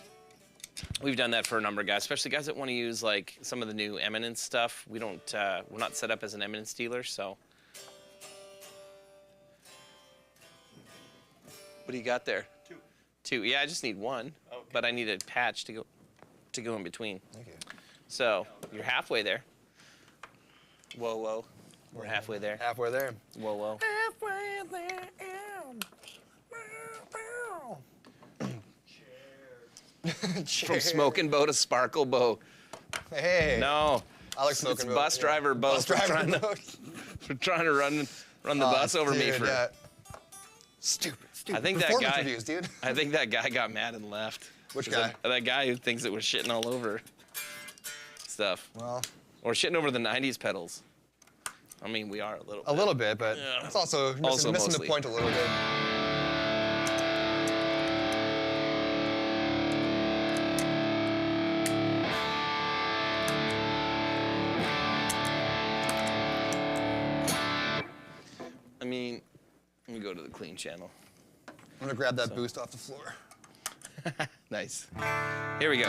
We've done that for a number of guys, especially guys that want to use like some of the new Eminence stuff. We're not set up as an Eminence dealer, so. What do you got there? Two. Yeah, I just need one, okay. But I need a patch to go in between. Thank you. So you're halfway there. Whoa, whoa. We're halfway there. Halfway there. Whoa, whoa. Halfway there. From smoking boat to sparkle boat. Hey. No. I like smoking boat. Bus driver boat. Bus driver boat. For trying to run the bus over me for. Yeah. Stupid. I think that Performance guy. reviews, dude. I think that guy got mad and left. Which guy? That guy who thinks it was shitting all over stuff. Well. Or shitting over the '90s pedals. I mean, we are a little. A little bit, but Yeah. it's also missing the mostly. point a little bit. I mean, let me go to the clean channel. I'm gonna grab that boost off the floor. Nice. Here we go.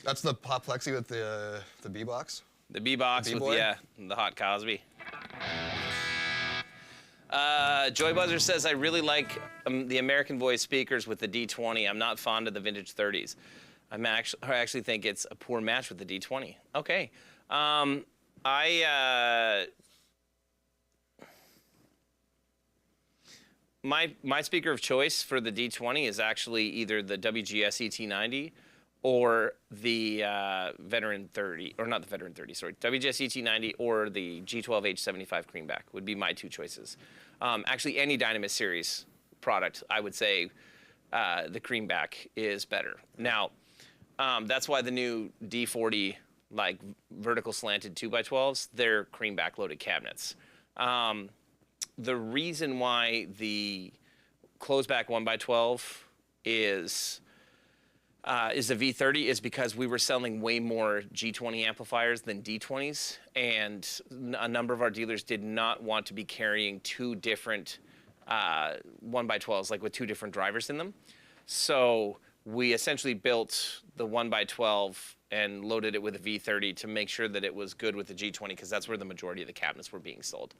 That's the Pop Plexi with the B-Box? The B-Box The with B-Boy? the hot Cosby. Joy Buzzer says, I really like the American Voice speakers with the D20. I'm not fond of the vintage 30s. I actually think it's a poor match with the D20. Okay. My speaker of choice for the D20 is actually either the WGS ET90 or the Veteran 30, or not the Veteran 30, sorry, WGS ET90 or the G12H75 Creamback would be my two choices. Actually, any Dynamis series product, I would say the Creamback is better. Now, that's why the new D40, like vertical slanted 2x12s, they're Creamback loaded cabinets. The reason why the closeback 1x12 is the V30 is because we were selling way more G20 amplifiers than D20s, and a number of our dealers did not want to be carrying two different 1x12s, like with two different drivers in them. So we essentially built the 1x12 and loaded it with a V30 to make sure that it was good with the G20, because that's where the majority of the cabinets were being sold.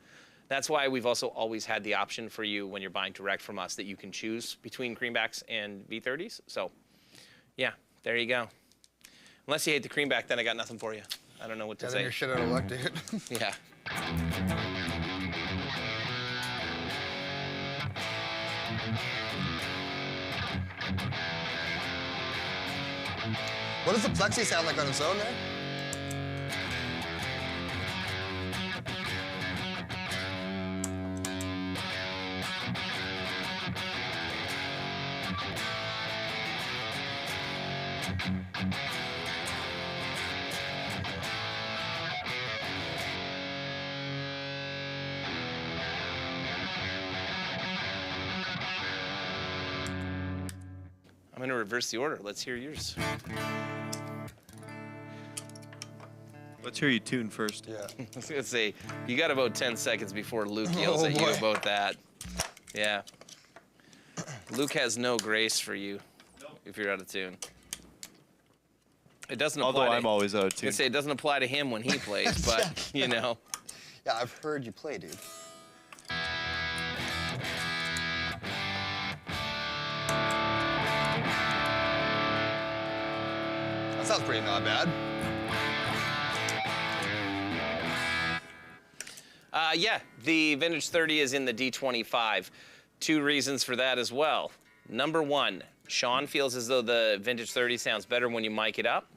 That's why we've also always had the option for you when you're buying direct from us that you can choose between Creambacks and V30s. So yeah, there you go. Unless you hate the Creamback, then I got nothing for you. I don't know what to Yeah, say. then you're shit out of luck, dude. Yeah. What does the Plexi sound like on its own there? I'm gonna reverse the order. Let's hear yours. Let's hear you tune first. Yeah. I was gonna say, you got about 10 seconds before Luke yells Oh, at you boy. about that. Yeah. Luke has no grace for you if you're out of tune. It doesn't apply Although to I'm always out of I was tune. gonna say it doesn't apply to him when he plays, but you know. Yeah, I've heard you play, dude. That sounds pretty not bad. Yeah, the Vintage 30 is in the D25. 2 reasons for that as well. Number 1, Sean feels as though the Vintage 30 sounds better when you mic it up.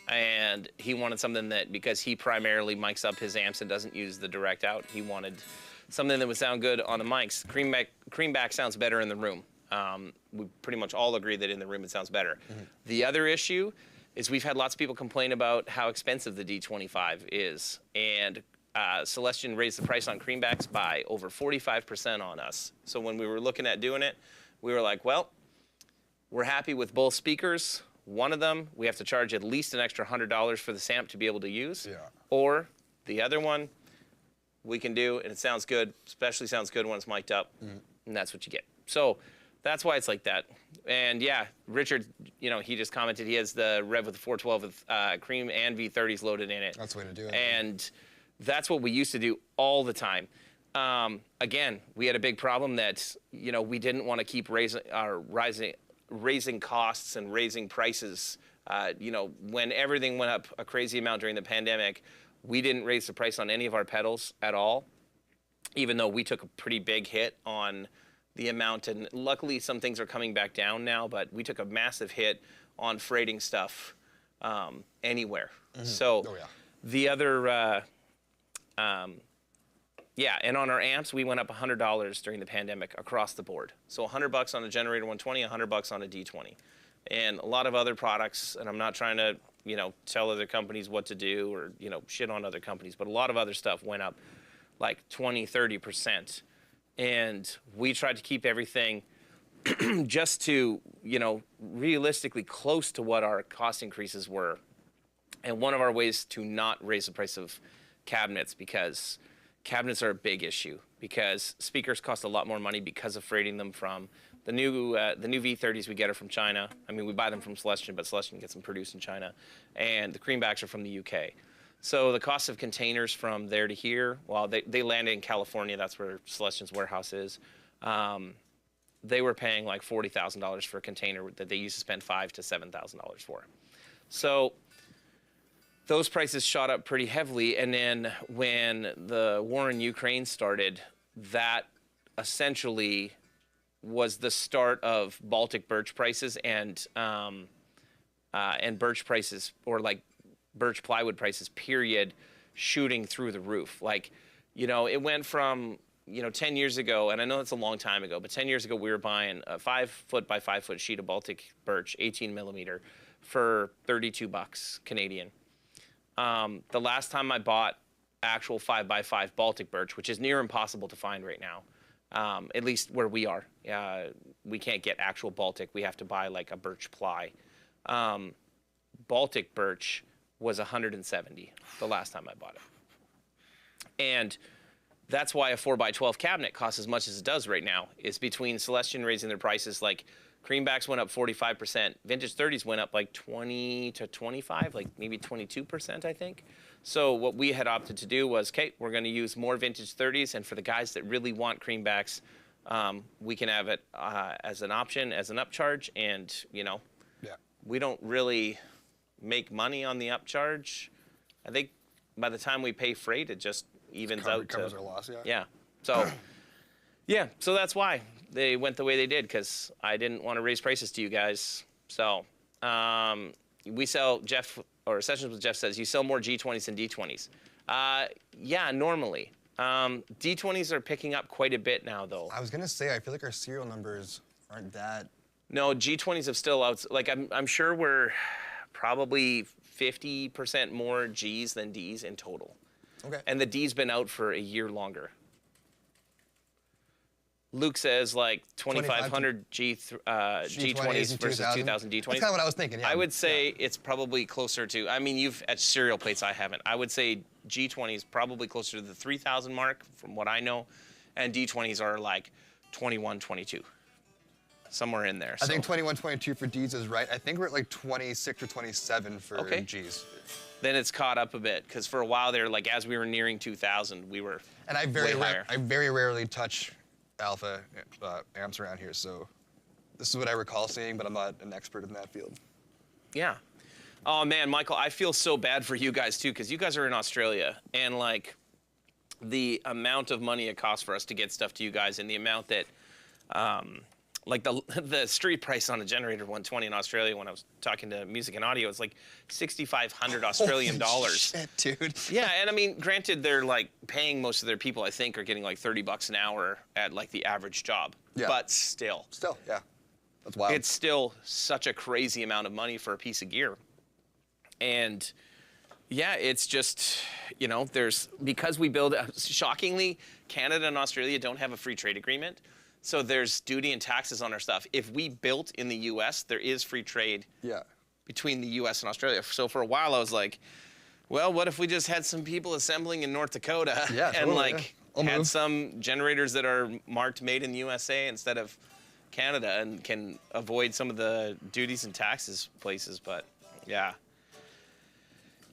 And he wanted something that, because he primarily mics up his amps and doesn't use the direct out, he wanted something that would sound good on the mics. Creamback sounds better in the room. We pretty much all agree that in the room it sounds better. The other issue is we've had lots of people complain about how expensive the D25 is. And Celestion raised the price on Creambacks by over 45% on us. So when we were looking at doing it, we were like, well, we're happy with both speakers. One of them, we have to charge at least an extra $100 for the samp to be able to use. Yeah. Or the other one, we can do, and it sounds good, especially sounds good when it's mic'd up, and that's what you get. So that's why it's like that. And yeah, Richard, you know, he just commented he has the Rev with the 412 with Cream and V30s loaded in it. That's the way to do it. And that's what we used to do all the time. Again, we had a big problem that, you know, we didn't want to keep raising costs and raising prices. You know, when everything went up a crazy amount during the pandemic, we didn't raise the price on any of our pedals at all, even though we took a pretty big hit on the amount. And luckily, some things are coming back down now, but we took a massive hit on freighting stuff anywhere. So the other, yeah, and on our amps, we went up $100 during the pandemic across the board. So $100 on a Generator 120, $100 on a D20. And a lot of other products, and I'm not trying to, you know, tell other companies what to do or, you know, shit on other companies, but a lot of other stuff went up like 20, 30%. And we tried to keep everything just to, you know, realistically close to what our cost increases were. And one of our ways to not raise the price of cabinets, because cabinets are a big issue, because speakers cost a lot more money because of freighting them from the new V30s. We get are from China. I mean, we buy them from Celestion, but Celestion gets them produced in China. And the Creambacks are from the UK. So the cost of containers from there to here, well, they landed in California. That's where Celestion's warehouse is. They were paying like $40,000 for a container that they used to spend $5,000 to $7,000 for. So those prices shot up pretty heavily. And then when the war in Ukraine started, that essentially was the start of Baltic birch prices and birch prices, or like birch plywood prices, period, shooting through the roof. Like, you know, it went from, you know, 10 years ago, and I know it's a long time ago, but 10 years ago we were buying a 5-foot by 5-foot sheet of Baltic birch, 18 millimeter, for $32 Canadian. The last time I bought actual 5x5 Baltic birch, which is near impossible to find right now, at least where we are. We can't get actual Baltic. We have to buy like a birch ply. Baltic birch was $170 the last time I bought it. And that's why a 4x12 cabinet costs as much as it does right now, is between Celestion raising their prices. Like Creambacks went up 45%. Vintage 30s went up like 20 to 25, like maybe 22%, I think. So what we had opted to do was, okay, we're going to use more Vintage 30s, and for the guys that really want Creambacks, we can have it as an option, as an upcharge, and, you know, we don't really make money on the upcharge. I think by the time we pay freight, it just evens out. Covers our loss, yeah. So, yeah, so that's why they went the way they did, because I didn't want to raise prices to you guys. So we sell, Jeff, or Sessions with Jeff says, you sell more G20s than D20s. Yeah, normally. D20s are picking up quite a bit now, though. I was going to say, I feel like our serial numbers aren't that. No, G20s have still out. Like, I'm sure we're probably 50% more Gs than Ds in total. Okay. And the D's been out for a year longer. Luke says like 2,500 G20s versus 2,000 D20s. That's kind of what I was thinking, yeah. I would say it's probably closer to, I mean, you've, at serial plates, I haven't. I would say G20s probably closer to the 3,000 mark from what I know. And D20s are like 21, 22. Somewhere in there. I think 21, 22 for Ds is right. I think we're at like 26 or 27 for Gs. Then it's caught up a bit, because for a while there, like as we were nearing 2,000, we were and I way very rarely touch alpha amps around here, so this is what I recall seeing, but I'm not an expert in that field. Yeah. Oh man, Michael, I feel so bad for you guys too, because you guys are in Australia, and like the amount of money it costs for us to get stuff to you guys, and the amount that like the street price on a generator 120 in Australia when I was talking to Music and Audio, it's like 6,500 Australian dollars. Shit, dude. Yeah, and I mean, granted, they're like paying most of their people, I think, are getting like $30 an hour at like the average job. Yeah. But still, Yeah. That's wild. it's still such a crazy amount of money for a piece of gear. And yeah, it's just, you know, because we build, shockingly, Canada and Australia don't have a free trade agreement. So there's duty and taxes on our stuff. If we built in the US, there is free trade between the US and Australia. So for a while I was like, well, what if we just had some people assembling in North Dakota Yeah, and totally, like I'll had move. some generators that are marked made in the USA instead of Canada and can avoid some of the duties and taxes places. But yeah.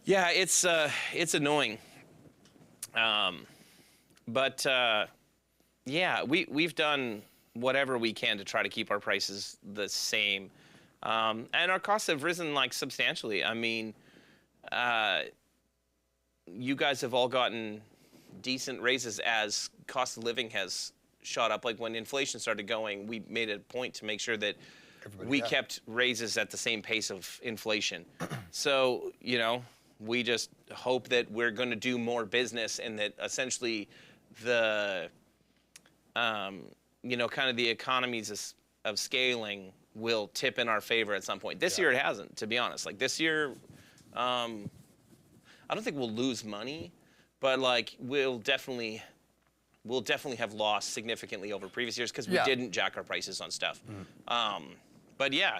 Yeah, it's annoying. But yeah, we've done whatever we can to try to keep our prices the same. And our costs have risen like substantially. I mean, you guys have all gotten decent raises as cost of living has shot up. Like when inflation started going, we made a point to make sure that we kept raises at the same pace of inflation. So, you know, we just hope that we're going to do more business and that essentially the, you know, kind of the economies of scaling will tip in our favor at some point. This year it hasn't, to be honest. Like this year, I don't think we'll lose money, but like we'll definitely have lost significantly over previous years because we didn't jack our prices on stuff. But yeah,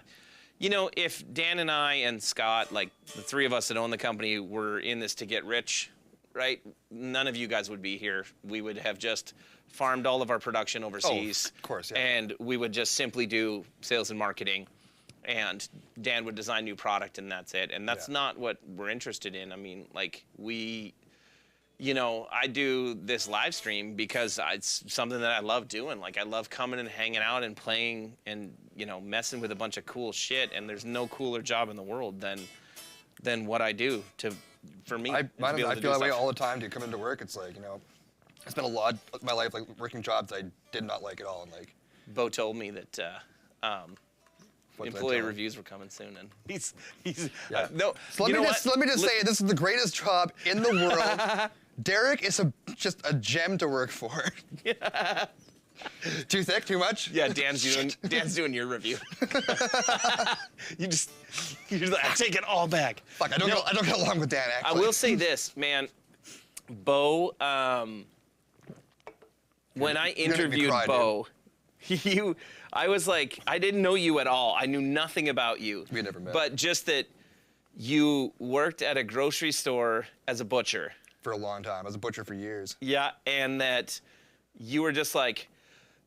you know, if Dan and I and Scott, like the three of us that own the company, were in this to get rich, right? None of you guys would be here. We would have just farmed all of our production overseas. Oh, of course, yeah. And we would just simply do sales and marketing. And Dan would design new product and that's it. And that's not what we're interested in. I mean, like you know, I do this live stream because it's something that I love doing. Like I love coming and hanging out and playing and, you know, messing with a bunch of cool shit. And there's no cooler job in the world than what I do for me. I to be able feel to do that way stuff. all the time. To come into work, it's like, you know, I spent a lot of my life like working jobs I did not like at all, and like. Bo told me that What did I employee tell him? reviews were coming soon, and he's Yeah. no. So let me just say this is the greatest job in the world. Derek is just a gem to work for. Too thick? Too much? Yeah, Dan's doing your review. you're like, I take it all back. Fuck, I don't get along with Dan. I Actually, will say this, man. Bo, when I you're gonna make me interviewed cry, Bo, I was like, I didn't know you at all. I knew nothing about you. We never met. But just that you worked at a grocery store as a butcher. for a long time. I was a butcher for years. Yeah, and that you were just like,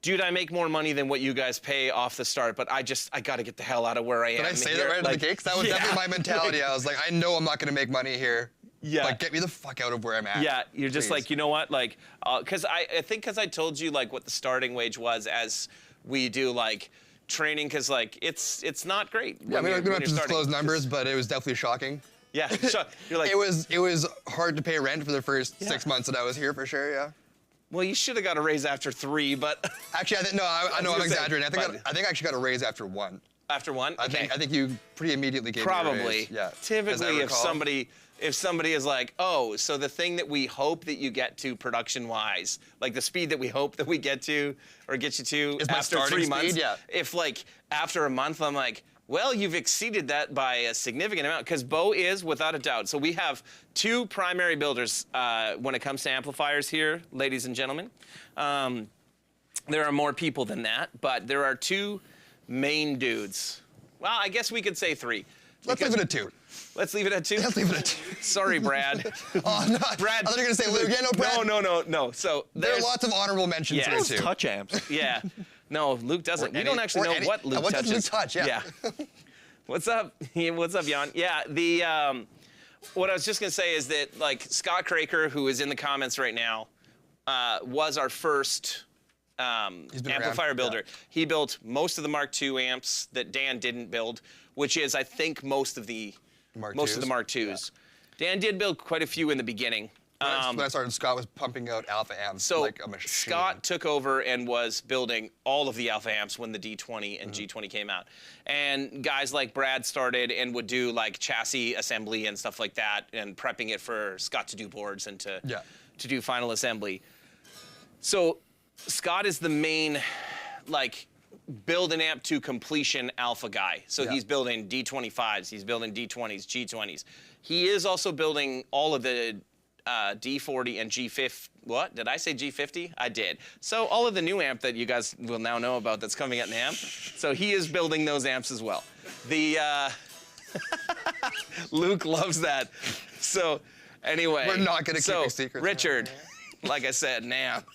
dude, I make more money than what you guys pay off the start, but I got to get the hell out of where I am. Did I say here. that right out Like, of the gates? That was definitely my mentality. I was like, I know I'm not going to make money here. Yeah. Like, get me the fuck out of where I'm at. Yeah, you're just please. like, you know what? Like, because I think because I told you like what the starting wage was as we do like training, because like it's not great. Yeah, we don't have to disclose starting. numbers, but it was definitely shocking. Yeah, you're like, It was hard to pay rent for the first 6 months that I was here for sure. Yeah. well, you should have got a raise after 3, but Actually, I know I'm gonna say, exaggerating. but- I think I actually got a raise after 1. after 1, I think you pretty immediately gave me a probably. raise. Yeah. as I Typically, if recall. somebody is like, oh, so the thing that we hope that you get to production-wise, like the speed that we hope that we get to or get you to Is my after starting 3 speed? months, Yeah. if like after a month I'm like, well, you've exceeded that by a significant amount, because Bo is, without a doubt. So we have 2 primary builders when it comes to amplifiers here, ladies and gentlemen. There are more people than that, but there are 2 main dudes. Well, I guess we could say 3. Let's leave it at 2. Let's leave it at 2. Let's leave it at 2. Sorry, Brad. Oh, no. Brad. I thought you were going to say Luke. Yeah, no, Brad. No. So There are there's lots of honorable mentions Yeah. here, Those too. touch amps. yeah. No, Luke doesn't. Or We any- don't actually or know any- what Luke what does touches. Luke touch? Yeah. What's up? What's up, Jan? Yeah. The what I was just gonna say is that like Scott Craker, who is in the comments right now, was our first been around, amplifier builder. yeah. He built most of the Mark II amps that Dan didn't build, which is I think most of the Mark Mark IIs? IIs. Dan did build quite a few in the beginning. When I started, Scott was pumping out alpha amps So like a machine. Scott took over and was building all of the alpha amps when the D20 and G20 came out. And guys like Brad started and would do like chassis assembly and stuff like that and prepping it for Scott to do boards and to do final assembly. So Scott is the main like build an amp to completion alpha guy. So he's building D25s, he's building D20s, G20s. He is also building all of the D40 and G50. What? Did I say G50? I did. So all of the new amp that you guys will now know about that's coming at NAMM. So he is building those amps as well. The Luke loves that. So anyway. We're not gonna keep these secrets. Richard, like I said, NAMM.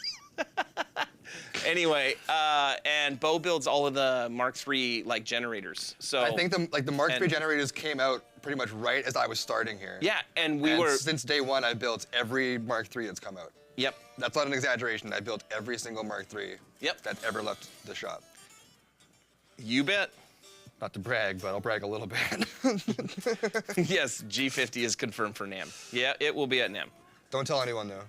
Anyway, and Bo builds all of the Mark III like generators. So I think the Mark III generators came out pretty much right as I was starting here. Yeah, and since day one, I built every Mark III that's come out. Yep. That's not an exaggeration. I built every single Mark III Yep. that ever left the shop. You bet. Not to brag, but I'll brag a little bit. Yes, G50 is confirmed for NAMM. Yeah, it will be at NAMM. Don't tell anyone though.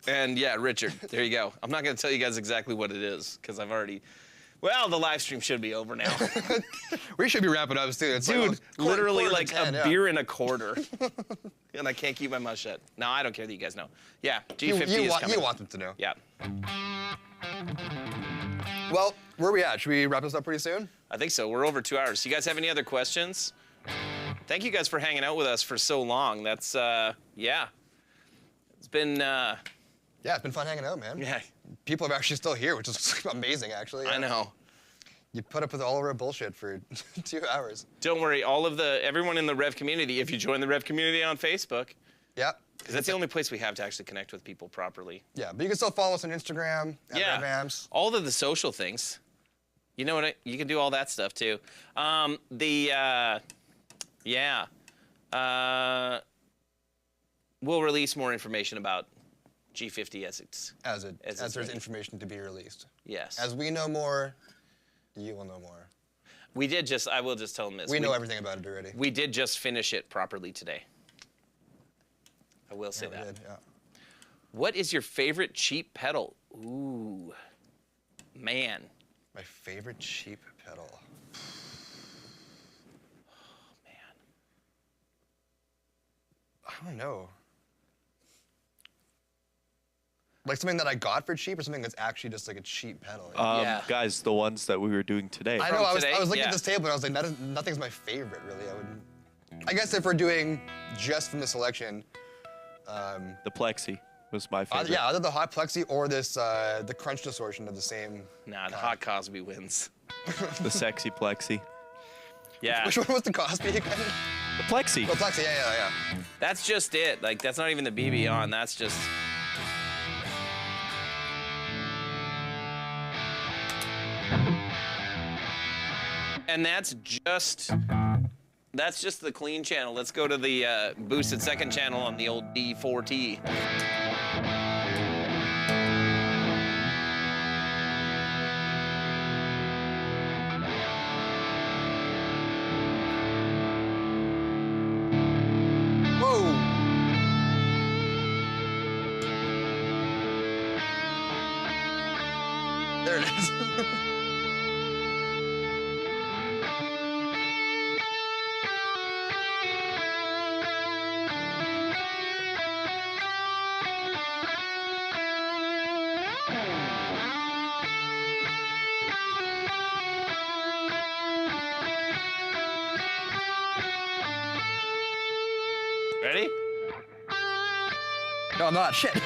And yeah, Richard, there you go. I'm not going to tell you guys exactly what it is because I've already. Well, the live stream should be over now. We should be wrapping up soon. It's Dude, literally quarter like to 10, a beer and a quarter. And I can't keep my mouth shut. No, I don't care that you guys know. Yeah, G50 is coming. You want them to know. Yeah. Well, where are we at? Should we wrap this up pretty soon? I think so. We're over 2 hours. You guys have any other questions? Thank you guys for hanging out with us for so long. That's, yeah. It's been, Yeah, it's been fun hanging out, man. yeah, People are actually still here, which is amazing, actually. I know. You put up with all of our bullshit for 2 hours. Don't worry, everyone in the Rev community, if you join the Rev community on Facebook, Yeah. because that's the only place we have to actually connect with people properly. Yeah, but you can still follow us on Instagram at Yeah, RevAmps. all of the social things. You know what? You can do all that stuff too. We'll release more information about G50 As it's there's ready. information to be released. Yes. As we know more, you will know more. We did just. I will just tell them this. We know everything about it already. We did just finish it properly today. I will say We that. did, yeah. What is your favorite cheap pedal? Ooh, man. My favorite cheap pedal. Man. I don't know. Like something that I got for cheap or something that's actually just like a cheap pedal. Yeah. Guys, the ones that we were doing today. I know, I was today? looking Yeah. at this table and I was like, nothing's my favorite, really. I guess if we're doing just from the selection, The Plexi was my favorite. yeah, either the Hot Plexi or this, the Crunch distortion of the same. Nah, the Hot Cosby wins. The Sexy Plexi. Yeah. Which one was the Cosby again? The Plexi. Oh, Plexi, yeah. That's just it. Like, that's not even the BB on. That's just. And that's just the clean channel. Let's go to the boosted second channel on the old D4T. Whoa! There it is. Ready? No, I'm not. Shit.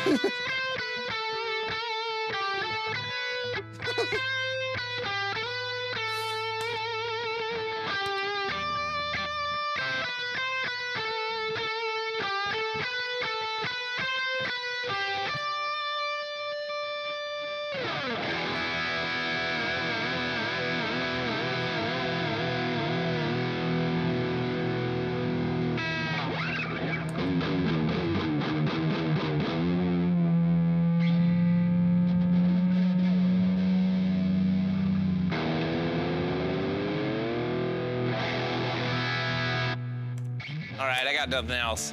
All right, I got nothing else.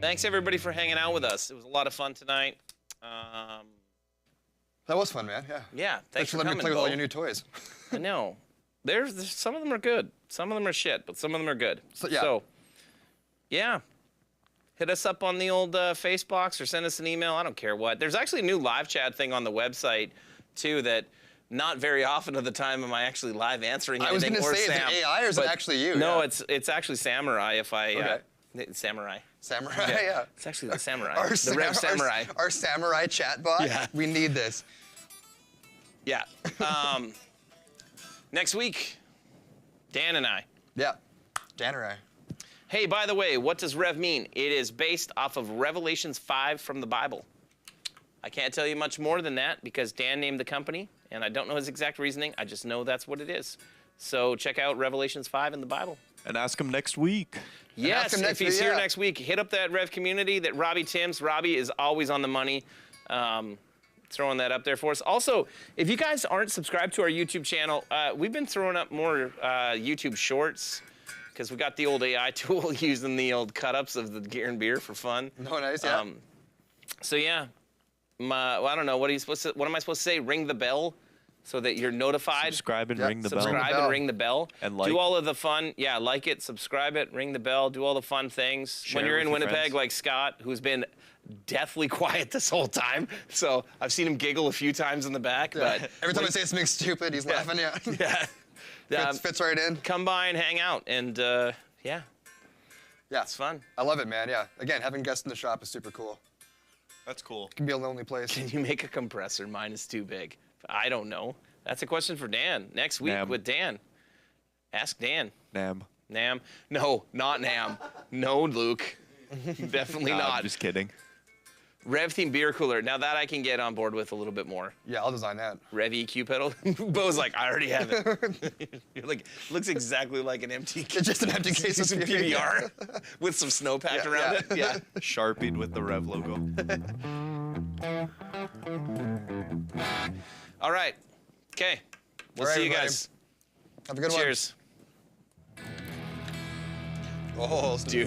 Thanks everybody for hanging out with us. It was a lot of fun tonight. That was fun, man. Yeah. Yeah, thanks for for letting coming, me play with all Bo. your new toys. I know. There's some of them are good. Some of them are shit, but some of them are good. Yeah. Yeah. Hit us up on the old Facebox or send us an email. I don't care what. There's actually a new live chat thing on the website, too, that not very often of the time am I actually live answering I was anything. gonna or say, is it Sam, AI or is it but actually you? No, Yeah. it's actually Samurai. If I Okay. Samurai. Samurai, yeah. It's actually the Samurai. Our the Rev Samurai. Our Samurai chatbot. Yeah. We need this. Yeah. Next week, Dan and I. Yeah. Danerai. Hey, by the way, what does Rev mean? It is based off of Revelations 5 from the Bible. I can't tell you much more than that because Dan named the company, and I don't know his exact reasoning. I just know that's what it is. So check out Revelations 5 in the Bible. And ask him next week. Yes, ask him if next he's week, here yeah. next week, hit up that Rev community that Robbie Timms. Robbie is always on the money. Throwing that up there for us. Also, if you guys aren't subscribed to our YouTube channel, we've been throwing up more YouTube shorts because we got the old AI tool using the old cut-ups of the gear and beer for fun. No, nice, yeah. So yeah, well, I don't know, what am I supposed to say? Ring the bell so that you're notified. Subscribe and Yep. ring the Subscribe bell. and ring the bell. And like. Do all of the fun. Yeah, like it, subscribe it, ring the bell, do all the fun things. Share when it you're with in your Winnipeg, friends. like Scott, who's been deathly quiet this whole time. So I've seen him giggle a few times in the back. But Every time I say something stupid, he's laughing. Yeah. yeah. Fits right in. Come by and hang out. And yeah, Yeah. it's fun. I love it, man. Yeah. Again, having guests in the shop is super cool. That's cool. It can be a lonely place. Can you make a compressor? Mine is too big. I don't know. That's a question for Dan. Next week Nam. with Dan. Ask Dan. Nam. Nam? No, not Nam. No, Luke. Definitely Nah, not. I'm just kidding. Rev Theme Beer Cooler. Now that I can get on board with a little bit more. Yeah, I'll design that. Rev EQ pedal. Bo's like, I already have it. You're like, looks exactly like an empty It's just an empty case of PBR with some snow packed around it. Yeah. Sharpied with the Rev logo. All right. Okay. We'll All right, see you everybody. guys. Have a good one. Cheers. Oh, Dude.